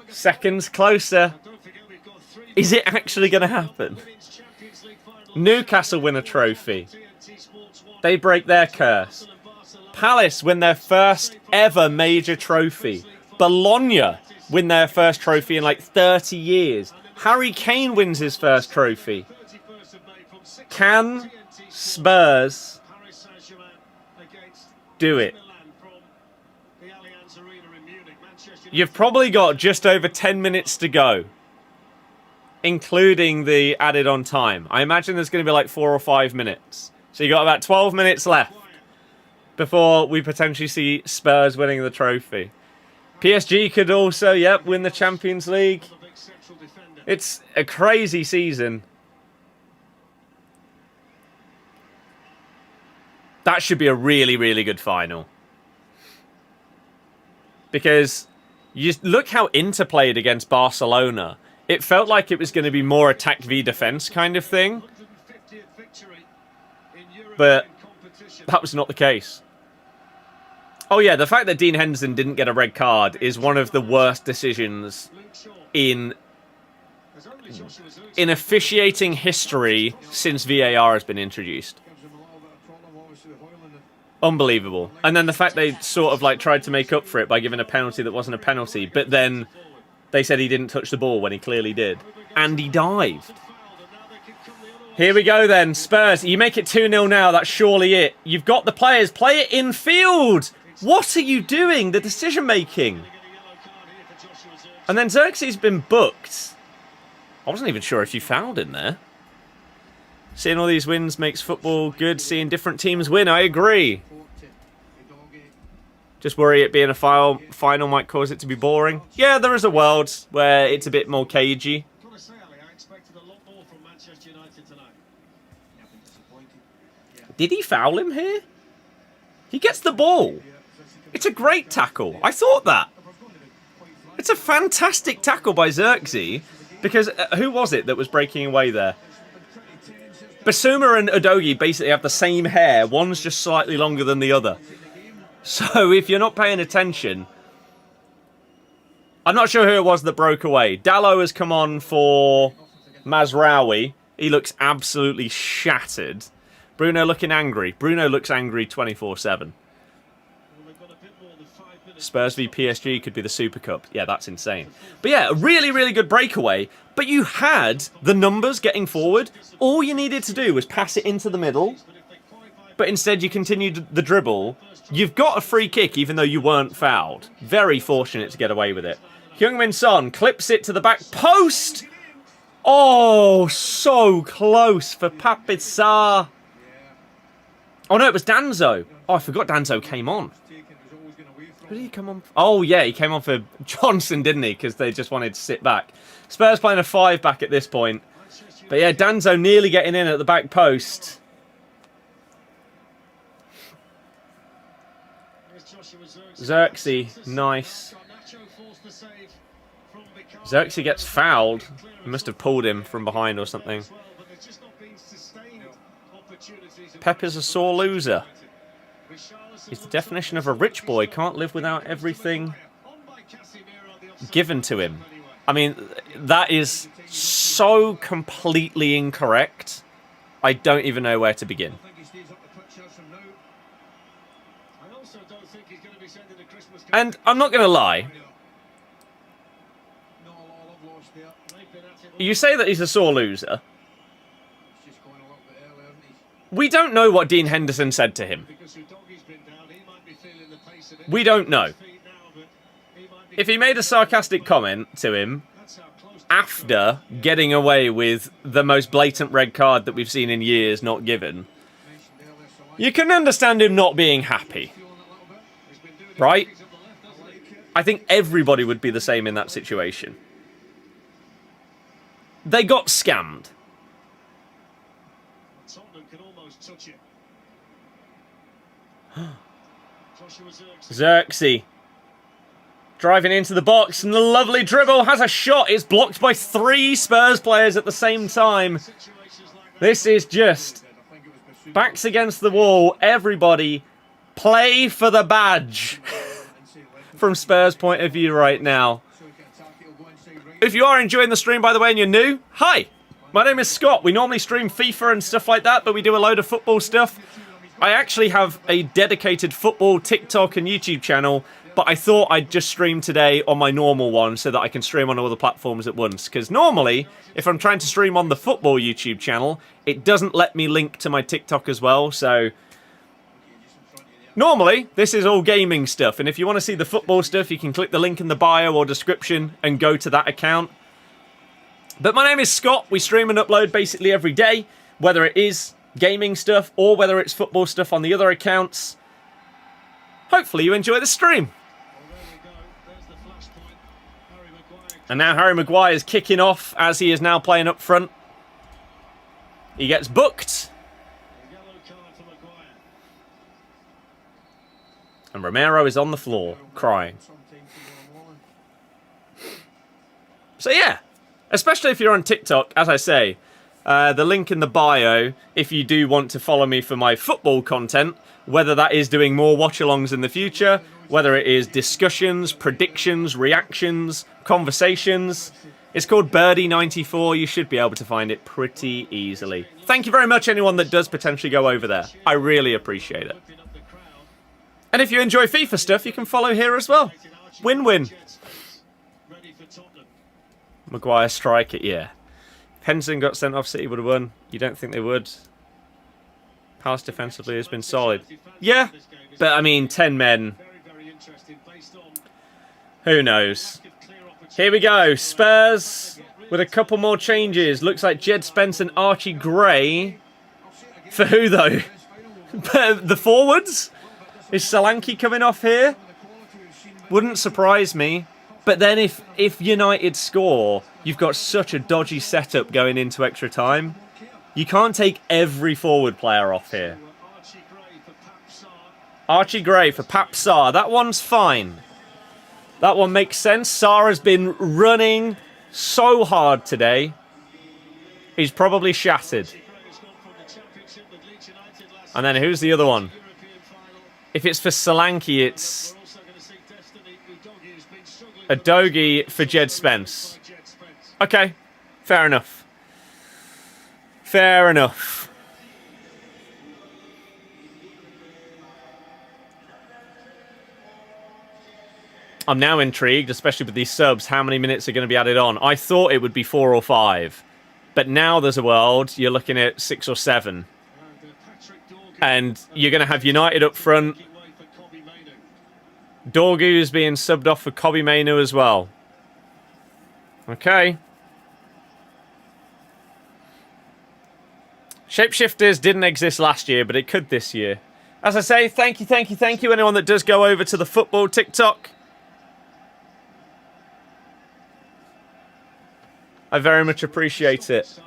seconds closer. Is it actually going to happen? Newcastle win a trophy. They break their curse. Palace win their first ever major trophy. Bologna win their first trophy in like 30 years. Harry Kane wins his first trophy. Can Spurs do it? You've probably got just over 10 minutes to go, including the added on time. I imagine there's going to be like 4 or 5 minutes. So you got about 12 minutes left before we potentially see Spurs winning the trophy. PSG could also, yep, win the Champions League. It's a crazy season. That should be a really, really good final. Because you look how Inter played against Barcelona. It felt like it was going to be more attack v defense kind of thing. But that was not the case. Oh yeah, the fact that Dean Henderson didn't get a red card is one of the worst decisions in officiating history since VAR has been introduced. Unbelievable. And then the fact they sort of like tried to make up for it by giving a penalty that wasn't a penalty, but then they said he didn't touch the ball when he clearly did. And he dived. Here we go then. Spurs, you make it 2-0 now. That's surely it. You've got the players. Play it in field. What are you doing? The decision making. And then Xerxes been booked. I wasn't even sure if you fouled in there. Seeing all these wins makes football good. Seeing different teams win, I agree. Just worry it being a final might cause it to be boring. Yeah, there is a world where it's a bit more cagey. Did he foul him here? He gets the ball. It's a great tackle. I thought that. It's a fantastic tackle by Xerxes. Because who was it that was breaking away there? Basuma and Udogie basically have the same hair. One's just slightly longer than the other. So if you're not paying attention... I'm not sure who it was that broke away. Dallo has come on for Mazraoui. He looks absolutely shattered. Bruno looking angry. Bruno looks angry 24/7. Spurs v PSG could be the Super Cup. Yeah, that's insane. But yeah, a really, really good breakaway. But you had the numbers getting forward. All you needed to do was pass it into the middle. But instead you continued the dribble. You've got a free kick even though you weren't fouled. Very fortunate to get away with it. Heung-min Son clips it to the back post. Oh, so close for Papissar. Oh no, it was Danzo. Oh, I forgot Danzo came on. Who did he come on for? Oh, yeah, he came on for Johnson, didn't he? Because they just wanted to sit back. Spurs playing a 5 back at this point. But yeah, Danzo nearly getting in at the back post. Xerxes, nice. Xerxes gets fouled. He must have pulled him from behind or something. Pep is a sore loser. He's the definition of a rich boy. Can't live without everything given to him. I mean, that is so completely incorrect. I don't even know where to begin. And I'm not going to lie. You say that he's a sore loser. We don't know what Dean Henderson said to him. We don't know. If he made a sarcastic comment to him after getting away with the most blatant red card that we've seen in years not given, you can understand him not being happy. Right? I think everybody would be the same in that situation. They got scammed. Xerxes driving into the box and the lovely dribble has a shot. It's blocked by 3 Spurs players at the same time. This is just backs against the wall. Everybody play for the badge from Spurs' point of view right now. If you are enjoying the stream, by the way, and you're new, hi, my name is Scott. We normally stream FIFA and stuff like that, but we do a load of football stuff. I actually have a dedicated football TikTok and YouTube channel, but I thought I'd just stream today on my normal one so that I can stream on all the platforms at once. Because normally, if I'm trying to stream on the football YouTube channel, it doesn't let me link to my TikTok as well, so... Normally, this is all gaming stuff, and if you want to see the football stuff, you can click the link in the bio or description and go to that account. But my name is Scott. We stream and upload basically every day, whether it is gaming stuff or whether it's football stuff on the other accounts. Hopefully you enjoy the stream. And now Harry Maguire is kicking off as he is now playing up front. He gets booked. And Romero is on the floor, crying. So yeah, especially if you're on TikTok, as I say, the link in the bio, if you do want to follow me for my football content, whether that is doing more watch-alongs in the future, whether it is discussions, predictions, reactions, conversations. It's called Birdie94. You should be able to find it pretty easily. Thank you very much, anyone that does potentially go over there. I really appreciate it. And if you enjoy FIFA stuff, you can follow here as well. Win-win. Ready for Tottenham. Maguire strike it, yeah. If Henderson got sent off, City would have won. You don't think they would? Palace defensively has been solid. Yeah, but I mean, 10 men. Very interesting based on Who knows? Here we go. Spurs with a couple more changes. Looks like Jed Spence and Archie Gray. For who, though? The forwards? Is Solanke coming off here? Wouldn't surprise me. But then if United score, you've got such a dodgy setup going into extra time. You can't take every forward player off here. Archie Gray for Pap Sarr. That one's fine. That one makes sense. Sarr has been running so hard today. He's probably shattered. And then who's the other one? If it's for Solanke, it's a Dogie for Jed Spence. Okay, fair enough. Fair enough. I'm now intrigued, especially with these subs, how many minutes are going to be added on. I thought it would be 4 or 5. But now there's a world, you're looking at 6 or 7. And you're going to have United up front. Dorgu's being subbed off for Kobe Mainu as well. Okay. Shapeshifters didn't exist last year, but it could this year. As I say, thank you, anyone that does go over to the football TikTok. I very much appreciate it.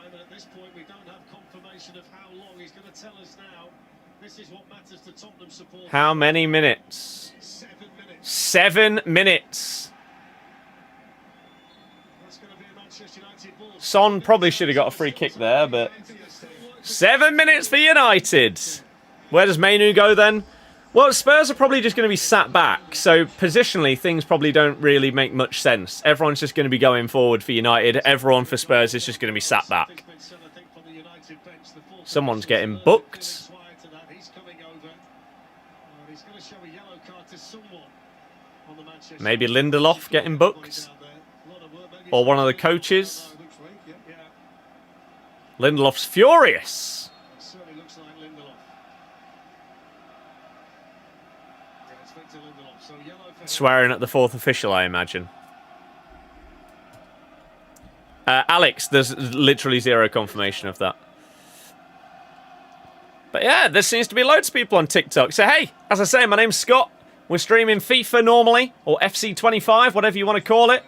How many minutes? 7 minutes. Son probably should have got a free kick there, but 7 minutes for United. Where does Mainu go then? Well, Spurs are probably just going to be sat back, so positionally things probably don't really make much sense. Everyone's just going to be going forward for United. Everyone for Spurs is just going to be sat back. Someone's getting booked. Maybe Lindelof getting booked. Or one of the coaches. Lindelof's furious. Swearing at the fourth official, I imagine. Alex, there's literally zero confirmation of that. But yeah, there seems to be loads of people on TikTok. So hey, as I say, my name's Scott. We're streaming FIFA normally, or FC25, whatever you want to call it.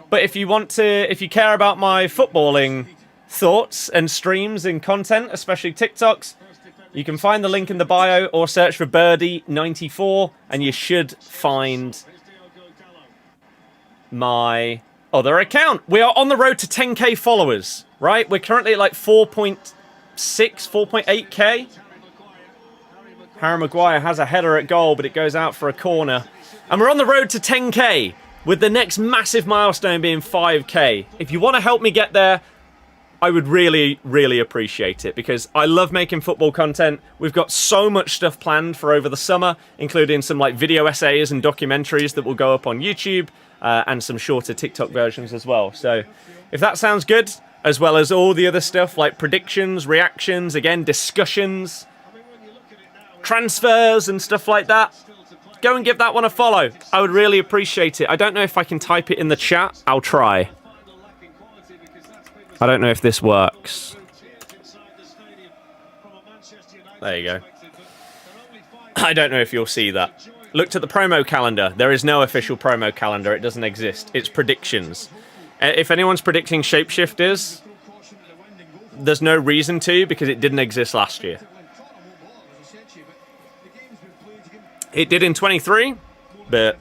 But if you care about my footballing thoughts and streams and content, especially TikToks, you can find the link in the bio or search for Birdie94 and you should find my other account. We are on the road to 10k followers, right? We're currently at like 4.6, 4.8k. Harry Maguire has a header at goal, but it goes out for a corner. And we're on the road to 10k, with the next massive milestone being 5k. If you want to help me get there, I would really, really appreciate it, because I love making football content. We've got so much stuff planned for over the summer, including some like video essays and documentaries that will go up on YouTube, and some shorter TikTok versions as well. So if that sounds good, as well as all the other stuff like predictions, reactions, again, discussions, transfers and stuff like that, go and give that one a follow. I would really appreciate it. I don't know if I can type it in the chat. I'll try. I don't know if this works. There you go. I don't know if you'll see that. Looked at the promo calendar. There is no official promo calendar. It doesn't exist. It's predictions. If anyone's predicting shapeshifters, there's no reason to, because it didn't exist last year. It did in 23, but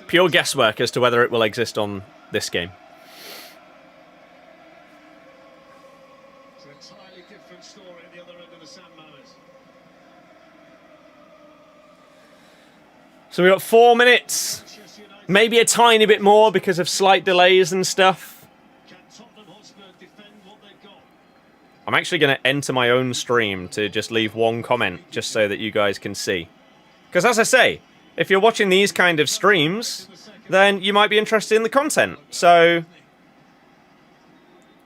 pure guesswork as to whether it will exist on this game. It's an entirely different story at the other end of the sandmines. So we've got 4 minutes. Maybe a tiny bit more because of slight delays and stuff. Can Tottenham Hotspur defend what they've got? I'm actually going to enter my own stream to just leave one comment, just so that you guys can see. Because as I say, if you're watching these kind of streams, then you might be interested in the content. So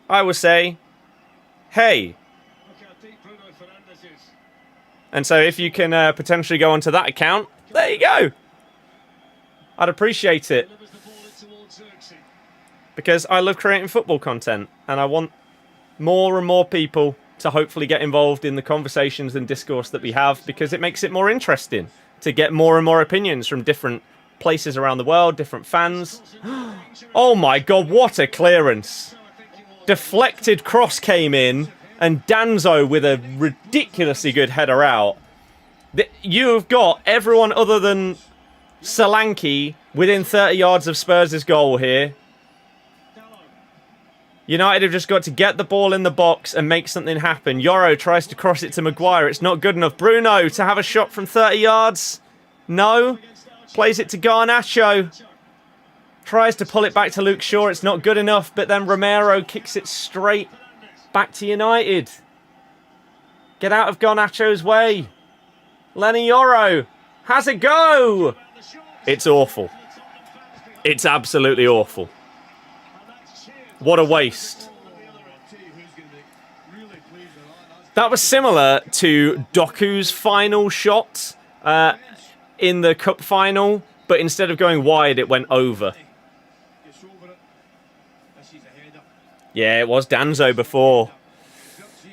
I will say, hey. And so if you can potentially go onto that account, there you go. I'd appreciate it. Because I love creating football content, and I want more and more people to hopefully get involved in the conversations and discourse that we have, because it makes it more interesting to get more and more opinions from different places around the world, different fans. Oh my god, what a clearance. Deflected cross came in, and Danzo with a ridiculously good header out. You have got everyone other than Solanke within 30 yards of Spurs' goal here. United have just got to get the ball in the box and make something happen. Yoro tries to cross it to Maguire. It's not good enough. Bruno to have a shot from 30 yards. No. Plays it to Garnacho. Tries to pull it back to Luke Shaw. It's not good enough. But then Romero kicks it straight back to United. Get out of Garnacho's way. Lenny Yoro has a go. It's awful. It's absolutely awful. What a waste. That was similar to Doku's final shot in the cup final, but instead of going wide, it went over. Yeah, it was Danzo before.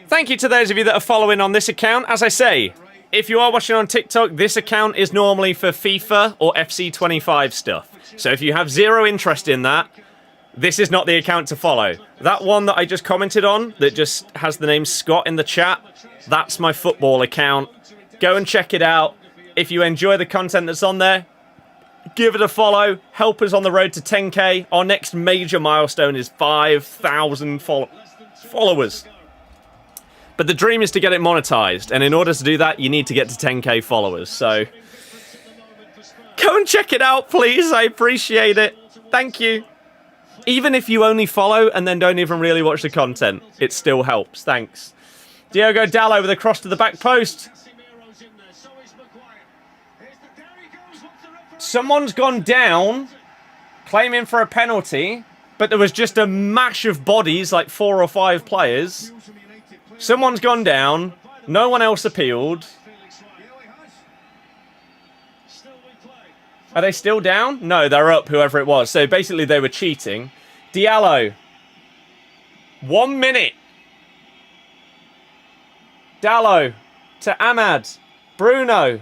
Thank you to those of you that are following on this account. As I say, if you are watching on TikTok, this account is normally for FIFA or FC25 stuff. So if you have zero interest in that, this is not the account to follow. That one that I just commented on, that just has the name Scott in the chat, that's my football account. Go and check it out. If you enjoy the content that's on there, give it a follow. Help us on the road to 10k. Our next major milestone is 5,000 followers. But the dream is to get it monetized, and in order to do that, you need to get to 10k followers. So go and check it out, please. I appreciate it. Thank you. Even if you only follow and then don't even really watch the content, it still helps. Thanks. Diogo Dalot with a cross to the back post. Someone's gone down, claiming for a penalty, but there was just a mash of bodies, like 4 or 5 players. Someone's gone down, no one else appealed. Are they still down? No, they're up, whoever it was. So basically they were cheating. Diallo. 1 minute. Dallo to Ahmad. Bruno.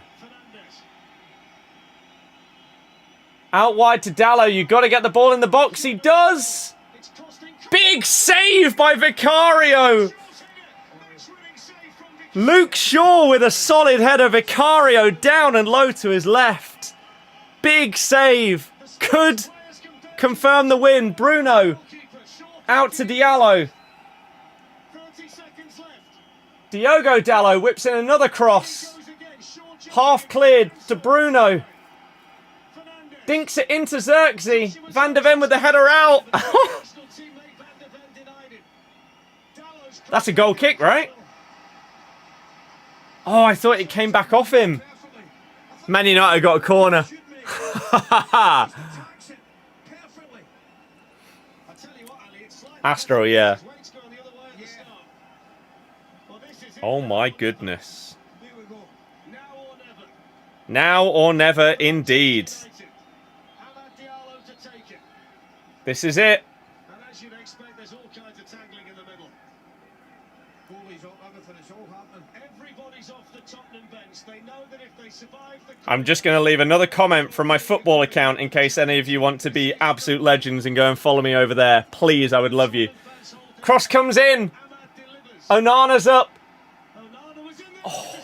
Out wide to Dallo. You've got to get the ball in the box. He does. Big save by Vicario. Luke Shaw with a solid header. Vicario down and low to his left. Big save. Could confirm the win. Bruno out to Diallo. Diogo Dallo whips in another cross. Half cleared to Bruno. Dinks it into Xerxes. Van de Ven with the header out. That's a goal kick, right? Oh, I thought it came back off him. Man United got a corner. Astro, yeah. Oh my goodness. Now or never, indeed. This is it. I'm just going to leave another comment from my football account in case any of you want to be absolute legends and go and follow me over there. Please, I would love you. Cross comes in. Onana's up. Oh.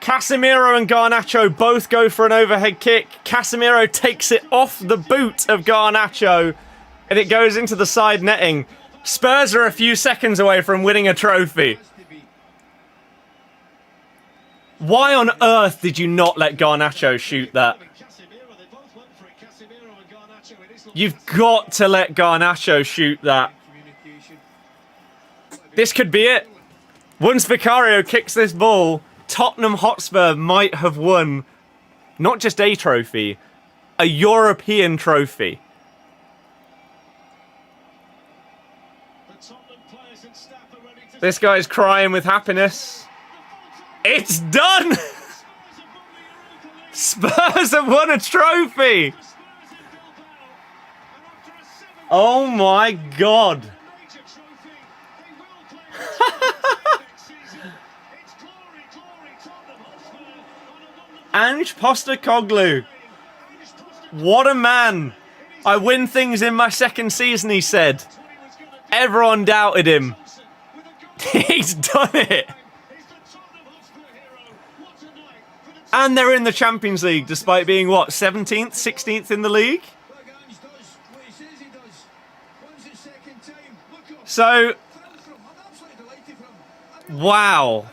Casemiro and Garnacho both go for an overhead kick. Casemiro takes it off the boot of Garnacho and it goes into the side netting. Spurs are a few seconds away from winning a trophy. Why on earth did you not let Garnacho shoot that? You've got to let Garnacho shoot that. This could be it. Once Vicario kicks this ball, Tottenham Hotspur might have won Not just a trophy, a European trophy. This guy's crying with happiness. It's done! Spurs have won a trophy! Oh my god. Ange Postecoglou. What a man. I win things in my second season, he said. Everyone doubted him. He's done it. And they're in the Champions League, despite being, what, 17th, 16th in the league? So, wow.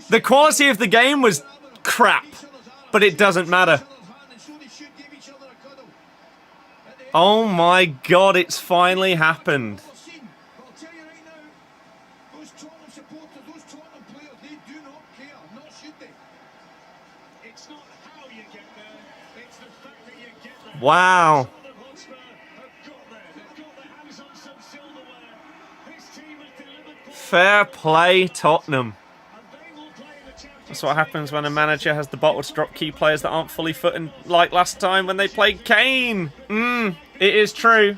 The quality of the game was crap, but it doesn't matter. Oh my god, it's finally happened. Wow. Fair play, Tottenham. That's what happens when a manager has the bottle to drop key players that aren't fully fit, and like last time when they played Kane. It is true.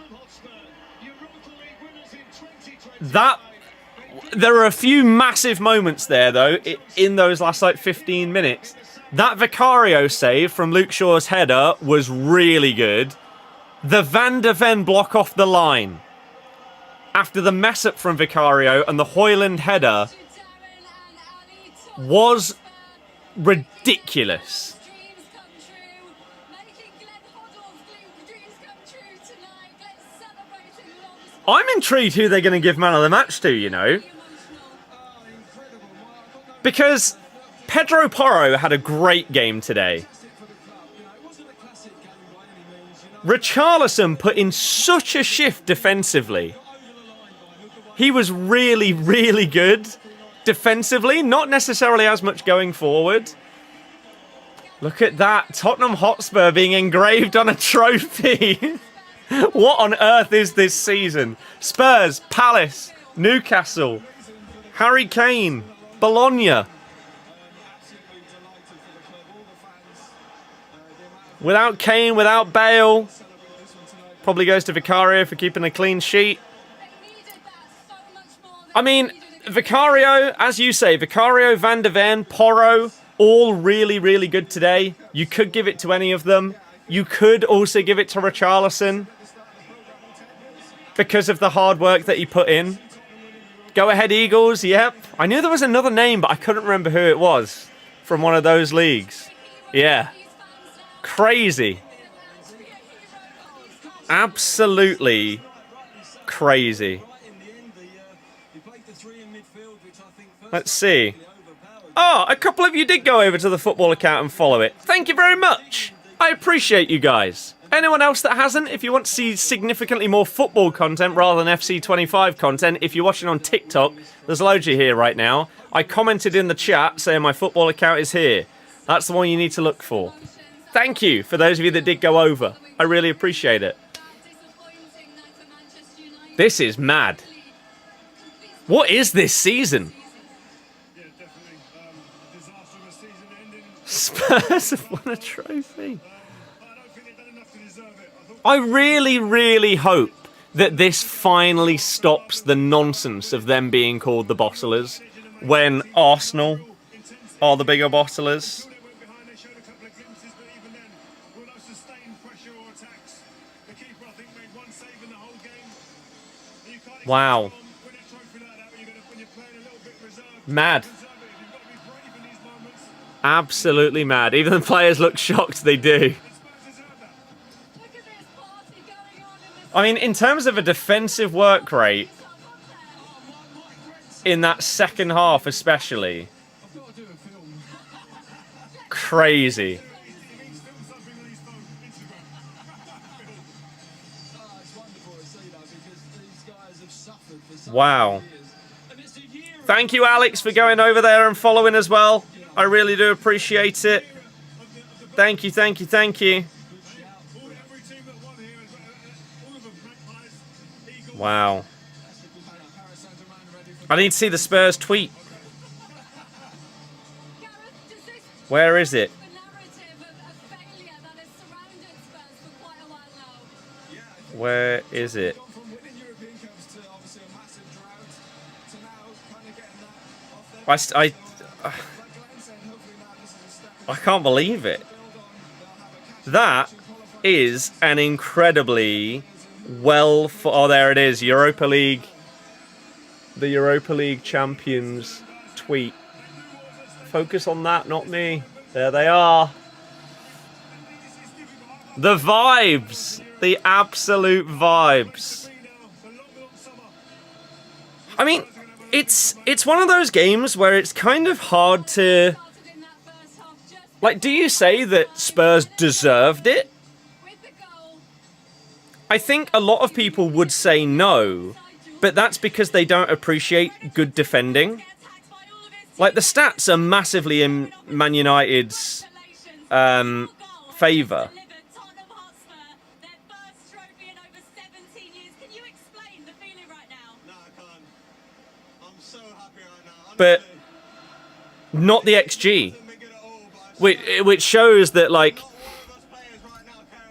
There are a few massive moments there, though, in those last, 15 minutes. That Vicario save from Luke Shaw's header was really good. The Van de Ven block off the line after the mess-up from Vicario and the Højlund header was ridiculous. I'm intrigued who they're going to give man of the match to, you know. Because Pedro Porro had a great game today. Richarlison put in such a shift defensively. He was really, really good defensively. Not necessarily as much going forward. Look at that. Tottenham Hotspur being engraved on a trophy. What on earth is this season? Spurs, Palace, Newcastle, Harry Kane, Bologna. Without Kane, without Bale. Probably goes to Vicario for keeping a clean sheet. I mean, Vicario, as you say, Vicario, Van de Ven, Porro, all really, really good today. You could give it to any of them. You could also give it to Richarlison because of the hard work that he put in. Go ahead, Eagles, yep. I knew there was another name, but I couldn't remember who it was from one of those leagues. Yeah. Crazy. Absolutely crazy. Let's see. Oh, a couple of you did go over to the football account and follow it. Thank you very much. I appreciate you guys. Anyone else that hasn't, if you want to see significantly more football content rather than FC25 content, if you're watching on TikTok, there's loads of you here right now. I commented in the chat saying my football account is here. That's the one you need to look for. Thank you for those of you that did go over. I really appreciate it. This is mad. What is this season? Spurs have won a trophy. I really, really hope that this finally stops the nonsense of them being called the bottlers when Arsenal are the bigger bottlers. Wow. Mad. Absolutely mad. Even the players look shocked they do. I mean, in terms of a defensive work rate, in that second half especially, crazy. Wow. Thank you, Alex, for going over there and following as well. I really do appreciate it. Thank you, thank you, thank you. Wow. I need to see the Spurs tweet. Where is it? Where is it? I can't believe it. That is an incredibly oh, there it is. Europa League. The Europa League champions tweet. Focus on that, not me. There they are. The vibes. The absolute vibes. I mean, it's one of those games where it's kind of hard to... Like, do you say that Spurs deserved it? I think a lot of people would say no, but that's because they don't appreciate good defending. Like, the stats are massively in Man United's favour. But not the XG. Which shows that, like,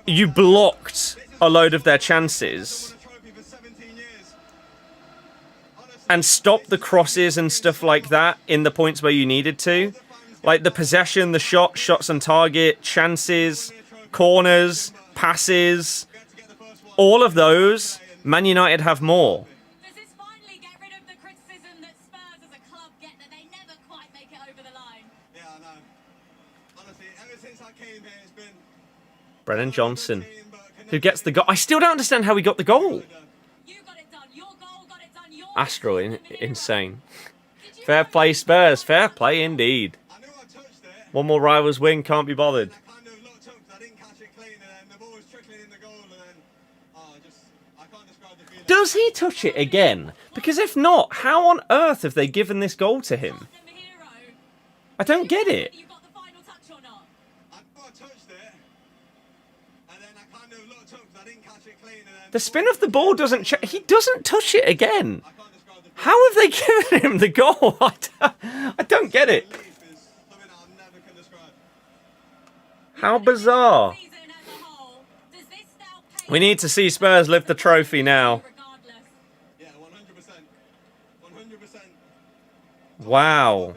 you blocked a load of their chances and stopped the crosses and stuff like that in the points where you needed to. Like, the possession, the shots on target, chances, corners, passes, all of those, Man United have more. Brennan Johnson, who gets the goal. I still don't understand how he got the goal. Astral, insane. Fair play, Spurs. Fair play indeed. One more Rivals win, can't be bothered. Does he touch it again? Because if not, how on earth have they given this goal to him? I don't get it. The spin of the ball doesn't... He doesn't touch it again. How have they given him the goal? I don't get it. How bizarre. We need to see Spurs lift the trophy now. Wow.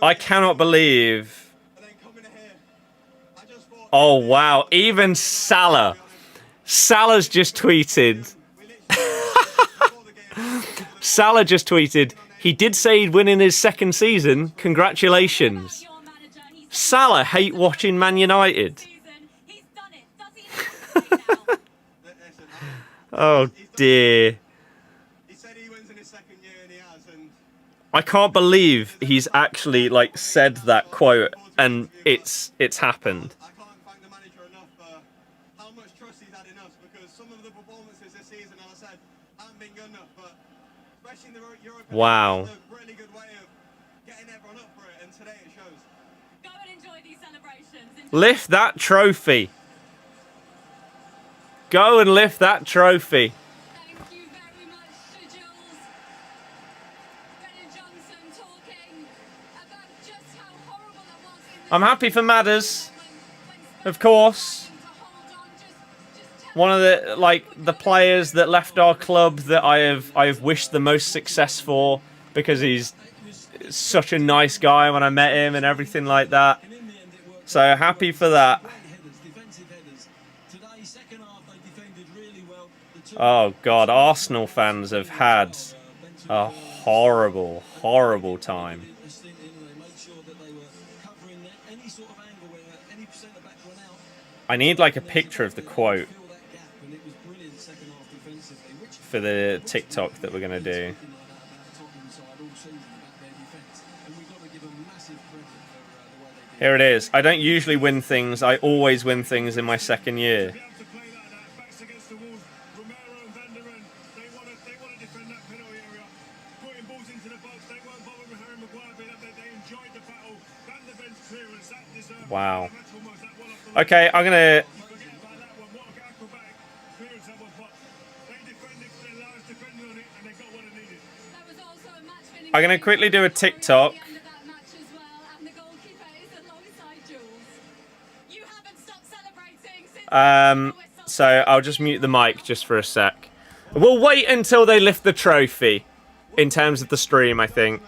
I cannot believe. Oh, wow. Even Salah. Salah's just tweeted. Salah just tweeted, he did say he'd win in his second season. Congratulations. Salah hate watching Man United. Oh, dear. I can't believe he's actually, like, said that quote and it's happened. I can't thank the manager enough for how much trust he's had in us, because some of the performances this season, as I said, haven't been good enough, but especially in the Europa, wow. it's a really good way of getting everyone up for it, and today it shows. Go and enjoy these celebrations. Lift that trophy. Go and lift that trophy. Thank you very much to Jules. Brennan Johnson talking about just how horrible it was in the... I'm happy for Madders, of course. One of the, like, the players that left our club that I have wished the most success for, because he's such a nice guy when I met him and everything like that. So happy for that. Oh God, Arsenal fans have had a horrible, horrible time. I need like a picture of the quote for the TikTok that we're going to do. Here it is. I don't usually win things. I always win things in my second year. Wow. Okay, I'm gonna. I'm gonna quickly do a TikTok. So I'll just mute the mic just for a sec. We'll wait until they lift the trophy in terms of the stream, I think.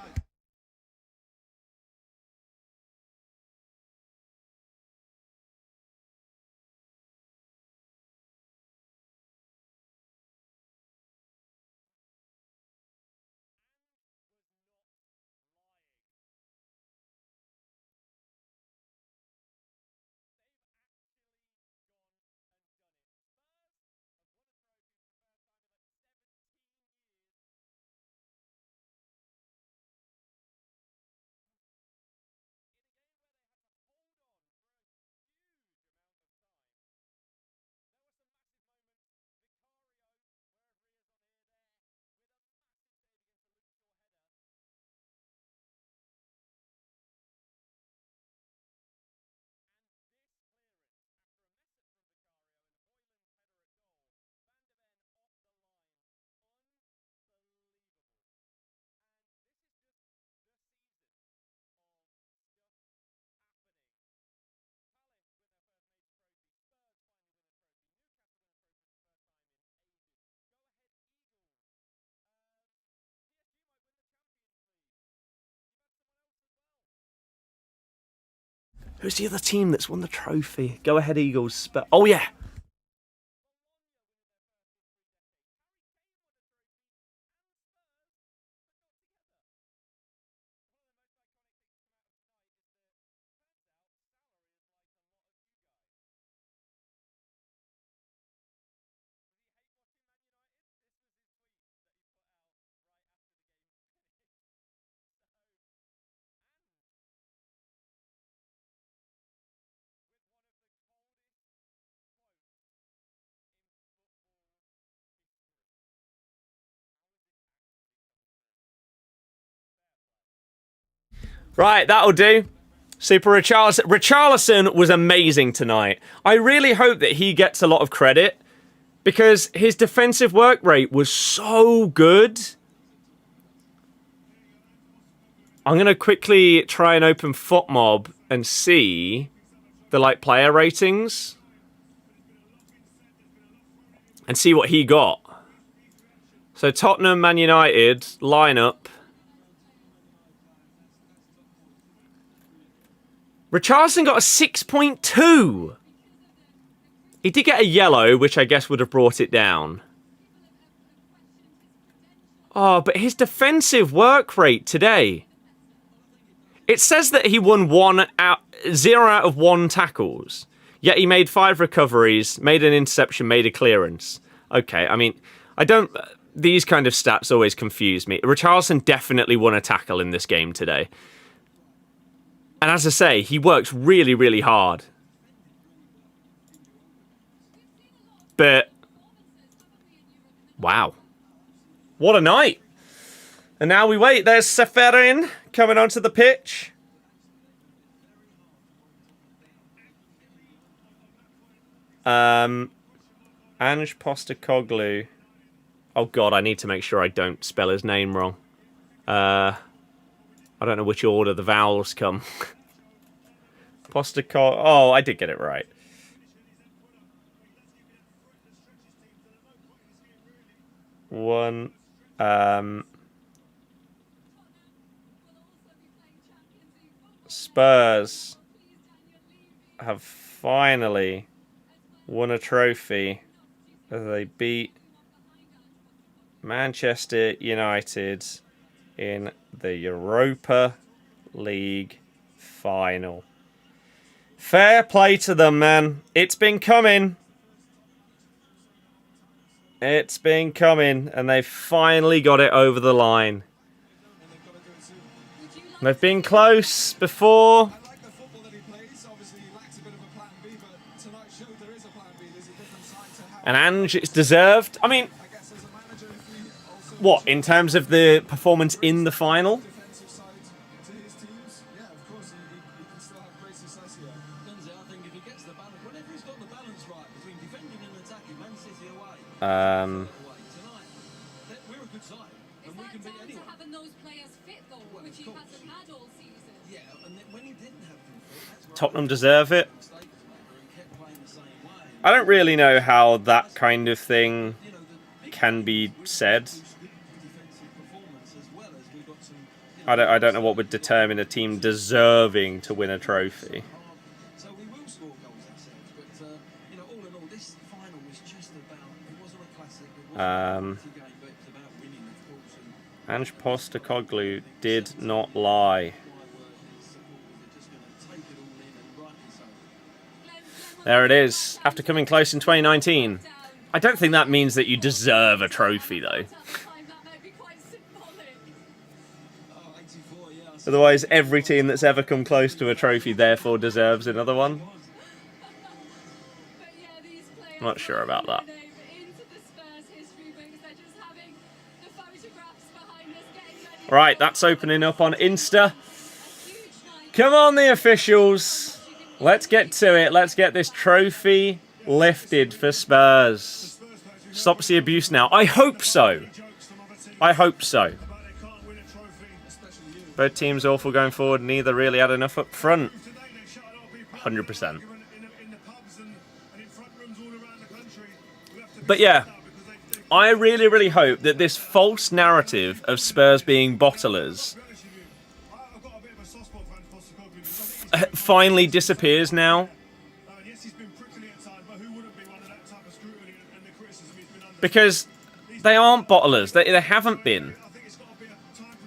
Who's the other team that's won the trophy? Go ahead, Eagles. Oh, yeah. Right, that'll do. Super Richarlison. Richarlison was amazing tonight. I really hope that he gets a lot of credit because his defensive work rate was so good. I'm going to quickly try and open FOotMob and see the player ratings and see what he got. So Tottenham, Man United lineup. Richarlison got a 6.2. He did get a yellow, which I guess would have brought it down. Oh, but his defensive work rate today. It says that he won 0 out of 1 tackles. Yet he made 5 recoveries, made an interception, made a clearance. Okay, I mean, these kind of stats always confuse me. Richarlison definitely won a tackle in this game today. And as I say, he works really, really hard. But, wow. What a night. And now we wait. There's Seferin coming onto the pitch. Ange Postecoglou. Oh, God, I need to make sure I don't spell his name wrong. I don't know which order the vowels come. Oh, I did get it right. Spurs have finally won a trophy as they beat Manchester United in the Europa League final. Fair play to them, man. It's been coming. It's been coming, and they've finally got it over the line. They've been close before. And Ange, it's deserved. I mean, what, in terms of the performance in the final? great success here. Lindsay, I think if he gets the balance, whenever he's got the balance right between defending and attacking, Man City away. Tonight, we're a good side, and we can beat anyone. Is that down to having those players fit though, which he hasn't had all season? Yeah, and then when he didn't have them fit, that's where Tottenham deserve it. I don't really know how that kind of thing can be said. I don't know what would determine a team deserving to win a trophy. So we will score goals ourselves, but you know, all in all, this final was just about. It wasn't a classic. It wasn't a game, but it's about winning, of course. Ange Postecoglou did not lie. There it is. After coming close in 2019, I don't think that means that you deserve a trophy, though. Otherwise, every team that's ever come close to a trophy therefore deserves another one. I'm not sure about that. Right, that's opening up on Insta. Come on, the officials. Let's get to it. Let's get this trophy lifted for Spurs. Stops the abuse now. I hope so. I hope so. Both teams awful going forward. Neither really had enough up front. 100%. But yeah, I really, really hope that this false narrative of Spurs being bottlers finally disappears now. Because they aren't bottlers. They haven't been.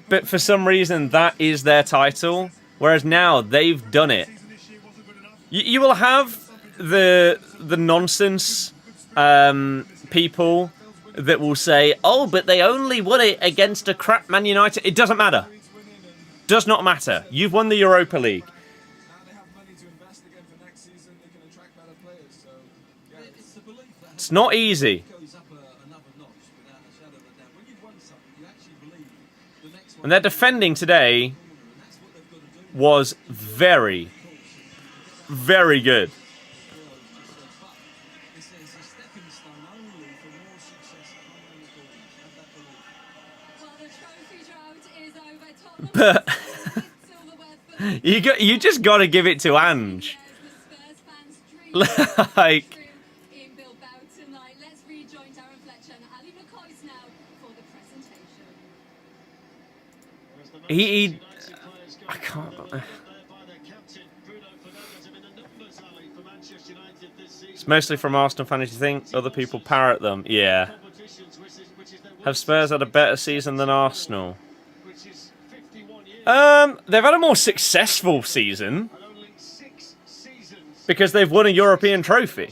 But for some reason, that is their title. Whereas now, they've done it. You will have the nonsense people that will say, oh, but they only won it against a crap Man United. It doesn't matter. Does not matter. You've won the Europa League. It's not easy. And their defending today was very, very good. But you just got to give it to Ange. Like, he I can't. It's mostly from Arsenal fans, you think? Other people parrot them. Yeah. Have Spurs had a better season than Arsenal? They've had a more successful season because they've won a European trophy.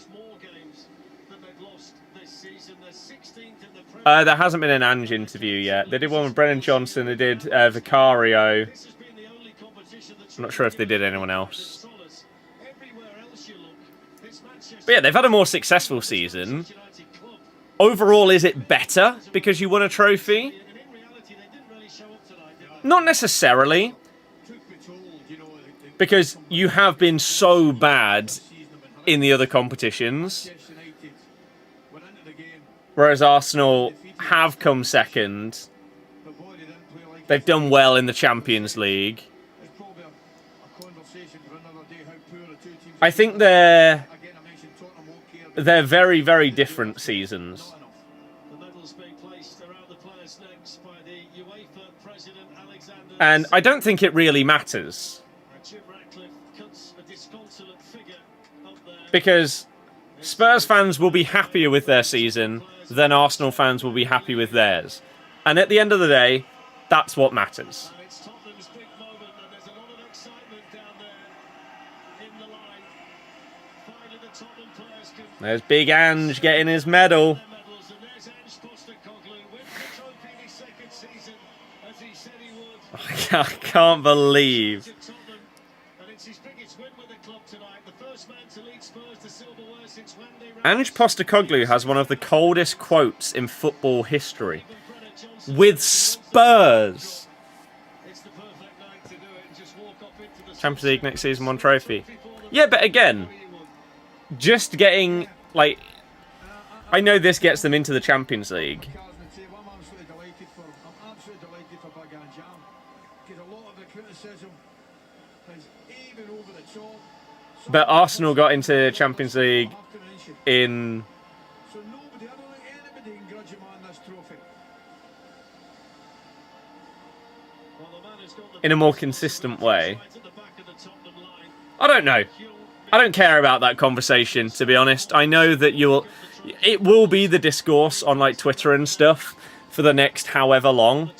There hasn't been an Ange interview yet. They did one with Brennan Johnson. They did Vicario. I'm not sure if they did anyone else. But yeah, they've had a more successful season. Overall, is it better because you won a trophy? Not necessarily. Because you have been so bad in the other competitions. Whereas Arsenal have come second. They've done well in the Champions League. I think they're very, very different seasons. And I don't think it really matters. Because Spurs fans will be happier with their season than Arsenal fans will be happy with theirs. And at the end of the day, that's what matters. There's Big Ange getting his medal. I can't believe. Ange Postecoglou has one of the coldest quotes in football history. With Spurs. Champions League next season, 1 trophy. Yeah, but again, just getting, like... I know this gets them into the Champions League. I'm absolutely delighted for him. I'm absolutely delighted for Big and Jam. Because a lot of the criticism is even over the top. But Arsenal got into the Champions League in... So nobody, I don't think anybody can grudge him on this trophy. in a more consistent way. I don't know. I don't care about that conversation, to be honest. I know that it will be the discourse on like Twitter and stuff for the next however long.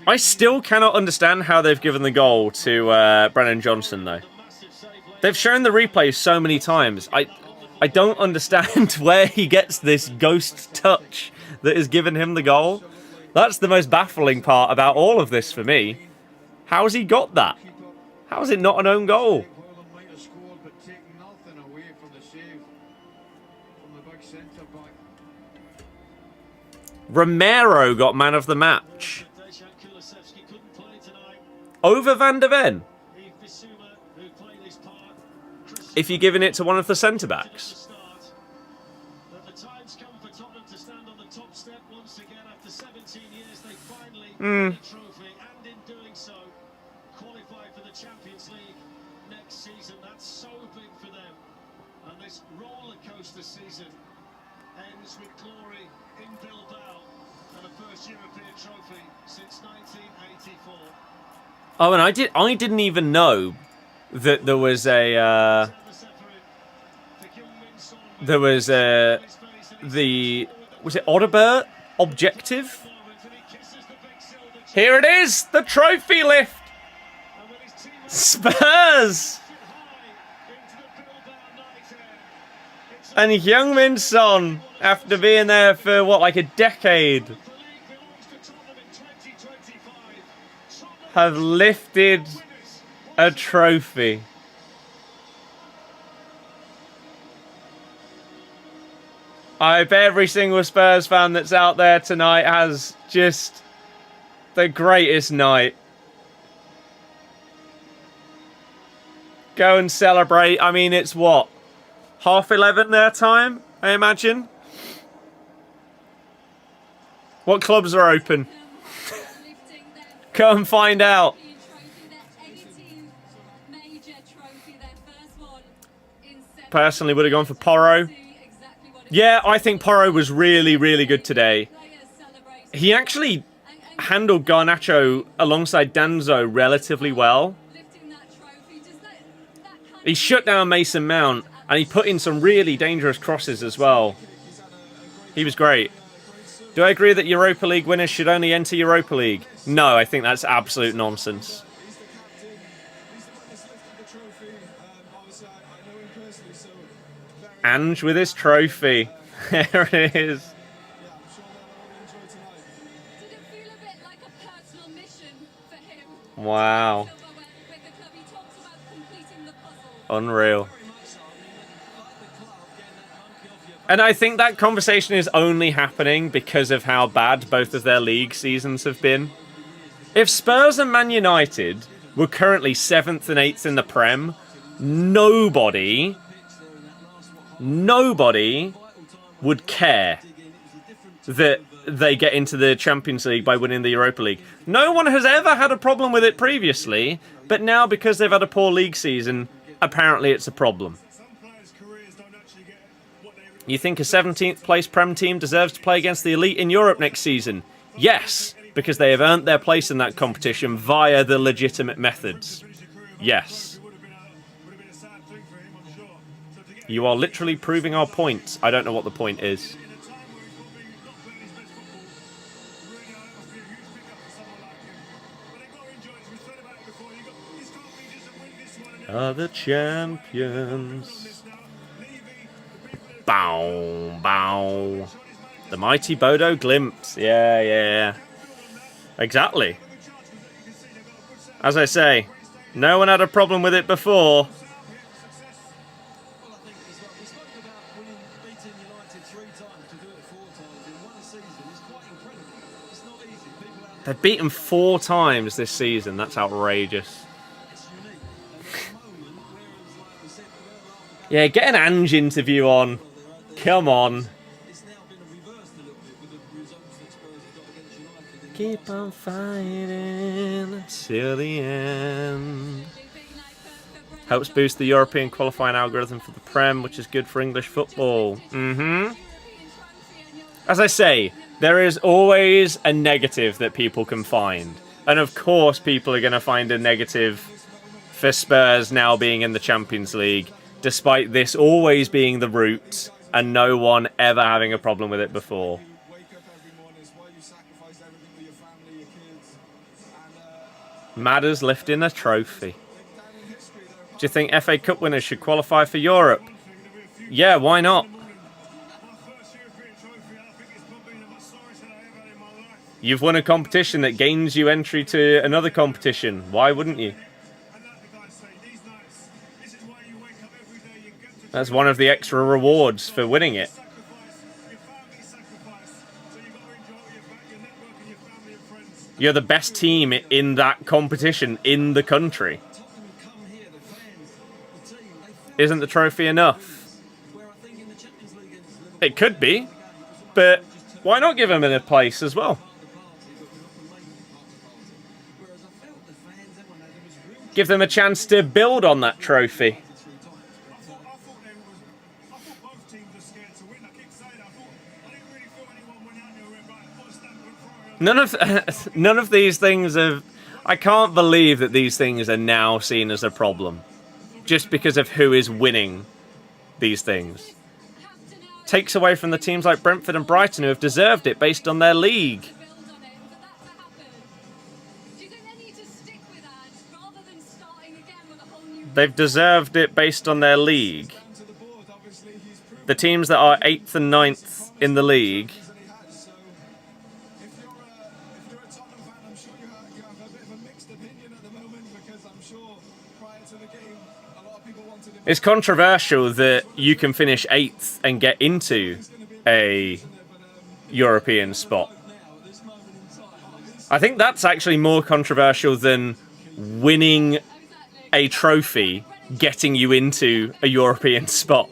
I still cannot understand how they've given the goal to Brennan Johnson, though. They've shown the replay so many times. I don't understand where he gets this ghost touch that has given him the goal. That's the most baffling part about all of this for me. How has he got that? How is it not an own goal? Romero got man of the match. Over Van der Ven. If you're giving it to one of the centre-backs. Oh, and I didn't even know that there was a was it Oderbert objective? Here it is, the trophy lift. Spurs and Heung-min Son, after being there for what, like a decade, have lifted a trophy. I hope every single Spurs fan that's out there tonight has just the greatest night. Go and celebrate. I mean, it's what? 11:30 their time, I imagine? What clubs are open? Go and find out. Personally, would have gone for Porro. Yeah, I think Porro was really, really good today. He actually handled Garnacho alongside Danzo relatively well. He shut down Mason Mount, and he put in some really dangerous crosses as well. He was great. Do I agree that Europa League winners should only enter Europa League? No, I think that's absolute nonsense. Ange with his trophy. There it is. Wow. Unreal. And I think that conversation is only happening because of how bad both of their league seasons have been. If Spurs and Man United were currently 7th and 8th in the Prem, nobody would care that they get into the Champions League by winning the Europa League. No one has ever had a problem with it previously, but now because they've had a poor league season, apparently it's a problem. You think a 17th place Prem team deserves to play against the elite in Europe next season? Yes, because they have earned their place in that competition via the legitimate methods. Yes. You are literally proving our point. I don't know what the point is. Are the champions. Bow, bow. The mighty Bodo Glimt. Yeah. Exactly. As I say, no one had a problem with it before. beating United 3 times to do it 4 times in one season is quite incredible. It's not easy. People out there, They've beaten 4 times this season. That's outrageous. it's unique. And at the moment, whereas, like we said, Yeah, get an Ange interview on. Come on. it's now been reversed a little bit with the results that Spurs have got against United. In Keep on fighting till the end. Helps boost the European qualifying algorithm for the Prem, which is good for English football. As I say, there is always a negative that people can find. And of course people are going to find a negative for Spurs now being in the Champions League, despite this always being the route and no one ever having a problem with it before. wake up every morning, it's why you sacrifice everything for your family, your kids. And Madders lifting a trophy. Do you think FA Cup winners should qualify for Europe? Yeah, why not? You've won a competition that gains you entry to another competition. Why wouldn't you? That's one of the extra rewards for winning it. You're the best team in that competition in the country. Tottenham come here, the fans, the team, they feel Isn't the trophy enough? where I think in the Champions League against Liverpool, It could be, but why not give them a place as well? part of the party, but we're not the main part of the party. Whereas I felt the fans, everyone had them as real Give them a chance to build on that trophy. 3 times. I thought both teams were scared to win. I keep saying that. I didn't really feel anyone went out there and went, right, put a stamp and throw it. None of these things have... I can't believe that these things are now seen as a problem. Just because of who is winning these things. Takes away from the teams like Brentford and Brighton who have deserved it based on their league. build on it for that to happen. Do you think they need to stick with that rather than starting again with a whole new... They've deserved it based on their league. Down to the board, obviously, he's proven The teams that are 8th and 9th in the league, that he has. So if you're a Tottenham fan, I'm sure you have a bit of a mixed opinion at the moment, because I'm sure prior to the game, a lot of people wanted him. it's controversial that you can finish 8th and get into a European spot. Now, at this moment in time, I think that's actually more controversial than winning a trophy getting you into a European spot.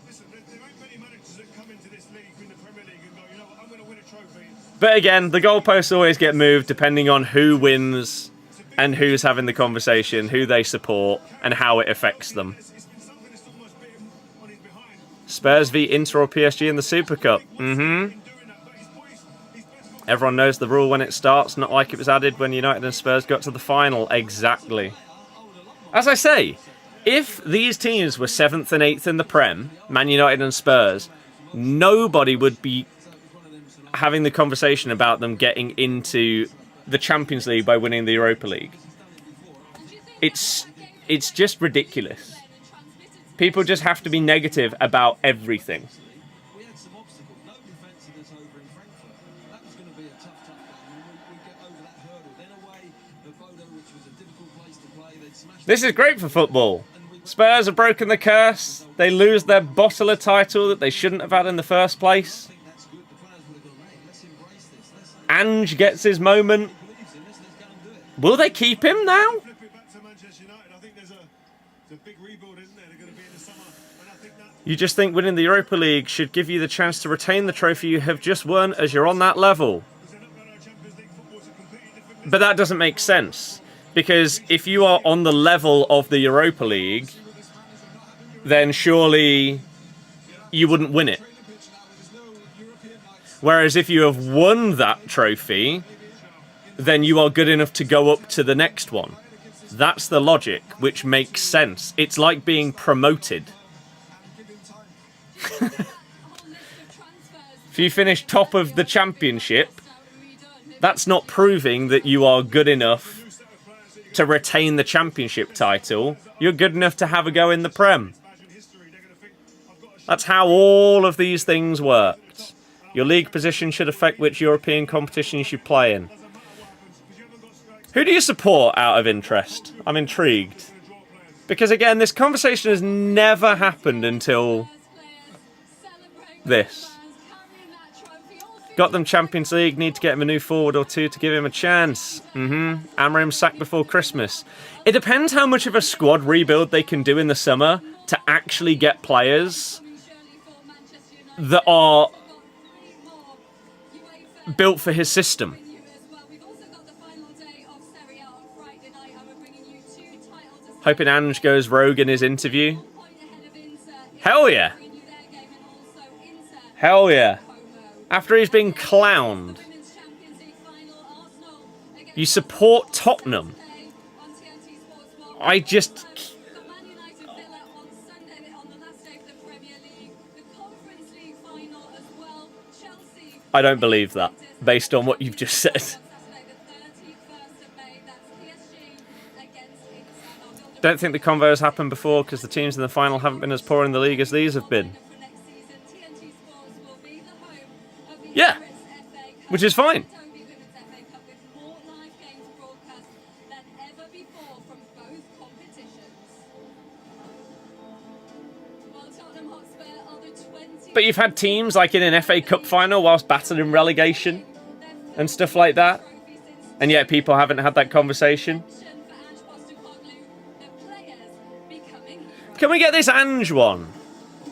Listen, there ain't many managers that come into this league in the Premier League and go, you know what, I'm going to win a trophy. But again, the goalposts always get moved depending on who wins and who's having the conversation, who they support, and how it affects them. It's been something that's almost bit him on his behind. Spurs v Inter or PSG in the Super Cup. Been doing that, but he's put his best foot. Everyone knows the rule when it starts, not like it was added when United and Spurs got to the final. Exactly. As I say, if these teams were 7th and 8th in the Prem, Man United and Spurs, nobody would be having the conversation about them getting into the Champions League by winning the Europa League. It's just ridiculous. People just have to be negative about everything. we had some obstacles. Nobody fancied us over in Frankfurt. That was going to be a tough game. We get over that hurdle. Then away at Bodo, which was a difficult place to play. They'd smashed This is great for football. Spurs have broken the curse. They lose their bottler title that they shouldn't have had in the first place. I think that's good. The players would have gone, hey, let's embrace this. Let's Ange gets his moment. believes in this. Let's go and do it. Will they keep him now? Flip it back to Manchester United. I think there's a big rebuild, isn't there? They're going to be in the summer. And I think that You just think winning the Europa League should give you the chance to retain the trophy you have just won as you're on that level. because they're not going to Champions League football is a completely different. But that doesn't make sense. Because if you are on the level of the Europa League, then surely you wouldn't win it. Whereas if you have won that trophy, then you are good enough to go up to the next one. That's the logic, which makes sense. It's like being promoted. If you finish top of the championship, that's not proving that you are good enough to retain the championship title. You're good enough to have a go in the Prem. That's how all of these things worked. Your league position should affect which European competition you should play in. Who do you support out of interest? I'm intrigued. Because again, this conversation has never happened until this. Got them Champions League, need to get him a new forward or two to give him a chance. Amorim sacked before Christmas. It depends how much of a squad rebuild they can do in the summer to actually get players that are built for his system. Hoping Ange goes rogue in his interview. Hell yeah. Hell yeah. After he's been clowned. You support Tottenham. I just... I don't believe that, based on what you've just said. Don't think the convo has happened before because the teams in the final haven't been as poor in the league as these have been. Yeah, which is fine. But you've had teams like in an FA Cup final whilst battling relegation and stuff like that, and yet people haven't had that conversation. Can we get this Ange one?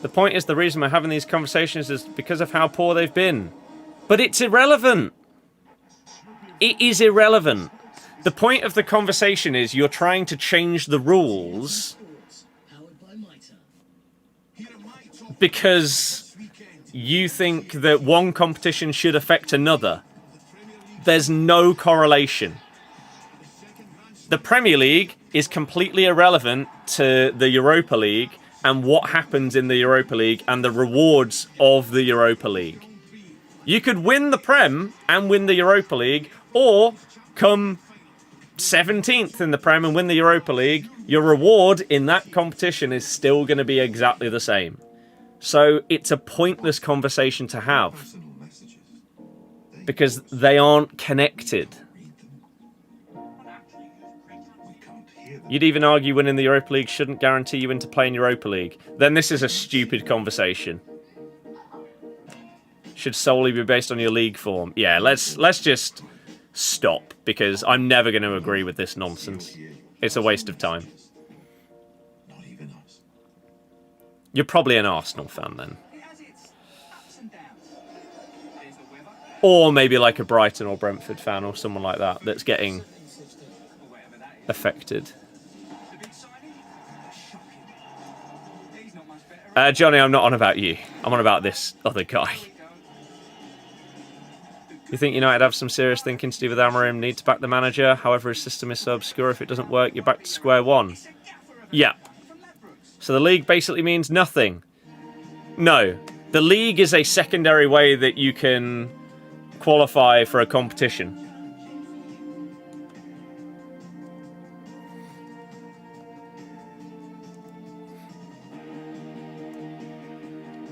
The point is, the reason we're having these conversations is because of how poor they've been. But it's irrelevant. It is irrelevant. The point of the conversation is you're trying to change the rules because you think that one competition should affect another. There's no correlation. The Premier League is completely irrelevant to the Europa League and what happens in the Europa League and the rewards of the Europa League. You could win the Prem and win the Europa League, or come 17th in the Prem and win the Europa League. Your reward in that competition is still going to be exactly the same. So it's a pointless conversation to have because they aren't connected. You'd even argue winning the Europa League shouldn't guarantee you into playing Europa League. Then this is a stupid conversation. Should solely be based on your league form. Yeah, let's just stop because I'm never going to agree with this nonsense. It's a waste of time. You're probably an Arsenal fan then. Or maybe like a Brighton or Brentford fan or someone like that that's getting affected. Johnny, I'm not on about you. I'm on about this other guy. You think United have some serious thinking to do with Amorim? Need to back the manager. However, his system is so obscure. If it doesn't work, you're back to square one. Yeah. So the league basically means nothing. No. The league is a secondary way that you can qualify for a competition.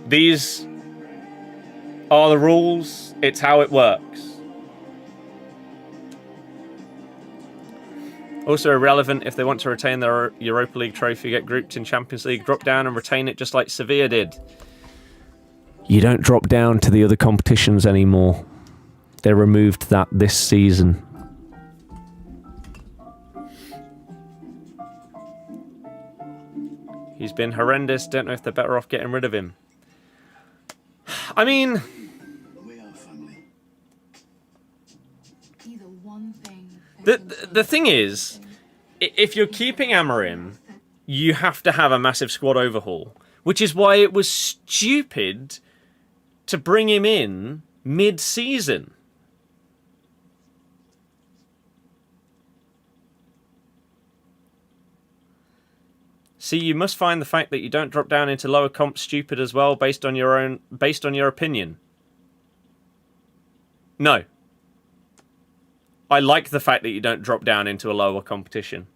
These are the rules. It's how it works. Also irrelevant if they want to retain their Europa League trophy, get grouped in Champions League, drop down and retain it just like Sevilla did. You don't drop down to the other competitions anymore. They removed that this season. He's been horrendous. Don't know if they're better off getting rid of him. I mean, the thing is, if you're keeping Amorim, you have to have a massive squad overhaul, which is why it was stupid to bring him in mid-season. See, you must find the fact that you don't drop down into lower comp stupid as well, based on your opinion. No. I like the fact that you don't drop down into a lower competition.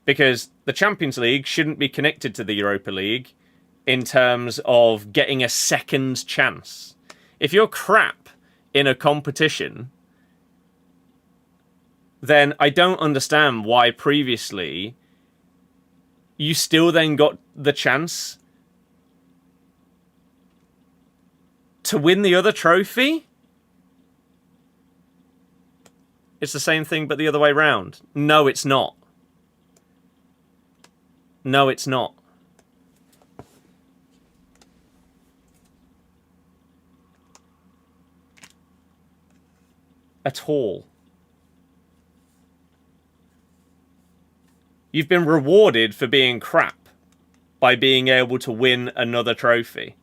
Because the Champions League shouldn't be connected to the Europa League in terms of getting a second chance. If you're crap in a competition, then I don't understand why previously you still then got the chance To win the other trophy? It's the same thing, but the other way round. No, it's not. No, it's not. At all. You've been rewarded for being crap by being able to win another trophy.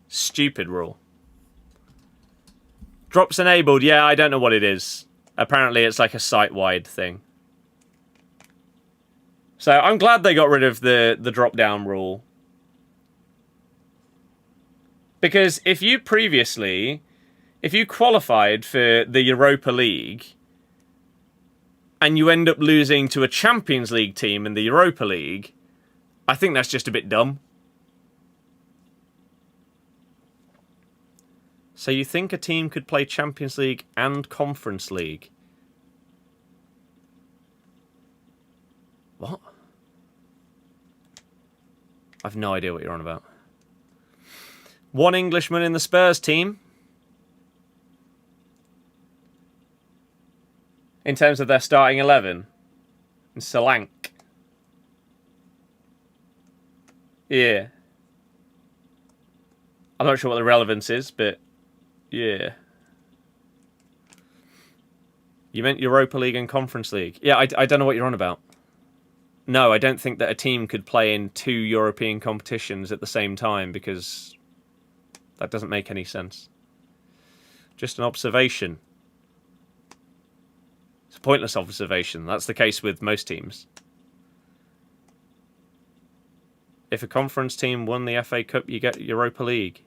Stupid rule. Drops enabled. Yeah, I don't know what it is. Apparently it's like a site-wide thing. So I'm glad they got rid of the drop-down rule. Because if you qualified for the Europa League and you end up losing to a Champions League team in the Europa League, I think that's just a bit dumb. So you think a team could play Champions League and Conference League? What? I've no idea what you're on about. One Englishman in the Spurs team. In terms of their starting 11. And Solanke. Yeah. I'm not sure what the relevance is, but yeah. You meant Europa League and Conference League. Yeah, I don't know what you're on about. No, I don't think that a team could play in 2 European competitions at the same time because that doesn't make any sense. Just an observation. It's a pointless observation. That's the case with most teams. If a conference team won the FA Cup, you get Europa League.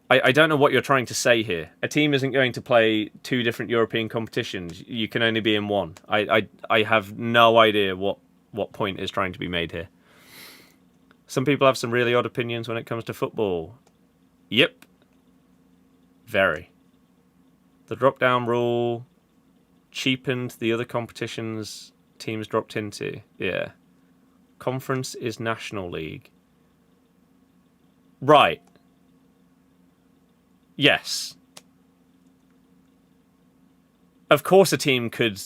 I don't know what you're trying to say here. A team isn't going to play 2 different European competitions. You can only be in one. I have no idea what point is trying to be made here. Some people have some really odd opinions when it comes to football. Yep. Very. The drop-down rule cheapened the other competitions teams dropped into. Yeah. Conference is National League. Right. Yes. Of course a team could,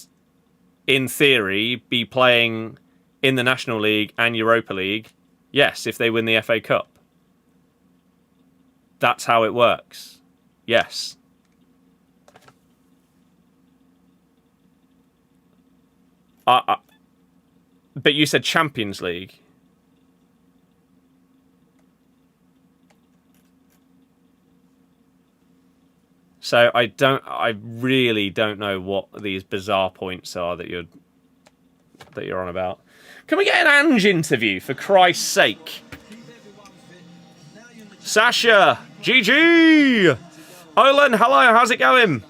in theory, be playing in the National League and Europa League. Yes, if they win the FA Cup. That's how it works. Yes. But you said Champions League. So I really don't know what these bizarre points are that you're on about. Can we get an Ange interview, for Christ's sake? Sasha, GG! Olan, hello, how's it going?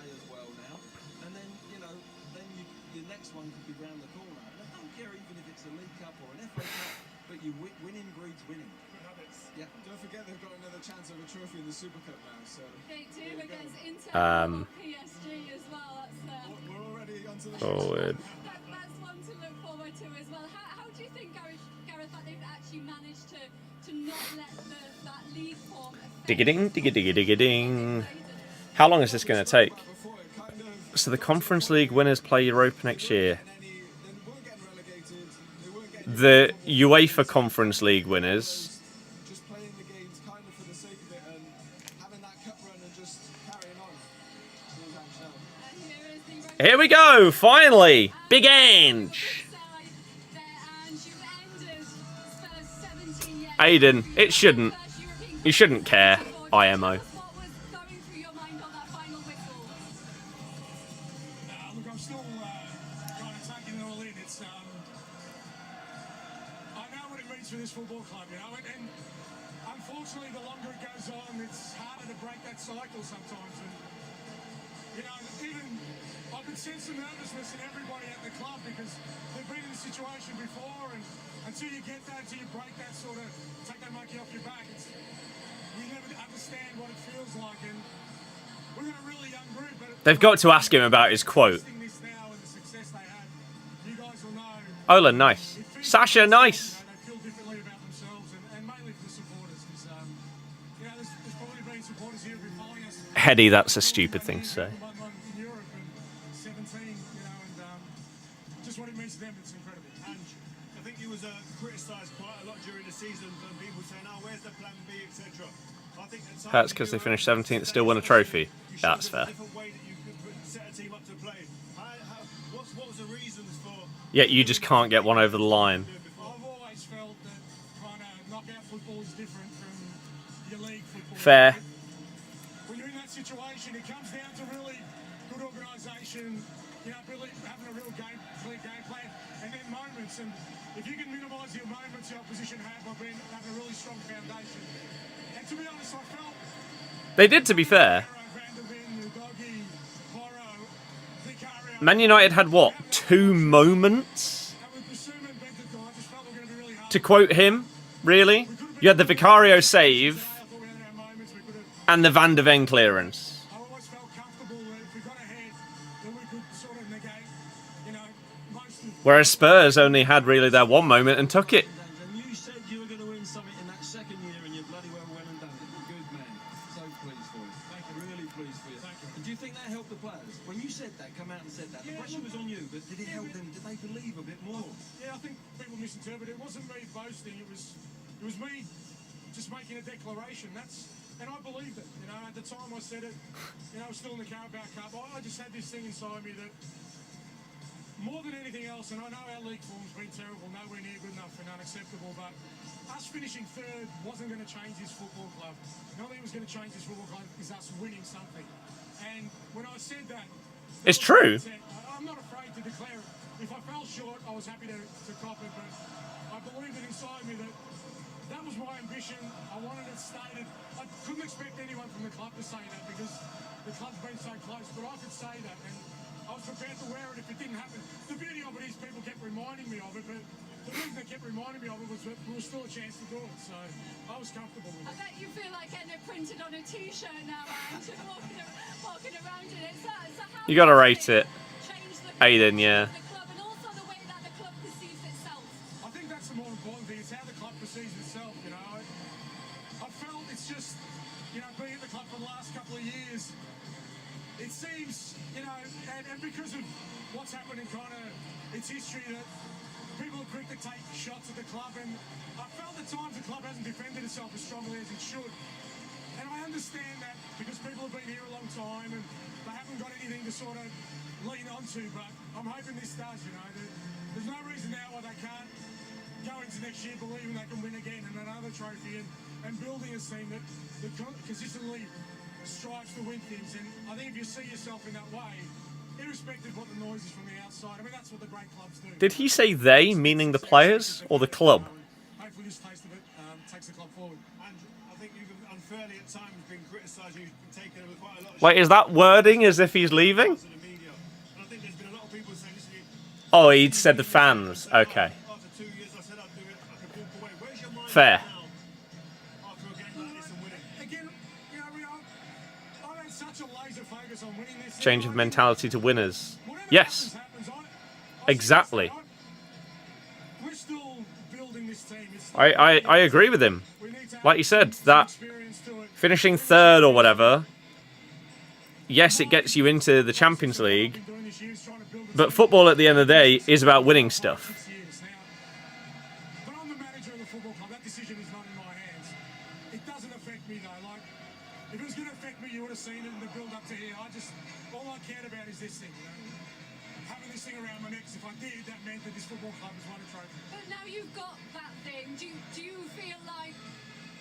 Forward. That's one to look forward to as well. How do you think, Gareth, that they've actually managed to not let that league form Digga-ding. How long is this going to take? So the Conference League winners play Europa next year. The UEFA Conference League winners. Here we go, finally! Big Ange! Aiden, it shouldn't. You shouldn't care, IMO. Look, I'm still kind of taking it all in. It's, I know what it means for this football club, you know, and unfortunately the longer it goes on, it's harder to break that cycle sometimes. And, you know, even I can sense some nervousness in everybody at the club because they've been in a situation before, and until you get that, until you break that sort of, take that monkey off your back, you never understand what it feels like. And we've got a really young group, but they've got to ask him about his quote. Ola, nice. Sasha, nice. They feel differently about themselves, and mainly for the supporters, because Heady, that's a stupid thing to say. In Europe and 17, you know, and just what it means to them, it's incredible. And I think he was criticised quite a lot during the season from people saying, "Oh, where's the plan B, etc." I think at times That's because they finished 17th, still won a trophy. Yeah, that's fair. different way that you could set a team up to play. What was the reasons for? Yet you just can't get one over the line. I've always felt that kind of knockout football is different from your league football. Fair. When you're in that situation, it comes down to really good organisation, you know, really having a real clear game plan, and then moments. And if you can minimise your moments the opposition have by having a really strong foundation. And to be honest, I felt They did, to be fair. Man United had, what, 2 moments? To quote him, really? You had the Vicario save and the Van de Ven clearance. I always felt comfortable that if we got ahead, that we could sort of negate, you know, most of... Whereas Spurs only had really their 1 moment and took it. And you said you were going to win something in that second year, and you bloody well went and done it. Good man. So pleased for you. Thank you. Really pleased for you. Thank you. And do you think that helped the players? When you said that, come out and said that, the pressure was on you, but did it help them? Did they believe a bit more? Yeah, I think people misinterpreted. It wasn't me boasting. It was me just making a declaration. And I believed it. You know, at the time I said it, you know, I was still in the Carabao Cup. I just had this thing inside me that more than anything else, and I know our league form's been terrible, nowhere near good enough and unacceptable, but us finishing third wasn't going to change this football club. The only thing that was going to change this football club is us winning something. And when I said that, It's true. I'm not afraid to declare it. If I fell short, I was happy to cop it, but I believed it inside me that was my ambition. I wanted it stated. I couldn't expect anyone from the club to say that because the club's been so close, but I could say that, and I was prepared to wear it if it didn't happen. The beauty of it is people kept reminding me of it, but the reason they kept reminding me of it was that there was still a chance to do it, so I was comfortable with it. I bet you feel like getting it printed on a t-shirt now, and walking around in it. So how You gotta rate it. change the Aiden, yeah. the club and also the way that the club perceives itself? I think that's the more important thing. It's how the club perceives itself, you know. I felt it's just, you know, being at the club for the last couple of years, it seems, you know, and because of what's happened in kind of its history, that people are quick to take shots at the club, and I felt at times the club hasn't defended itself as strongly as it should. And I understand that because people have been here a long time and they haven't got anything to sort of lean onto, but I'm hoping this does, you know. There's no reason now why they can't go into next year believing they can win again and another trophy and building a team that consistently strives to win things. And I think if you see yourself in that way, irrespective of what the noise is from the outside, I mean, that's what the great clubs do. Did he say they, meaning the players or the club? Hopefully this taste of it takes the club forward. And I think you've unfairly at times been criticised. You've taken quite a lot of Wait, is that wording as if he's leaving? shots in the media. And I think there's been a lot of people saying, listen, Oh, he said the fans. Okay. after 2 years I said I'd do it, I could walk away. Where's your mind Fair. now after a game like this and winning? Again, you know, I've had such a laser focus on winning this. Change of mentality to winners. Whatever Yes, happens, I exactly. We're still building this team. It's I agree with him. we need to have Like you said, some that experience to it. finishing third or whatever, yes, it gets you into the Champions League, Been doing this year is trying to build a but team football at the end of the day is about winning stuff. 6 years now. But I'm the manager of the football club. That decision is not in my hands. It doesn't affect me though. Like, if it was going to affect me, you would have seen it in the build up to here. All I cared about is this thing. You know? Having this thing around my neck. If I did, that meant that this football club has won a trophy. But now you've got that thing. Do you feel like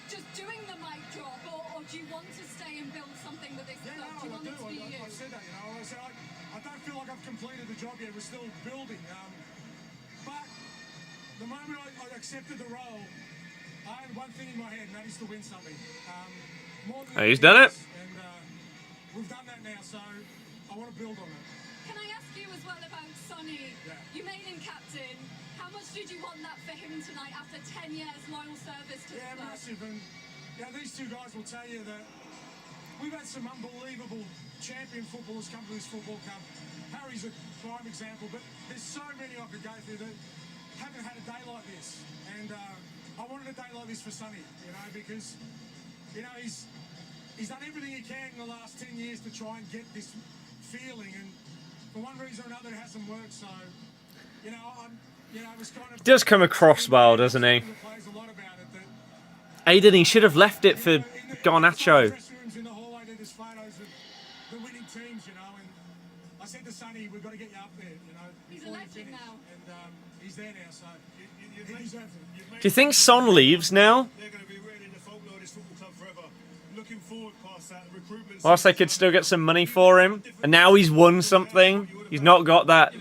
just doing the mic drop, or do you want to stay and build something with this Yeah, club? no, Do you I want do. it to be you? I said that, you know. I said I don't feel like I've completed the job yet. We're still building. But the moment I accepted the role, I had one thing in my head, and that is to win something. More than He's anything done it. else. And we've done that now, so I want to build on that. Can I ask you as well about Sonny? Yeah. You made him captain. How much did you want that for him tonight after 10 years loyal service to Yeah, the club? massive. And these two guys will tell you that we've had some unbelievable champion footballers come to this football club. Harry's a prime example, but there's so many I could go through that haven't had a day like this. And I wanted a day like this for Sonny, you know, because, you know, he's he's done everything he can in the last 10 years to try and get this feeling, and for one reason or another, it hasn't worked. So, you know, it was kind of... He does come across well, doesn't he? Aiden, he should have left it for Garnacho. In the hallway, there's photos of the winning teams, you know, and I said to Sonny, we've got to get you up there, you know, He's a before you legend finish. now. And he's there now, so he deserves it. Do you think Son leaves now? They're going to be written in the folklore of this football club forever. Looking forward past that recruitment. Whilst they could still get some money for him, and now he's won something. He's not got that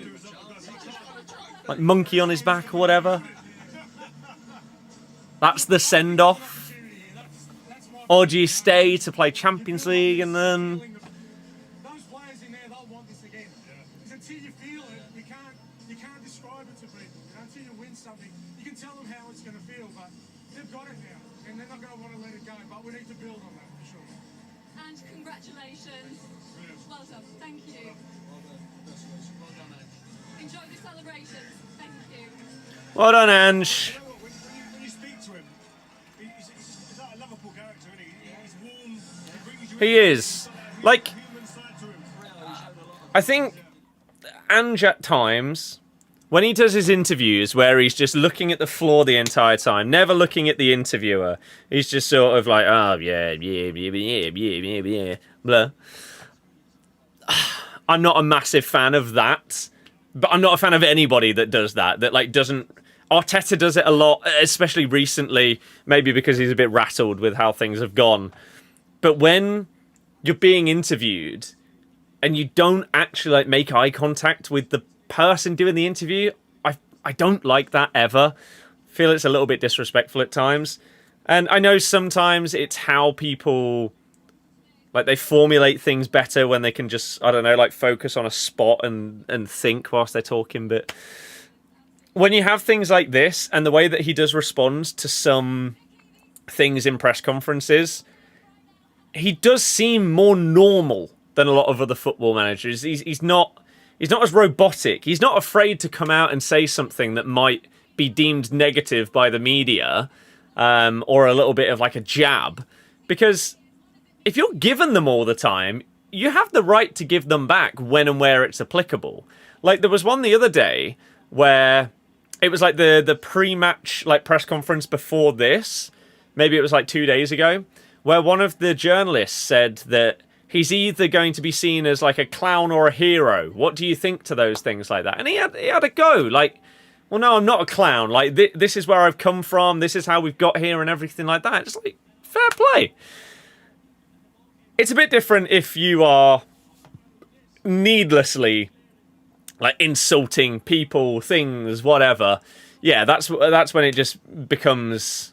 like monkey on his back or whatever. That's the send-off. Or do you stay to play Champions League and then... Those players in there, they'll want this again. Because until you feel it, you can't describe it to people. Until you win something, you can tell them how it's going to feel, but they've got it now, and they're not going to want to let it go. But we need to build on that for sure. And congratulations. Well done. Thank you. Well done, mate. Enjoy the celebrations. Thank you. Well done, Ange. When you speak to him, he's like a lovable character, isn't he? He's warm. He brings you He is. Like, human side to him. I think Ange at times, when he does his interviews where he's just looking at the floor the entire time, never looking at the interviewer, he's just sort of like, oh, yeah, blah. I'm not a massive fan of that, but I'm not a fan of anybody that does that, like doesn't... Arteta does it a lot, especially recently, maybe because he's a bit rattled with how things have gone. But when you're being interviewed and you don't actually like make eye contact with the person doing the interview, I don't like that ever. I feel it's a little bit disrespectful at times. And I know sometimes it's how people like they formulate things better when they can just, I don't know, like focus on a spot and think whilst they're talking, but when you have things like this and the way that he does respond to some things in press conferences, he does seem more normal than a lot of other football managers. He's not as robotic. He's not afraid to come out and say something that might be deemed negative by the media, or a little bit of like a jab. Because if you're giving them all the time, you have the right to give them back when and where it's applicable. Like there was one the other day where it was like the pre-match like press conference before this. Maybe it was like 2 days ago, where one of the journalists said that he's either going to be seen as like a clown or a hero. What do you think to those things like that? And he had a go. Like, well, no, I'm not a clown. Like, this is where I've come from. This is how we've got here and everything like that. It's like, fair play. It's a bit different if you are needlessly like insulting people, things, whatever. Yeah, that's when it just becomes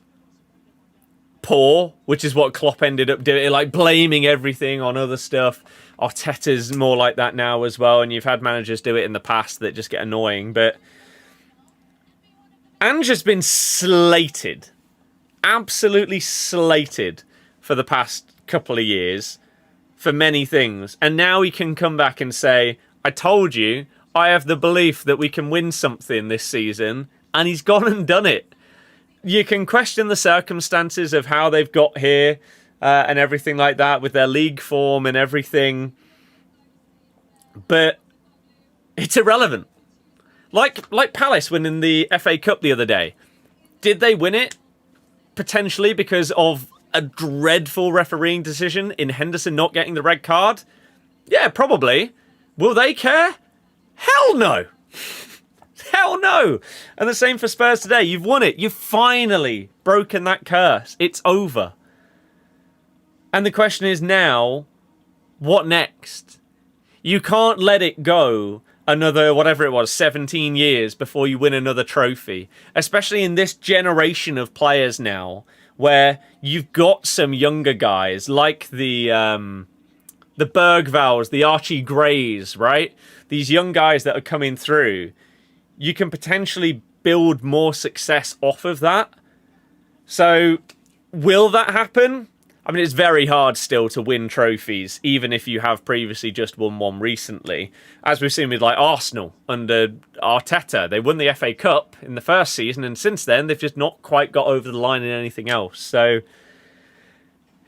poor, which is what Klopp ended up doing, like blaming everything on other stuff. Arteta's more like that now as well, and you've had managers do it in the past that just get annoying. But Ange has been slated, absolutely slated for the past couple of years for many things, and now he can come back and say, I told you, I have the belief that we can win something this season, and he's gone and done it. You can question the circumstances of how they've got here and everything like that with their league form and everything, but it's irrelevant. Like Palace winning the FA Cup the other day. Did they win it? Potentially because of a dreadful refereeing decision in Henderson not getting the red card? Yeah, probably. Will they care? Hell no. Hell no. And the same for Spurs today. You've won it. You've finally broken that curse. It's over. And the question is now, what next? You can't let it go another, whatever it was, 17 years before you win another trophy. Especially in this generation of players now, where you've got some younger guys like the Bergvals, the Archie Grays, right? These young guys that are coming through. You can potentially build more success off of that. So, will that happen? I mean, it's very hard still to win trophies, even if you have previously just won one recently. As we've seen with like Arsenal under Arteta. They won the FA Cup in the first season, and since then, they've just not quite got over the line in anything else. So,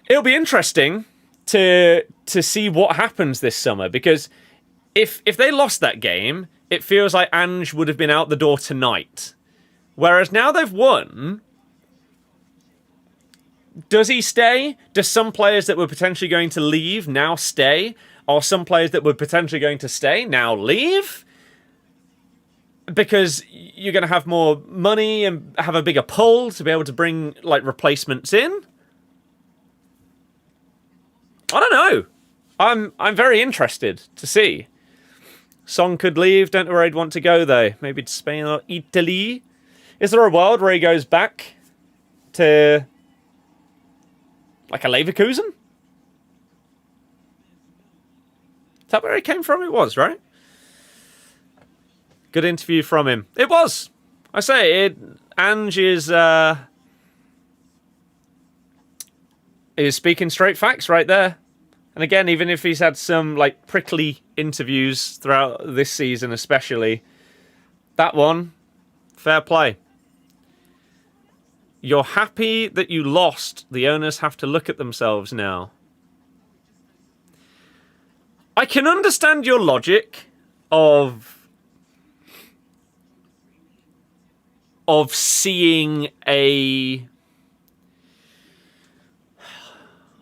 it'll be interesting. to see what happens this summer, because if they lost that game, it feels like Ange would have been out the door tonight. Whereas now they've won, does he stay? Does some players that were potentially going to leave now stay? Or some players that were potentially going to stay now leave? Because you're going to have more money and have a bigger pull to be able to bring like replacements in? I don't know. I'm very interested to see. Song could leave. Don't know where he'd want to go though. Maybe to Spain or Italy. Is there a world where he goes back to like a Leverkusen? Is that where he came from? It was, right? Good interview from him. It was. I say it. Ange is speaking straight facts right there. And again, even if he's had some like prickly interviews throughout this season, especially that one, fair play. You're happy that you lost. The owners have to look at themselves now. I can understand your logic of seeing a...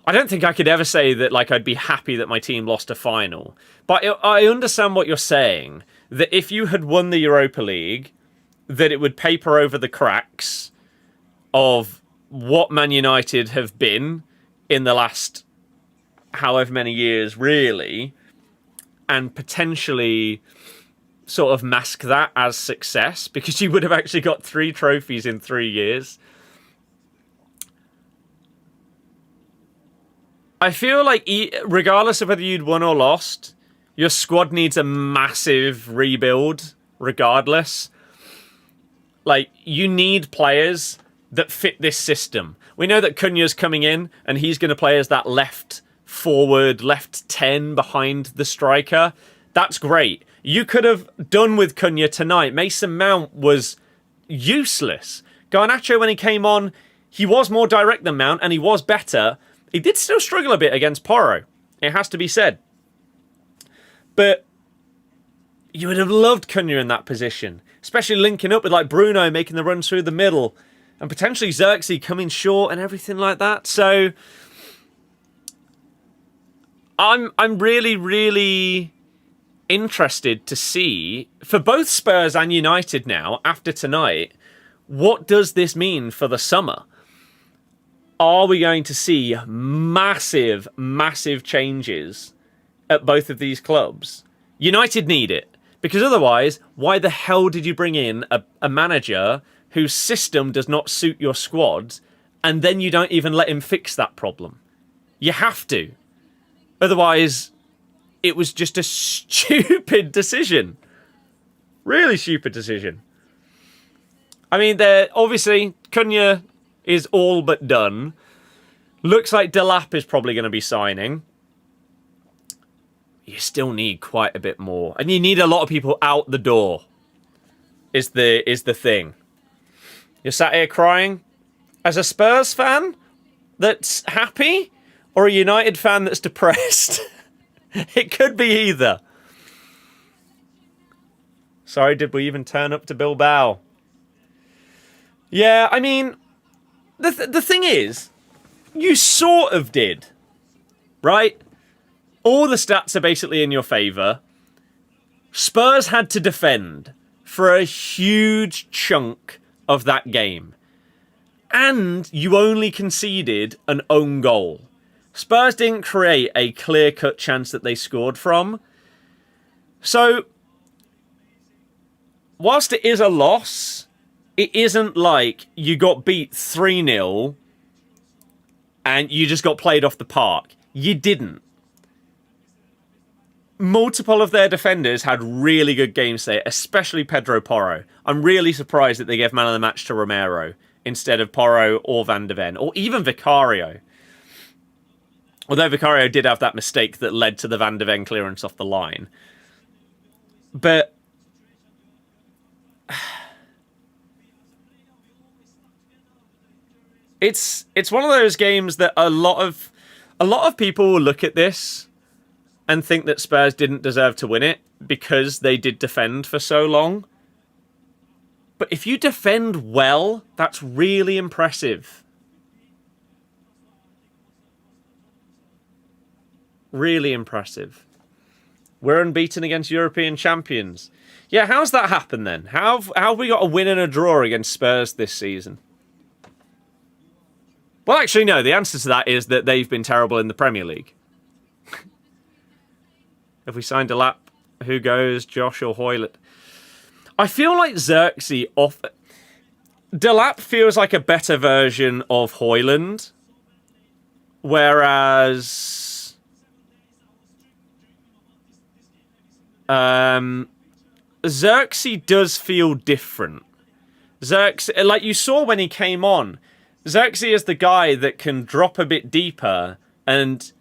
I don't think I could ever say that like I'd be happy that my team lost a final. But I understand what you're saying. That if you had won the Europa League, that it would paper over the cracks of what Man United have been in the last however many years, really, and potentially sort of mask that as success, because you would have actually got 3 trophies in 3 years. I feel like regardless of whether you'd won or lost, your squad needs a massive rebuild regardless. Like, you need players that fit this system. We know that Cunha's coming in and he's going to play as that left forward, left 10 behind the striker. That's great. You could have done with Cunha tonight. Mason Mount was useless. Garnacho, when he came on, he was more direct than Mount and he was better. He did still struggle a bit against Porro. It has to be said. But you would have loved Cunha in that position, especially linking up with like Bruno making the runs through the middle and potentially Xerxes coming short and everything like that. So I'm really, really interested to see, for both Spurs and United now, after tonight, what does this mean for the summer? Are we going to see massive, massive changes at both of these clubs? United need it, because otherwise, why the hell did you bring in a manager whose system does not suit your squad, and then you don't even let him fix that problem? You have to. Otherwise, it was just a stupid decision. Really stupid decision. I mean, obviously, Cunha is all but done. Looks like Delap is probably going to be signing. You still need quite a bit more. And you need a lot of people out the door, is the thing. You're sat here crying as a Spurs fan that's happy, or a United fan that's depressed. It could be either. Sorry, did we even turn up to Bilbao? Yeah, I mean, the thing is, you sort of did, right? All the stats are basically in your favour. Spurs had to defend for a huge chunk of that game. And you only conceded an own goal. Spurs didn't create a clear-cut chance that they scored from. So, whilst it is a loss, it isn't like you got beat 3-0 and you just got played off the park. You didn't. Multiple of their defenders had really good games today, especially Pedro Porro. I'm really surprised that they gave man of the match to Romero instead of Porro or Van de Ven, or even Vicario. Although Vicario did have that mistake that led to the Van de Ven clearance off the line. But it's one of those games that a lot of A lot of people will look at this and think that Spurs didn't deserve to win it because they did defend for so long. But if you defend well, that's really impressive. Really impressive. We're unbeaten against European champions. Yeah, how's that happened then? How have we got a win and a draw against Spurs this season? Well, actually, no. The answer to that is that they've been terrible in the Premier League. If we signed Delap, who goes? Josh or Hoyland? I feel like Xerxes off... Delap feels like a better version of Hoyland. Whereas... Xerxes does feel different. Xerxes, like you saw when he came on, Xerxes is the guy that can drop a bit deeper, and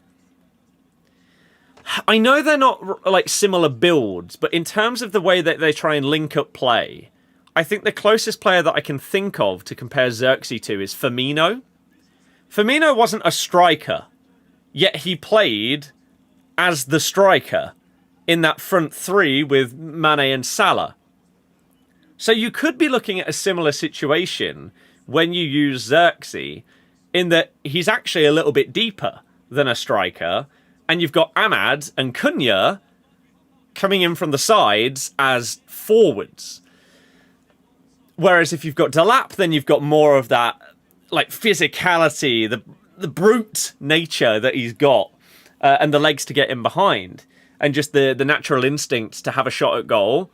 I know they're not like similar builds, but in terms of the way that they try and link up play, I think the closest player that I can think of to compare Xerxes to is Firmino. Firmino wasn't a striker, yet he played as the striker in that front three with Mane and Salah. So you could be looking at a similar situation when you use Xerxes, in that he's actually a little bit deeper than a striker, and you've got Ahmad and Cunha coming in from the sides as forwards. Whereas if you've got Delap, then you've got more of that like physicality, the brute nature that he's got, and the legs to get in behind, and just the natural instinct to have a shot at goal.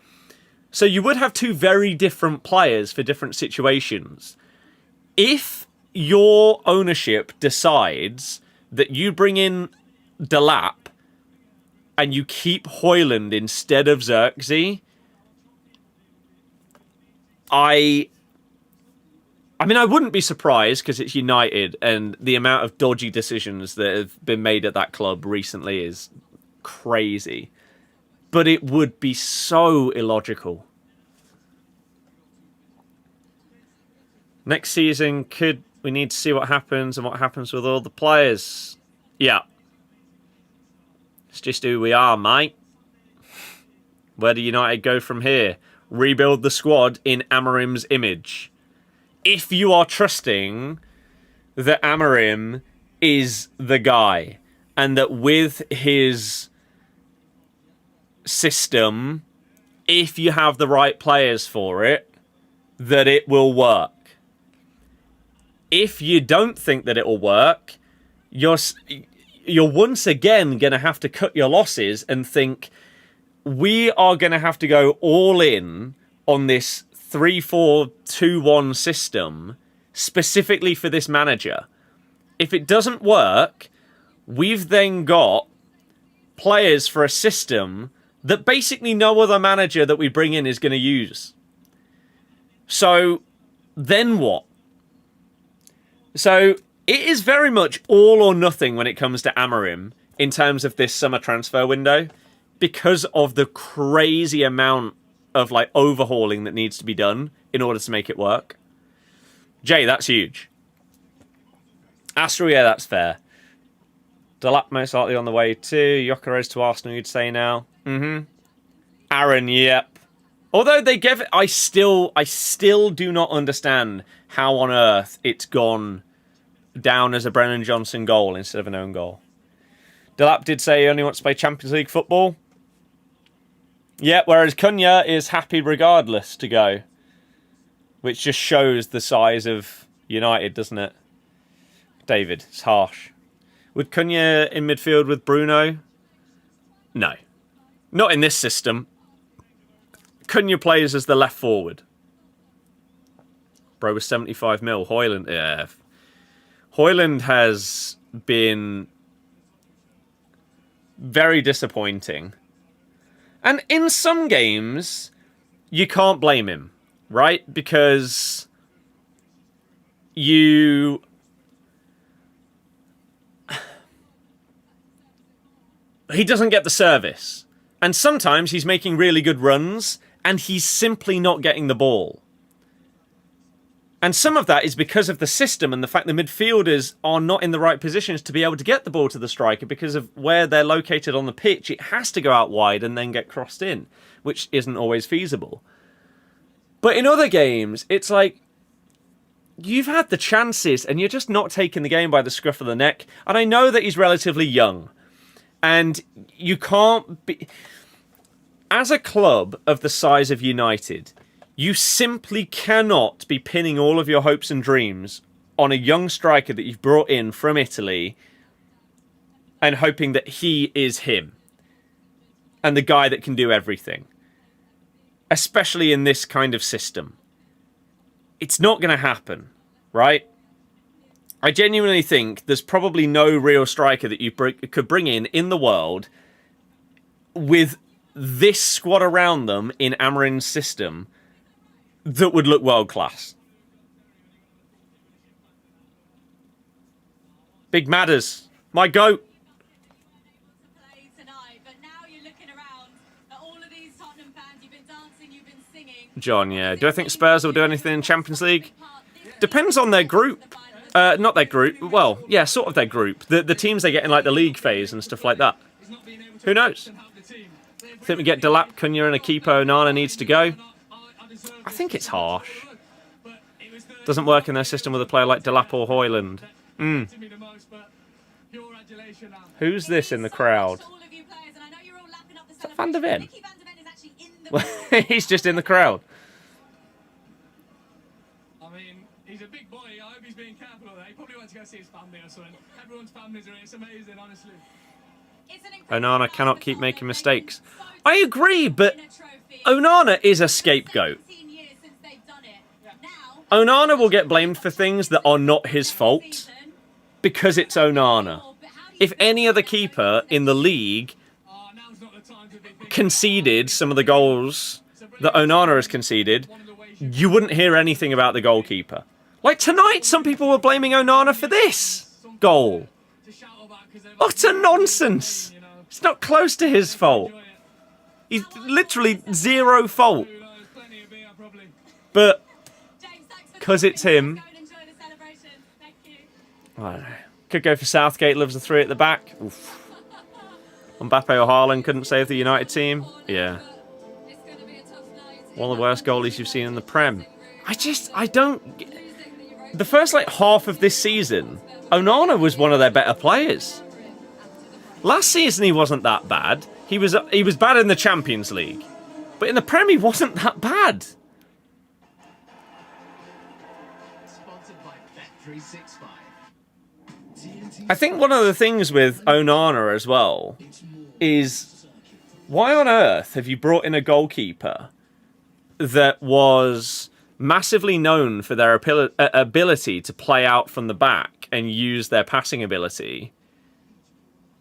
So you would have two very different players for different situations. If your ownership decides that you bring in Delap and you keep Hoyland instead of Xerxes, I mean, I wouldn't be surprised because it's United, and the amount of dodgy decisions that have been made at that club recently is crazy. But it would be so illogical. Next season, we need to see what happens and what happens with all the players. Yeah. It's just who we are, mate. Where do United go from here? Rebuild the squad in Amorim's image. If you are trusting that Amorim is the guy, and that with his system, if you have the right players for it, that it will work. If you don't think that it will work, you're once again going to have to cut your losses and think, we are going to have to go all in on this 3-4-2-1 system specifically for this manager. If it doesn't work, we've then got players for a system that basically no other manager that we bring in is going to use. So, then what? So, it is very much all or nothing when it comes to Amorim in terms of this summer transfer window, because of the crazy amount of like overhauling that needs to be done in order to make it work. Jay, that's huge. Astral, yeah, that's fair. Delap most likely on the way too. Gyökeres to Arsenal, you'd say now. Aaron, yep. Although they gave it, I still do not understand how on earth it's gone down as a Brennan Johnson goal instead of an own goal. Delap did say he only wants to play Champions League football. Yeah, whereas Cunha is happy regardless to go. Which just shows the size of United, doesn't it? David, it's harsh. Would Cunha in midfield with Bruno? No. Not in this system. Cunha plays as the left forward. Bro was 75 mil. Hoyland, yeah. Hoyland has been very disappointing. And in some games, you can't blame him, right? Because he doesn't get the service. And sometimes he's making really good runs, and he's simply not getting the ball. And some of that is because of the system and the fact the midfielders are not in the right positions to be able to get the ball to the striker because of where they're located on the pitch. It has to go out wide and then get crossed in, which isn't always feasible. But in other games, it's like, you've had the chances and you're just not taking the game by the scruff of the neck. And I know that he's relatively young. And you can't be... As a club of the size of United, you simply cannot be pinning all of your hopes and dreams on a young striker that you've brought in from Italy and hoping that he is him and the guy that can do everything. Especially in this kind of system. It's not going to happen, right? I genuinely think there's probably no real striker that you could bring in the world with this squad around them in Amorim's system that would look world class. Big Matters, my goat. John, yeah. Do I think Spurs will do anything in Champions League? Depends on their group. Not their group. Well, yeah, sort of their group. The teams they get in like the league phase and stuff like that. Who knows? I think we get Delap, Cunha and a keeper. Onana needs to go. I think it's harsh. Doesn't work in their system with a player like Delap or Haaland. Who's this in the crowd? Is that Van der Ven? He's just in the crowd. I mean, he's a big boy. I hope he's being careful of that. He probably went to go see his family or something. Everyone's families are here. It's amazing, honestly. Onana cannot keep making mistakes. I agree, but Onana is a scapegoat. Onana will get blamed for things that are not his fault because it's Onana. If any other keeper in the league conceded some of the goals that Onana has conceded, you wouldn't hear anything about the goalkeeper. Like tonight, some people were blaming Onana for this goal. Utter nonsense. It's not close to his fault. He's literally zero fault. But because it's him, I don't know. Could go for Southgate, loves the three at the back. Oof. Mbappe or Haaland couldn't save the United team. Yeah. One of the worst goalies you've seen in the Prem. I don't... The first, like, half of this season, Onana was one of their better players. Last season, he wasn't that bad. He was bad in the Champions League. But in the Prem, he wasn't that bad. I think one of the things with Onana as well is, why on earth have you brought in a goalkeeper that was massively known for their ability to play out from the back and use their passing ability,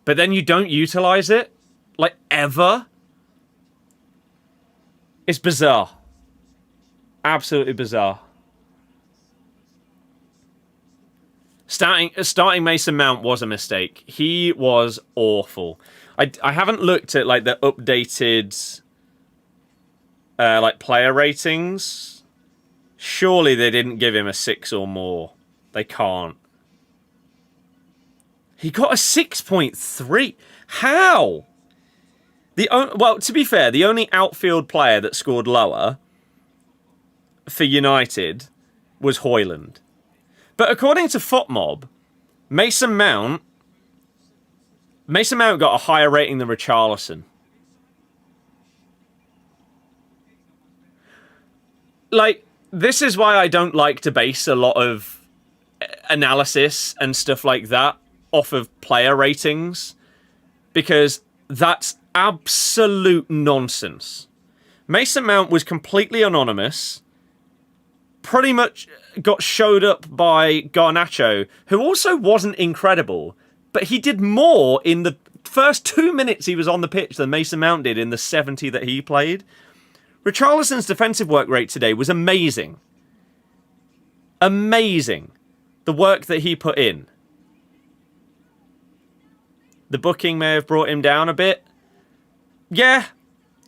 but then you don't utilize it? Like, ever? It's bizarre. Absolutely bizarre. Starting Mason Mount was a mistake. He was awful. I haven't looked at like the updated like player ratings. Surely they didn't give him a 6 or more. They can't. He got a 6.3. How? Well, to be fair, the only outfield player that scored lower for United was Haaland. But according to FOotMob, Mason Mount got a higher rating than Richarlison. Like, this is why I don't like to base a lot of analysis and stuff like that off of player ratings, because that's absolute nonsense. Mason Mount was completely anonymous, pretty much got showed up by Garnacho, who also wasn't incredible, but he did more in the first 2 minutes he was on the pitch than Mason Mount did in the 70 that he played. Richarlison's defensive work rate today was amazing. Amazing. The work that he put in. The booking may have brought him down a bit. Yeah,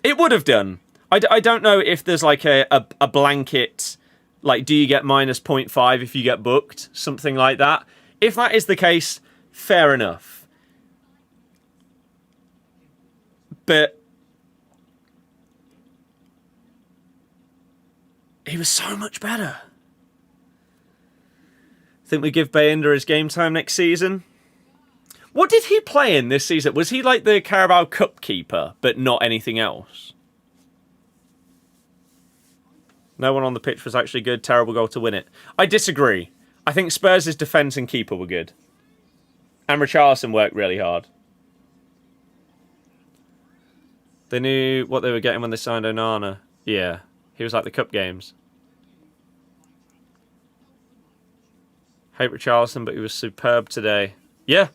it would have done. I don't know if there's like a blanket Like, do you get minus 0.5 if you get booked? Something like that. If that is the case, fair enough. But he was so much better. Think we give Bayinda his game time next season? What did he play in this season? Was he like the Carabao Cup keeper, but not anything else? No one on the pitch was actually good. Terrible goal to win it. I disagree. I think Spurs' defence and keeper were good. And Richarlison worked really hard. They knew what they were getting when they signed Onana. Yeah, he was like the cup games. Hate Richarlison, but he was superb today. Yeah.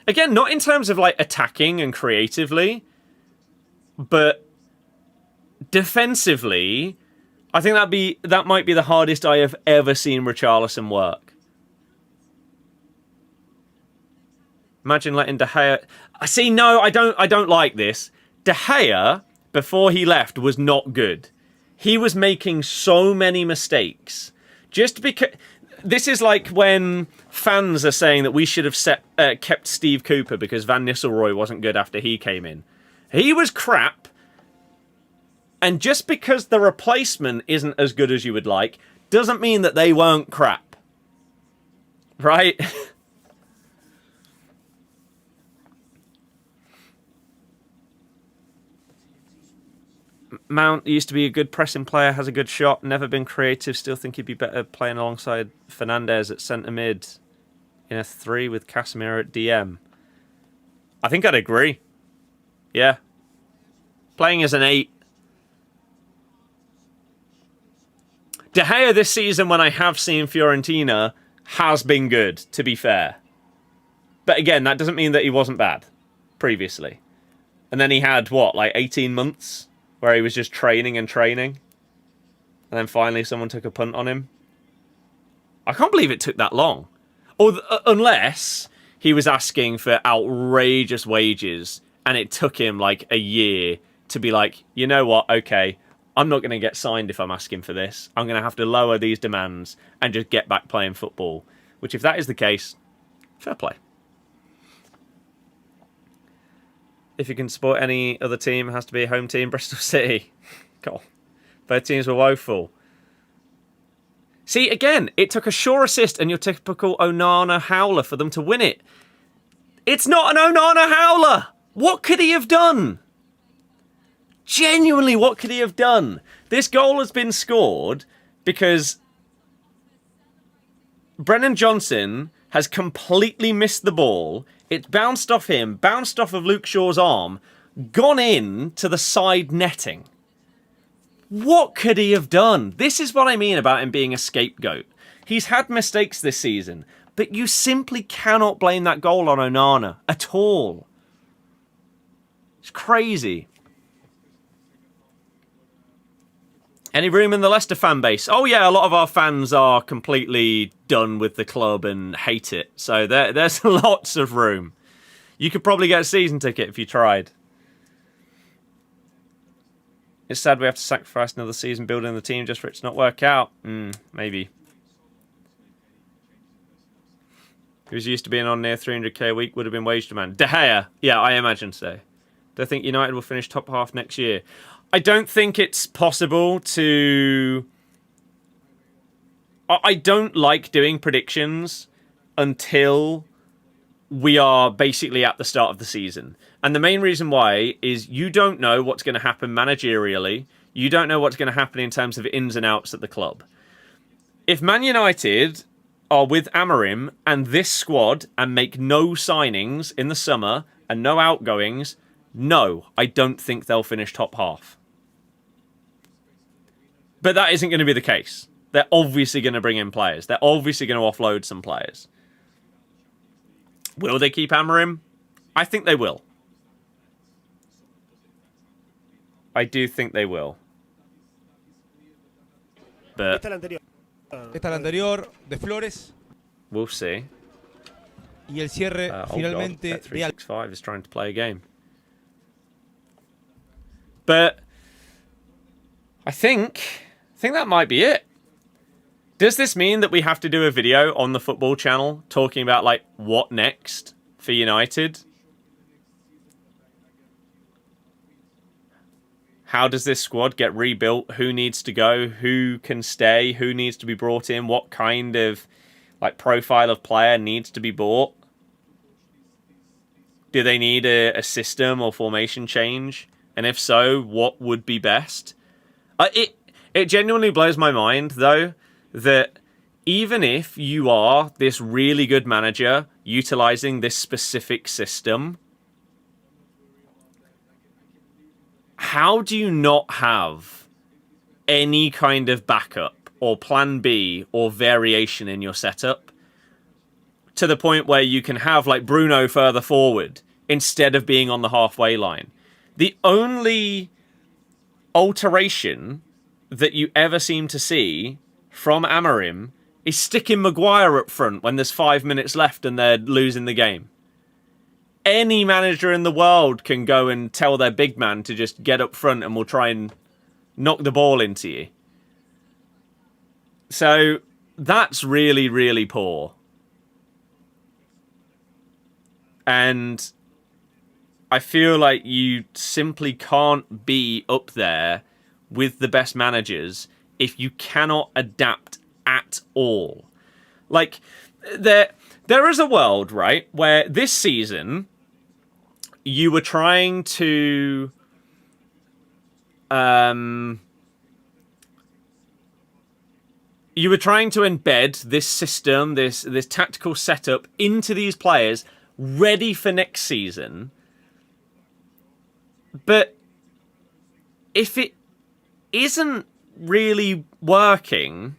Again, not in terms of like attacking and creatively, but defensively, I think that might be the hardest I have ever seen Richarlison work. Imagine letting De Gea. See, no, I don't like this. De Gea, before he left, was not good. He was making so many mistakes. Just because this is like when fans are saying that we should have kept Steve Cooper because Van Nistelrooy wasn't good after he came in. He was crap. And just because the replacement isn't as good as you would like, doesn't mean that they weren't crap. Right? Mount used to be a good pressing player, has a good shot, never been creative, still think he'd be better playing alongside Fernandes at centre mid in a 3 with Casemiro at DM. I think I'd agree. Yeah. Playing as an 8. De Gea this season, when I have seen Fiorentina, has been good, to be fair. But again, that doesn't mean that he wasn't bad previously. And then he had, what, like 18 months where he was just training and training. And then finally someone took a punt on him. I can't believe it took that long. Or unless he was asking for outrageous wages and it took him like a year to be like, you know what, okay, I'm not going to get signed if I'm asking for this. I'm going to have to lower these demands and just get back playing football. Which, if that is the case, fair play. If you can support any other team, it has to be a home team, Bristol City. Cool. Both teams were woeful. See, again, it took a Shaw assist and your typical Onana howler for them to win it. It's not an Onana howler! What could he have done? Genuinely, what could he have done? This goal has been scored because Brennan Johnson has completely missed the ball. It's bounced off him, bounced off of Luke Shaw's arm, gone in to the side netting. What could he have done? This is what I mean about him being a scapegoat. He's had mistakes this season, but you simply cannot blame that goal on Onana at all. It's crazy. Any room in the Leicester fan base? Oh yeah, a lot of our fans are completely done with the club and hate it. So there's lots of room. You could probably get a season ticket if you tried. It's sad we have to sacrifice another season building the team just for it to not work out. Maybe. He was used to being on near 300k a week, would have been wage demand. De Gea, yeah, I imagine so. Do I think United will finish top half next year? I don't think it's possible to... I don't like doing predictions until we are basically at the start of the season. And the main reason why is you don't know what's going to happen managerially. You don't know what's going to happen in terms of ins and outs at the club. If Man United are with Amorim and this squad and make no signings in the summer and no outgoings, no, I don't think they'll finish top half. But that isn't going to be the case. They're obviously going to bring in players. They're obviously going to offload some players. Will they keep Amorim? I think they will. I do think they will. But Esta la anterior de Flores. We'll see. Y el cierre finalmente God, 365 is trying to play a game. But I think that might be it. Does this mean that we have to do a video on the football channel talking about, like, what next for United? How does this squad get rebuilt? Who needs to go? Who can stay? Who needs to be brought in? What kind of, like, profile of player needs to be bought? Do they need a system or formation change? And if so, what would be best? It genuinely blows my mind, though, that even if you are this really good manager utilizing this specific system, how do you not have any kind of backup or plan B or variation in your setup to the point where you can have, like, Bruno further forward instead of being on the halfway line? The only alteration that you ever seem to see from Amorim is sticking Maguire up front when there's 5 minutes left and they're losing the game. Any manager in the world can go and tell their big man to just get up front and we'll try and knock the ball into you. So that's really, really poor. And I feel like you simply can't be up there with the best managers if you cannot adapt at all. Like, there is a world, right, where this season you were trying to embed this system, this tactical setup into these players ready for next season. But if it isn't really working,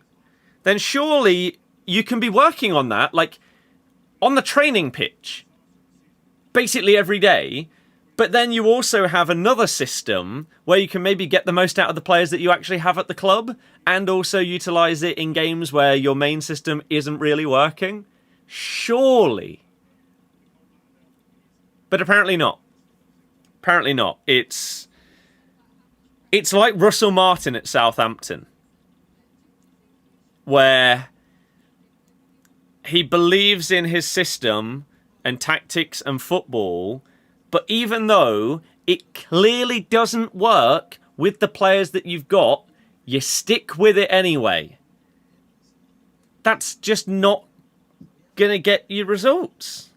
then surely you can be working on that, like, on the training pitch, basically every day. But then you also have another system where you can maybe get the most out of the players that you actually have at the club and also utilize it in games where your main system isn't really working. Surely. But apparently not. Apparently not. It's like Russell Martin at Southampton, where he believes in his system and tactics and football, but even though it clearly doesn't work with the players that you've got, you stick with it anyway. That's just not going to get you results.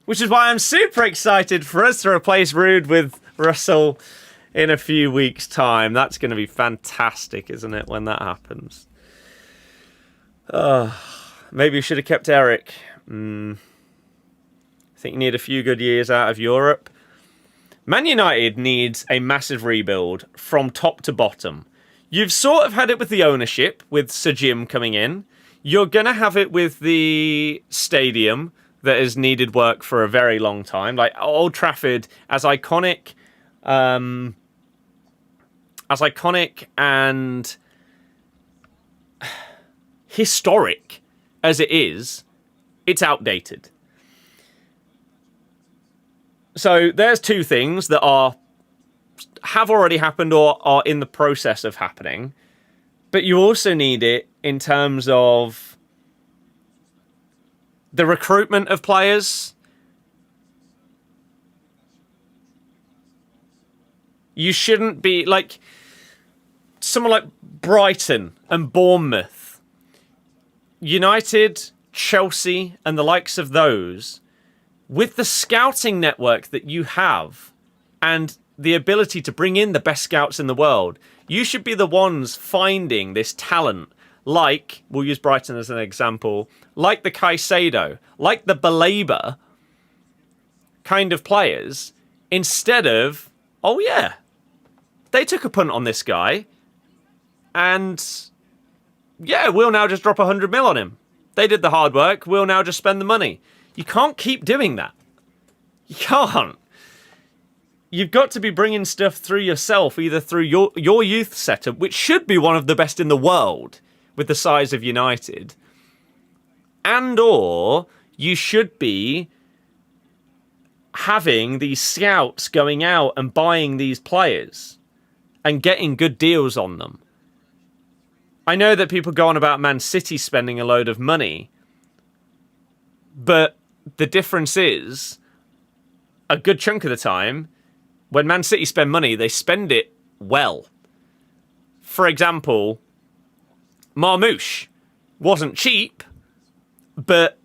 Which is why I'm super excited for us to replace Rude with Russell in a few weeks' time. That's going to be fantastic, isn't it, when that happens? Maybe we should have kept Eric. I think you need a few good years out of Europe. Man United needs a massive rebuild from top to bottom. You've sort of had it with the ownership, with Sir Jim coming in. You're going to have it with the stadium that has needed work for a very long time. Like, Old Trafford, as iconic and historic as it is, it's outdated. So there's two things that have already happened or are in the process of happening. But you also need it in terms of the recruitment of players. You shouldn't be like someone like Brighton and Bournemouth, United, Chelsea, and the likes of those, with the scouting network that you have and the ability to bring in the best scouts in the world. You should be the ones finding this talent, like, we'll use Brighton as an example, like the Caicedo, like the Belabor kind of players, instead of, oh yeah, they took a punt on this guy, and yeah, we'll now just drop 100 mil on him. They did the hard work, we'll now just spend the money. You can't keep doing that. You can't. You've got to be bringing stuff through yourself, either through your youth setup, which should be one of the best in the world with the size of United, and or you should be having these scouts going out and buying these players and getting good deals on them. I know that people go on about Man City spending a load of money, but the difference is, a good chunk of the time, when Man City spend money, they spend it well. For example, Marmoush wasn't cheap, but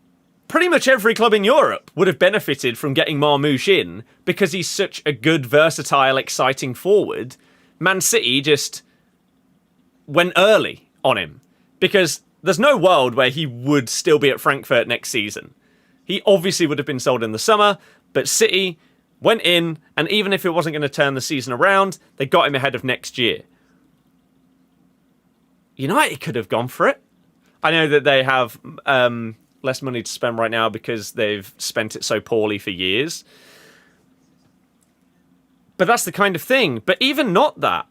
pretty much every club in Europe would have benefited from getting Marmoush in because he's such a good, versatile, exciting forward. Man City just went early on him because there's no world where he would still be at Frankfurt next season. He obviously would have been sold in the summer, but City went in, and even if it wasn't going to turn the season around, they got him ahead of next year. United could have gone for it. I know that they have less money to spend right now because they've spent it so poorly for years. But that's the kind of thing. But even not that,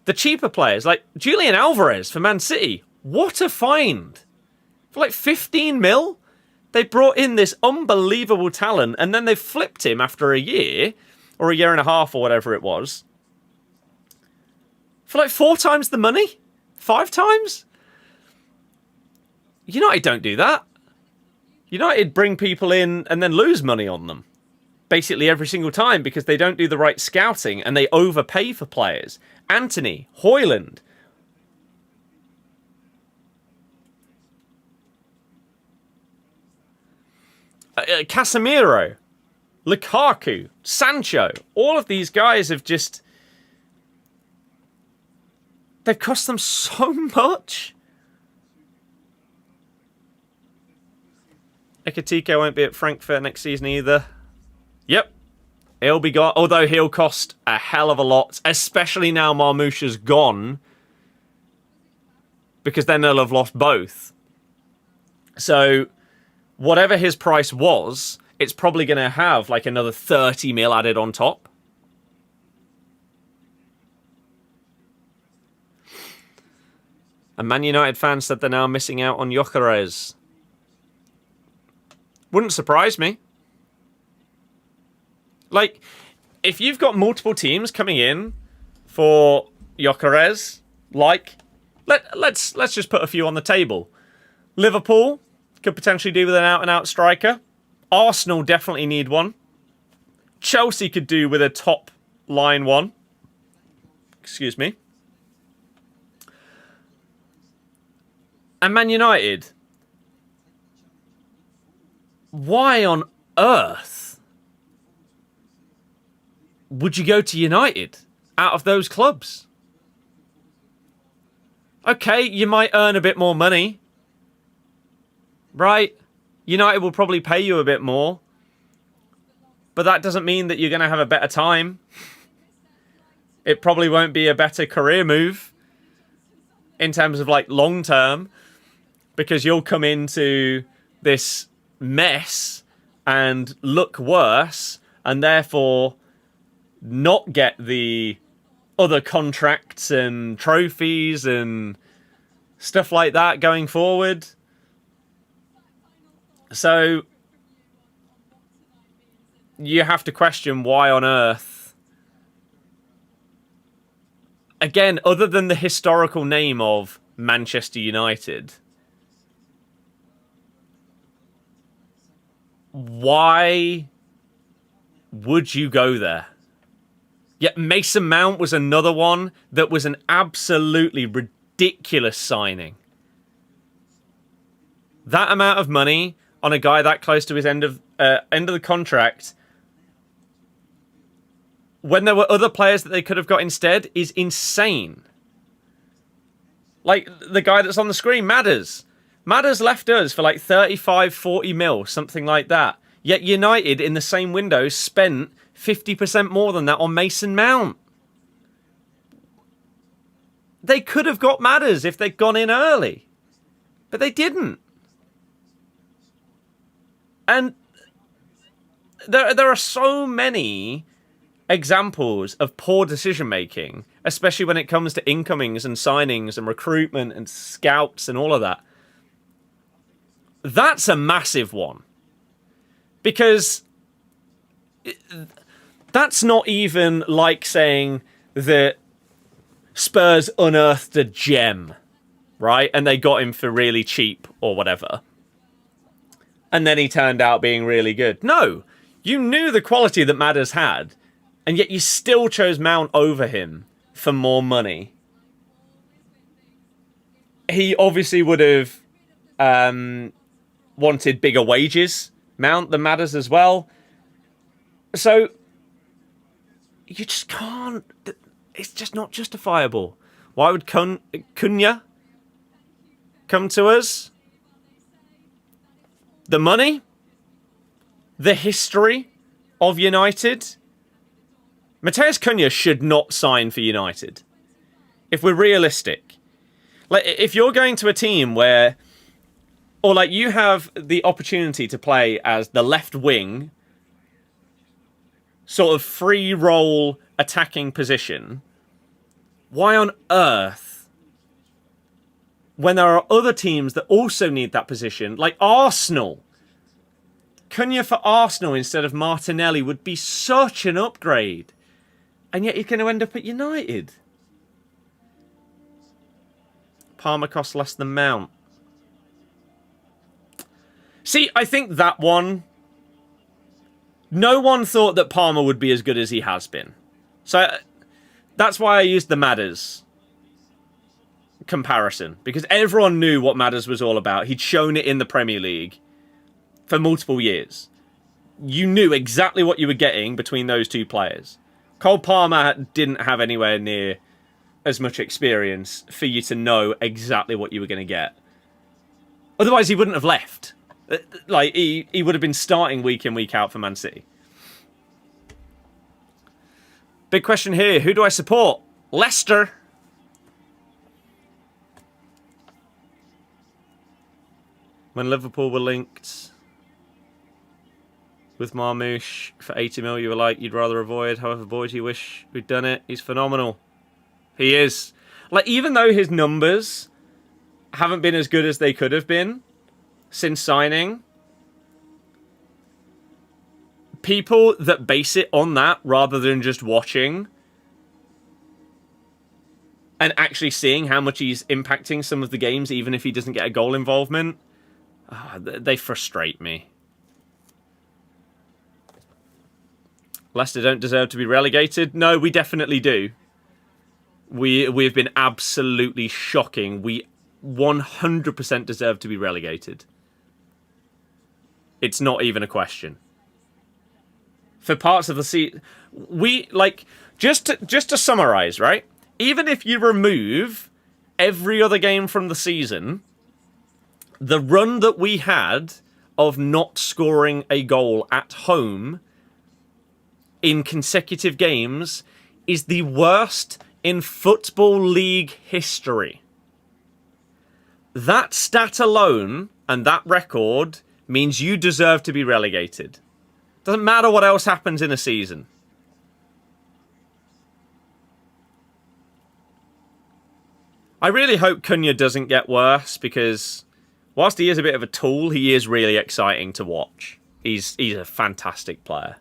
the cheaper players, like Julian Alvarez for Man City, what a find. For like 15 mil, they brought in this unbelievable talent, and then they flipped him after a year, or a year and a half, or whatever it was, for like 4 times the money? 5 times? United don't do that. United bring people in and then lose money on them. Basically every single time because they don't do the right scouting and they overpay for players. Anthony, Haaland. Casemiro, Lukaku, Sancho. All of these guys have just... they've cost them so much. RTTK won't be at Frankfurt next season either. Yep. He'll be gone. Although he'll cost a hell of a lot. Especially now Marmoush is gone. Because then they'll have lost both. So, whatever his price was, it's probably going to have like another 30 mil added on top. A Man United fan said they're now missing out on Gyökeres. Wouldn't surprise me. Like, if you've got multiple teams coming in for Gyökeres, like, let's just put a few on the table. Liverpool could potentially do with an out-and-out striker. Arsenal definitely need one. Chelsea could do with a top line one. Excuse me. And Man United, why on earth would you go to United out of those clubs? Okay, you might earn a bit more money, right? United will probably pay you a bit more, but that doesn't mean that you're going to have a better time. It probably won't be a better career move in terms of like long term, because you'll come into this mess and look worse and therefore not get the other contracts and trophies and stuff like that going forward. So you have to question why on earth, again, other than the historical name of Manchester United, why would you go there? Yet Mason Mount was another one that was an absolutely ridiculous signing. That amount of money on a guy that close to his end of the contract, when there were other players that they could have got instead, is insane. Like the guy that's on the screen, Madders. Madders left us for like 35, 40 mil, something like that. Yet United, in the same window, spent 50% more than that on Mason Mount. They could have got Madders if they'd gone in early. But they didn't. And there are so many examples of poor decision-making, especially when it comes to incomings and signings and recruitment and scouts and all of that. That's a massive one. Because that's not even like saying that Spurs unearthed a gem. right? And they got him for really cheap or whatever. And then he turned out being really good. No, you knew the quality that Madders had, and yet you still chose Mount over him for more money. He obviously would have wanted bigger wages, Mount, than Madders as well. So, you just can't... It's just not justifiable. Why would Cunha come to us? The money? The history of United? Matheus Cunha should not sign for United. If we're realistic. Like, if you're going to a team where... Or, like, you have the opportunity to play as the left wing, sort of free role attacking position, why on earth, when there are other teams that also need that position, like Arsenal, Cunha for Arsenal instead of Martinelli would be such an upgrade. And yet you're going to end up at United. Palmer costs less than Mount. See, I think that one... No one thought that Palmer would be as good as he has been. So that's why I used the Madders comparison. Because everyone knew what Madders was all about. He'd shown it in the Premier League for multiple years. You knew exactly what you were getting between those two players. Cole Palmer didn't have anywhere near as much experience for you to know exactly what you were going to get. Otherwise, he wouldn't have left. Like, he would have been starting week in, week out for Man City. Big question here. Who do I support? Leicester. When Liverpool were linked with Marmoush for 80 mil, you were like, you'd rather avoid. However, boy, do you wish we'd done it. He's phenomenal. He is. Like, even though his numbers haven't been as good as they could have been since signing, people that base it on that rather than just watching and actually seeing how much he's impacting some of the games, even if he doesn't get a goal involvement, they frustrate me. Leicester don't deserve to be relegated. No, we definitely do. We've been absolutely shocking. We 100% deserve to be relegated. It's not even a question. For parts of the season, we, like, just to summarize, right? Even if you remove every other game from the season, the run that we had of not scoring a goal at home in consecutive games is the worst in Football League history. That stat alone and that record means you deserve to be relegated. Doesn't matter what else happens in a season. I really hope Cunha doesn't get worse, because whilst he is a bit of a tool, he is really exciting to watch. He's a fantastic player.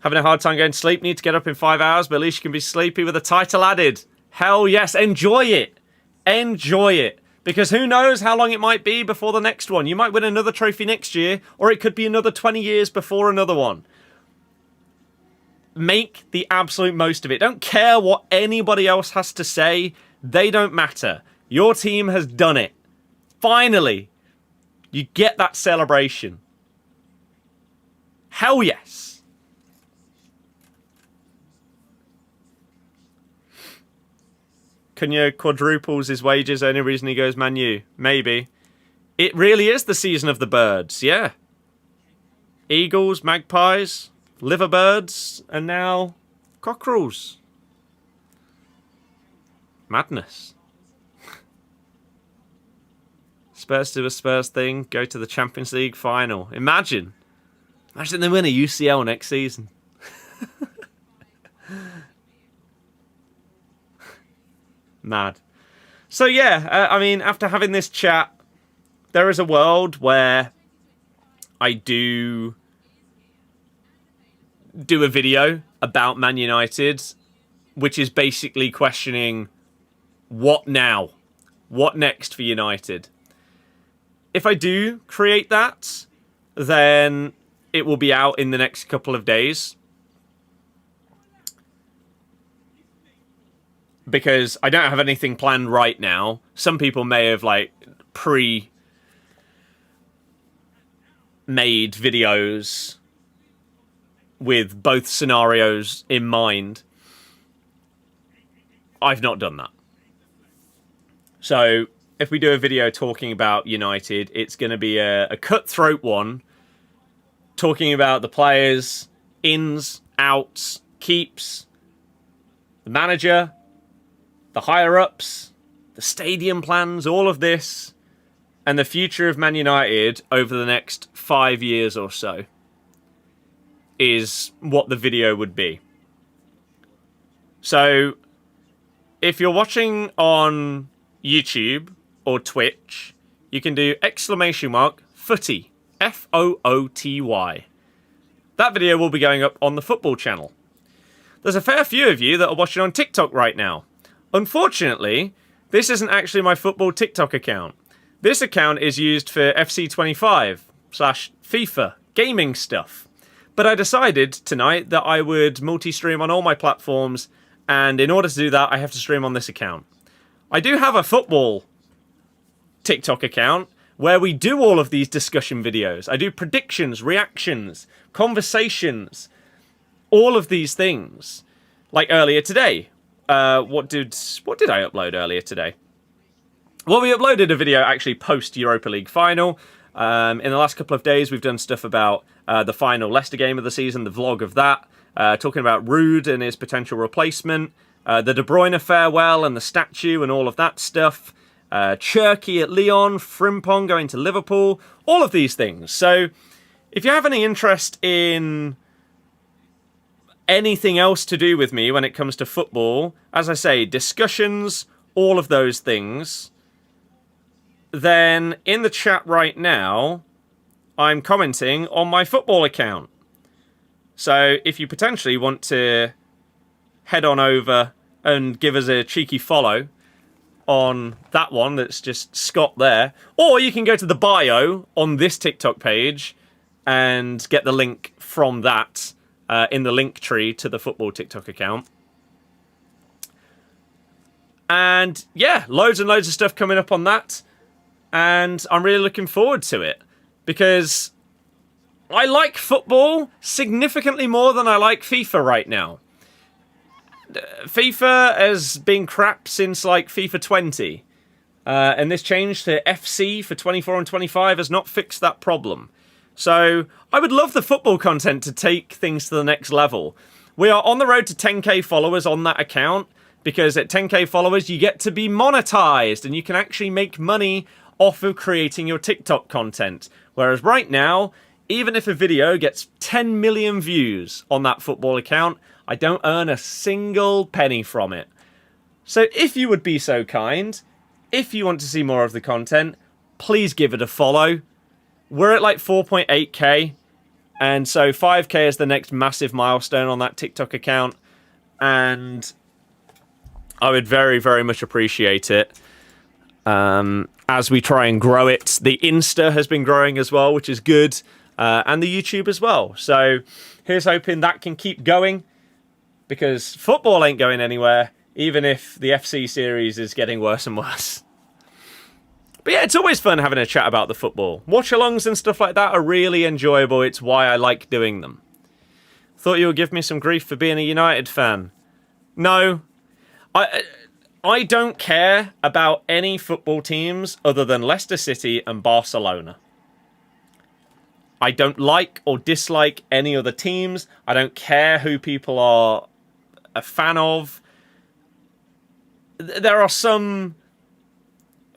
Having a hard time going to sleep. Need to get up in 5 hours, but at least you can be sleepy with a title added. Hell yes. Enjoy it. Enjoy it. Because who knows how long it might be before the next one. You might win another trophy next year, or it could be another 20 years before another one. Make the absolute most of it. Don't care what anybody else has to say. They don't matter. Your team has done it. Finally, you get that celebration. Hell yes. Cunha quadruples his wages. Only reason he goes Man U. Maybe. It really is the season of the birds. Yeah. Eagles, magpies, liverbirds, and now cockerels. Madness. Spurs do a Spurs thing. Go to the Champions League final. Imagine. Imagine they win a UCL next season. Mad. So yeah, I mean, after having this chat, there is a world where I do a video about Man United, which is basically questioning what now? What next for United? If I do create that, then it will be out in the next couple of days. Because I don't have anything planned right now. Some people may have like pre-made videos with both scenarios in mind. I've not done that. So if we do a video talking about United, it's going to be a cutthroat one, talking about the players, ins, outs, keeps, the manager, the higher-ups, the stadium plans, all of this, and the future of Man United over the next 5 years or so is what the video would be. So, if you're watching on YouTube or Twitch, you can do !FUTTIE, F-O-O-T-Y. That video will be going up on the football channel. There's a fair few of you that are watching on TikTok right now. Unfortunately, this isn't actually my football TikTok account. This account is used for FC25/FIFA gaming stuff. But I decided tonight that I would multi-stream on all my platforms, and in order to do that, I have to stream on this account. I do have a football TikTok account where we do all of these discussion videos. I do predictions, reactions, conversations, all of these things. Like earlier today. What did I upload earlier today? Well, we uploaded a video actually post Europa League final. In the last couple of days, we've done stuff about the final Leicester game of the season, the vlog of that, talking about Rude and his potential replacement, the De Bruyne farewell and the statue and all of that stuff, Cherky at Lyon, Frimpong going to Liverpool, all of these things. So if you have any interest in anything else to do with me when it comes to football, as I say, discussions, all of those things, then in the chat right now, I'm commenting on my football account. So if you potentially want to head on over and give us a cheeky follow on that one, that's just Scott there, or you can go to the bio on this TikTok page and get the link from that in the link tree to the football TikTok account. And yeah, loads and loads of stuff coming up on that. And I'm really looking forward to it. Because I like football significantly more than I like FIFA right now. FIFA has been crap since like FIFA 20. And this change to FC for 24 and 25 has not fixed that problem. So I would love the football content to take things to the next level. We are on the road to 10k followers on that account, because at 10k followers you get to be monetized and you can actually make money off of creating your TikTok content. Whereas right now, even if a video gets 10 million views on that football account, I don't earn a single penny from it. So if you would be so kind, if you want to see more of the content, please give it a follow. We're at like 4.8k, and so 5k is the next massive milestone on that TikTok account, and I would very, very much appreciate it as we try and grow it. The Insta has been growing as well, which is good, and the YouTube as well. So here's hoping that can keep going, because football ain't going anywhere, even if the FC series is getting worse and worse. But yeah, it's always fun having a chat about the football. Watch-alongs and stuff like that are really enjoyable. It's why I like doing them. Thought you would give me some grief for being a United fan. No. I don't care about any football teams other than Leicester City and Barcelona. I don't like or dislike any other teams. I don't care who people are a fan of. There are some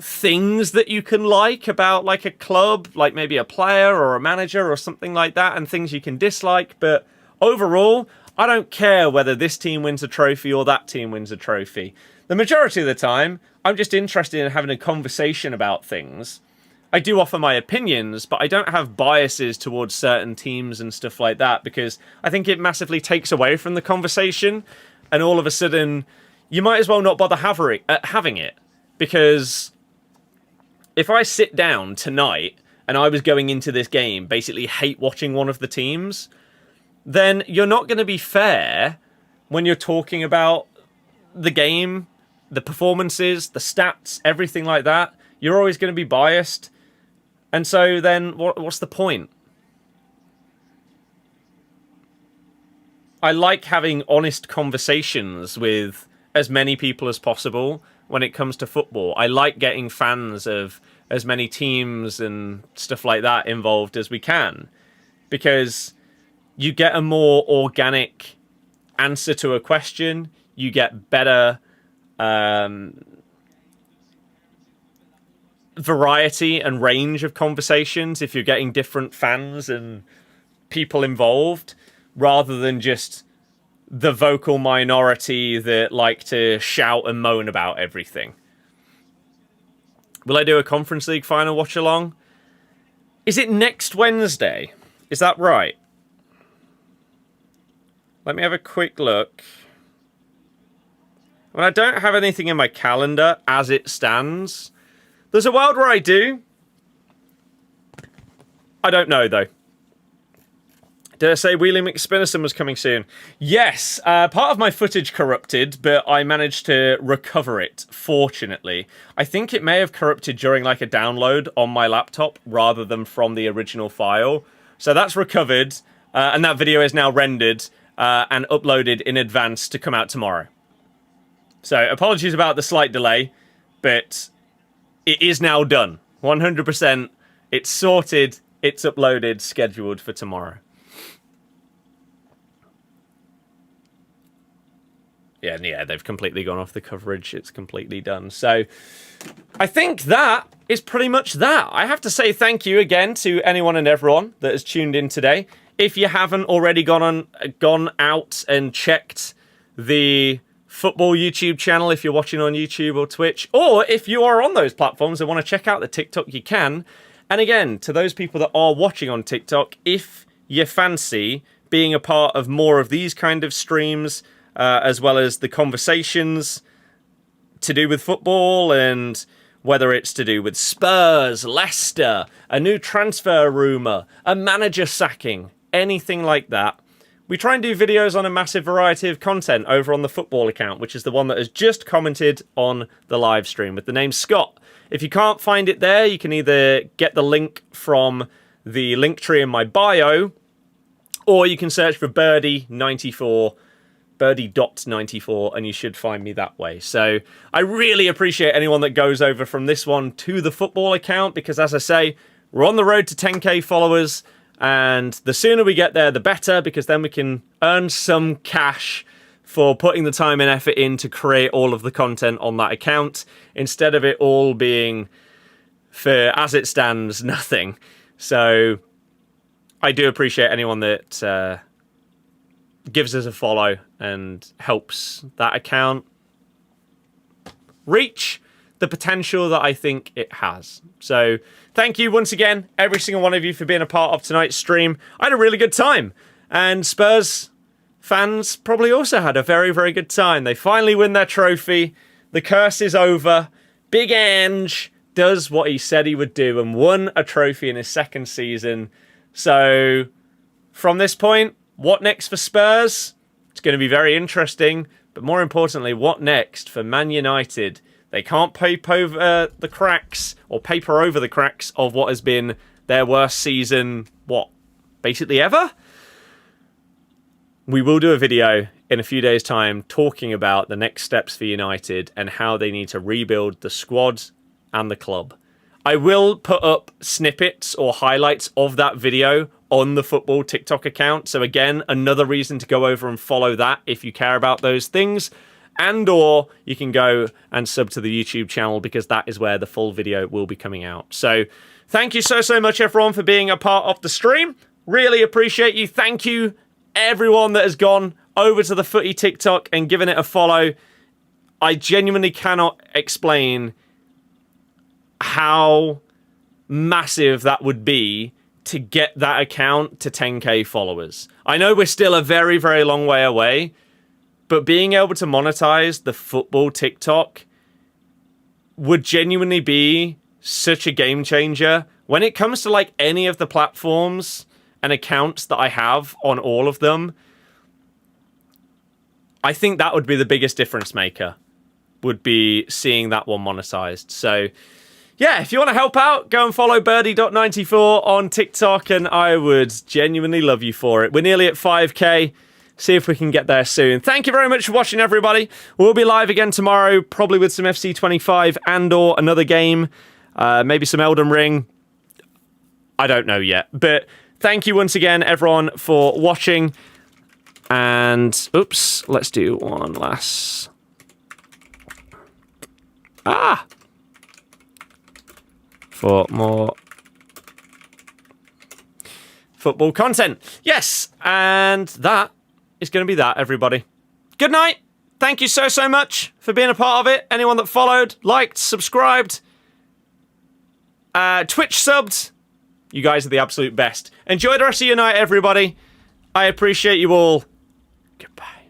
things that you can like about like a club, like maybe a player or a manager or something like that, and things you can dislike, but overall I don't care whether this team wins a trophy or that team wins a trophy. The majority of the time I'm just interested in having a conversation about things. I do offer my opinions, but I don't have biases towards certain teams and stuff like that, because I think it massively takes away from the conversation, and all of a sudden you might as well not bother having it. Because if I sit down tonight and I was going into this game basically hate watching one of the teams, then you're not going to be fair when you're talking about the game, the performances, the stats, everything like that. You're always going to be biased. And so then what's the point? I like having honest conversations with as many people as possible when it comes to football. I like getting fans of as many teams and stuff like that involved as we can, because you get a more organic answer to a question. You get better variety and range of conversations if you're getting different fans and people involved, rather than just the vocal minority that like to shout and moan about everything. Will I do a Conference League final watch along? Is it next Wednesday? Is that right? Let me have a quick look. Well, I don't have anything in my calendar as it stands. There's a world where I do. I don't know, though. Did I say Wheelie McSpinnerson was coming soon? Yes, part of my footage corrupted, but I managed to recover it, fortunately. I think it may have corrupted during like a download on my laptop rather than from the original file. So that's recovered, and that video is now rendered and uploaded in advance to come out tomorrow. So apologies about the slight delay, but it is now done. 100%. It's sorted, it's uploaded, scheduled for tomorrow. Yeah, they've completely gone off the coverage. It's completely done. So I think that is pretty much that. I have to say thank you again to anyone and everyone that has tuned in today. If you haven't already gone out and checked the football YouTube channel, if you're watching on YouTube or Twitch, or if you are on those platforms and want to check out the TikTok, you can. And again, to those people that are watching on TikTok, if you fancy being a part of more of these kind of streams, as well as the conversations to do with football, and whether it's to do with Spurs, Leicester, a new transfer rumour, a manager sacking, anything like that. We try and do videos on a massive variety of content over on the football account, which is the one that has just commented on the live stream with the name Scott. If you can't find it there, you can either get the link from the link tree in my bio, or you can search for Birdie94, Birdie.94, and you should find me that way. So I really appreciate anyone that goes over from this one to the football account, because as I say, we're on the road to 10k followers, and the sooner we get there, the better, because then we can earn some cash for putting the time and effort in to create all of the content on that account, instead of it all being, for as it stands, nothing. So I do appreciate anyone that gives us a follow and helps that account reach the potential that I think it has. So thank you once again, every single one of you, for being a part of tonight's stream. I had a really good time, and Spurs fans probably also had a very, very good time. They finally win their trophy. The curse is over. Big Ange does what he said he would do and won a trophy in his second season. So from this point, what next for Spurs? It's going to be very interesting. But more importantly, what next for Man United? They can't paper over the cracks of what has been their worst season, basically ever? We will do a video in a few days' time talking about the next steps for United and how they need to rebuild the squad and the club. I will put up snippets or highlights of that video on the football TikTok account. So again, another reason to go over and follow that if you care about those things. And or you can go and sub to the YouTube channel, because that is where the full video will be coming out. So thank you so much, everyone, for being a part of the stream. Really appreciate you. Thank you, everyone that has gone over to the Footy TikTok and given it a follow. I genuinely cannot explain how massive that would be to get that account to 10k followers. I know we're still a very, very long way away, but being able to monetize the football TikTok would genuinely be such a game changer. When it comes to like any of the platforms and accounts that I have on all of them, I think that would be the biggest difference maker, would be seeing that one monetized. So yeah, if you want to help out, go and follow birdie.94 on TikTok, and I would genuinely love you for it. We're nearly at 5k. See if we can get there soon. Thank you very much for watching, everybody. We'll be live again tomorrow, probably with some FC25 and/or another game. Maybe some Elden Ring. I don't know yet. But thank you once again, everyone, for watching. And, oops, let's do one last. For more football content. Yes, and that is going to be that, everybody. Good night. Thank you so, so much for being a part of it. Anyone that followed, liked, subscribed, Twitch subbed. You guys are the absolute best. Enjoy the rest of your night, everybody. I appreciate you all. Goodbye.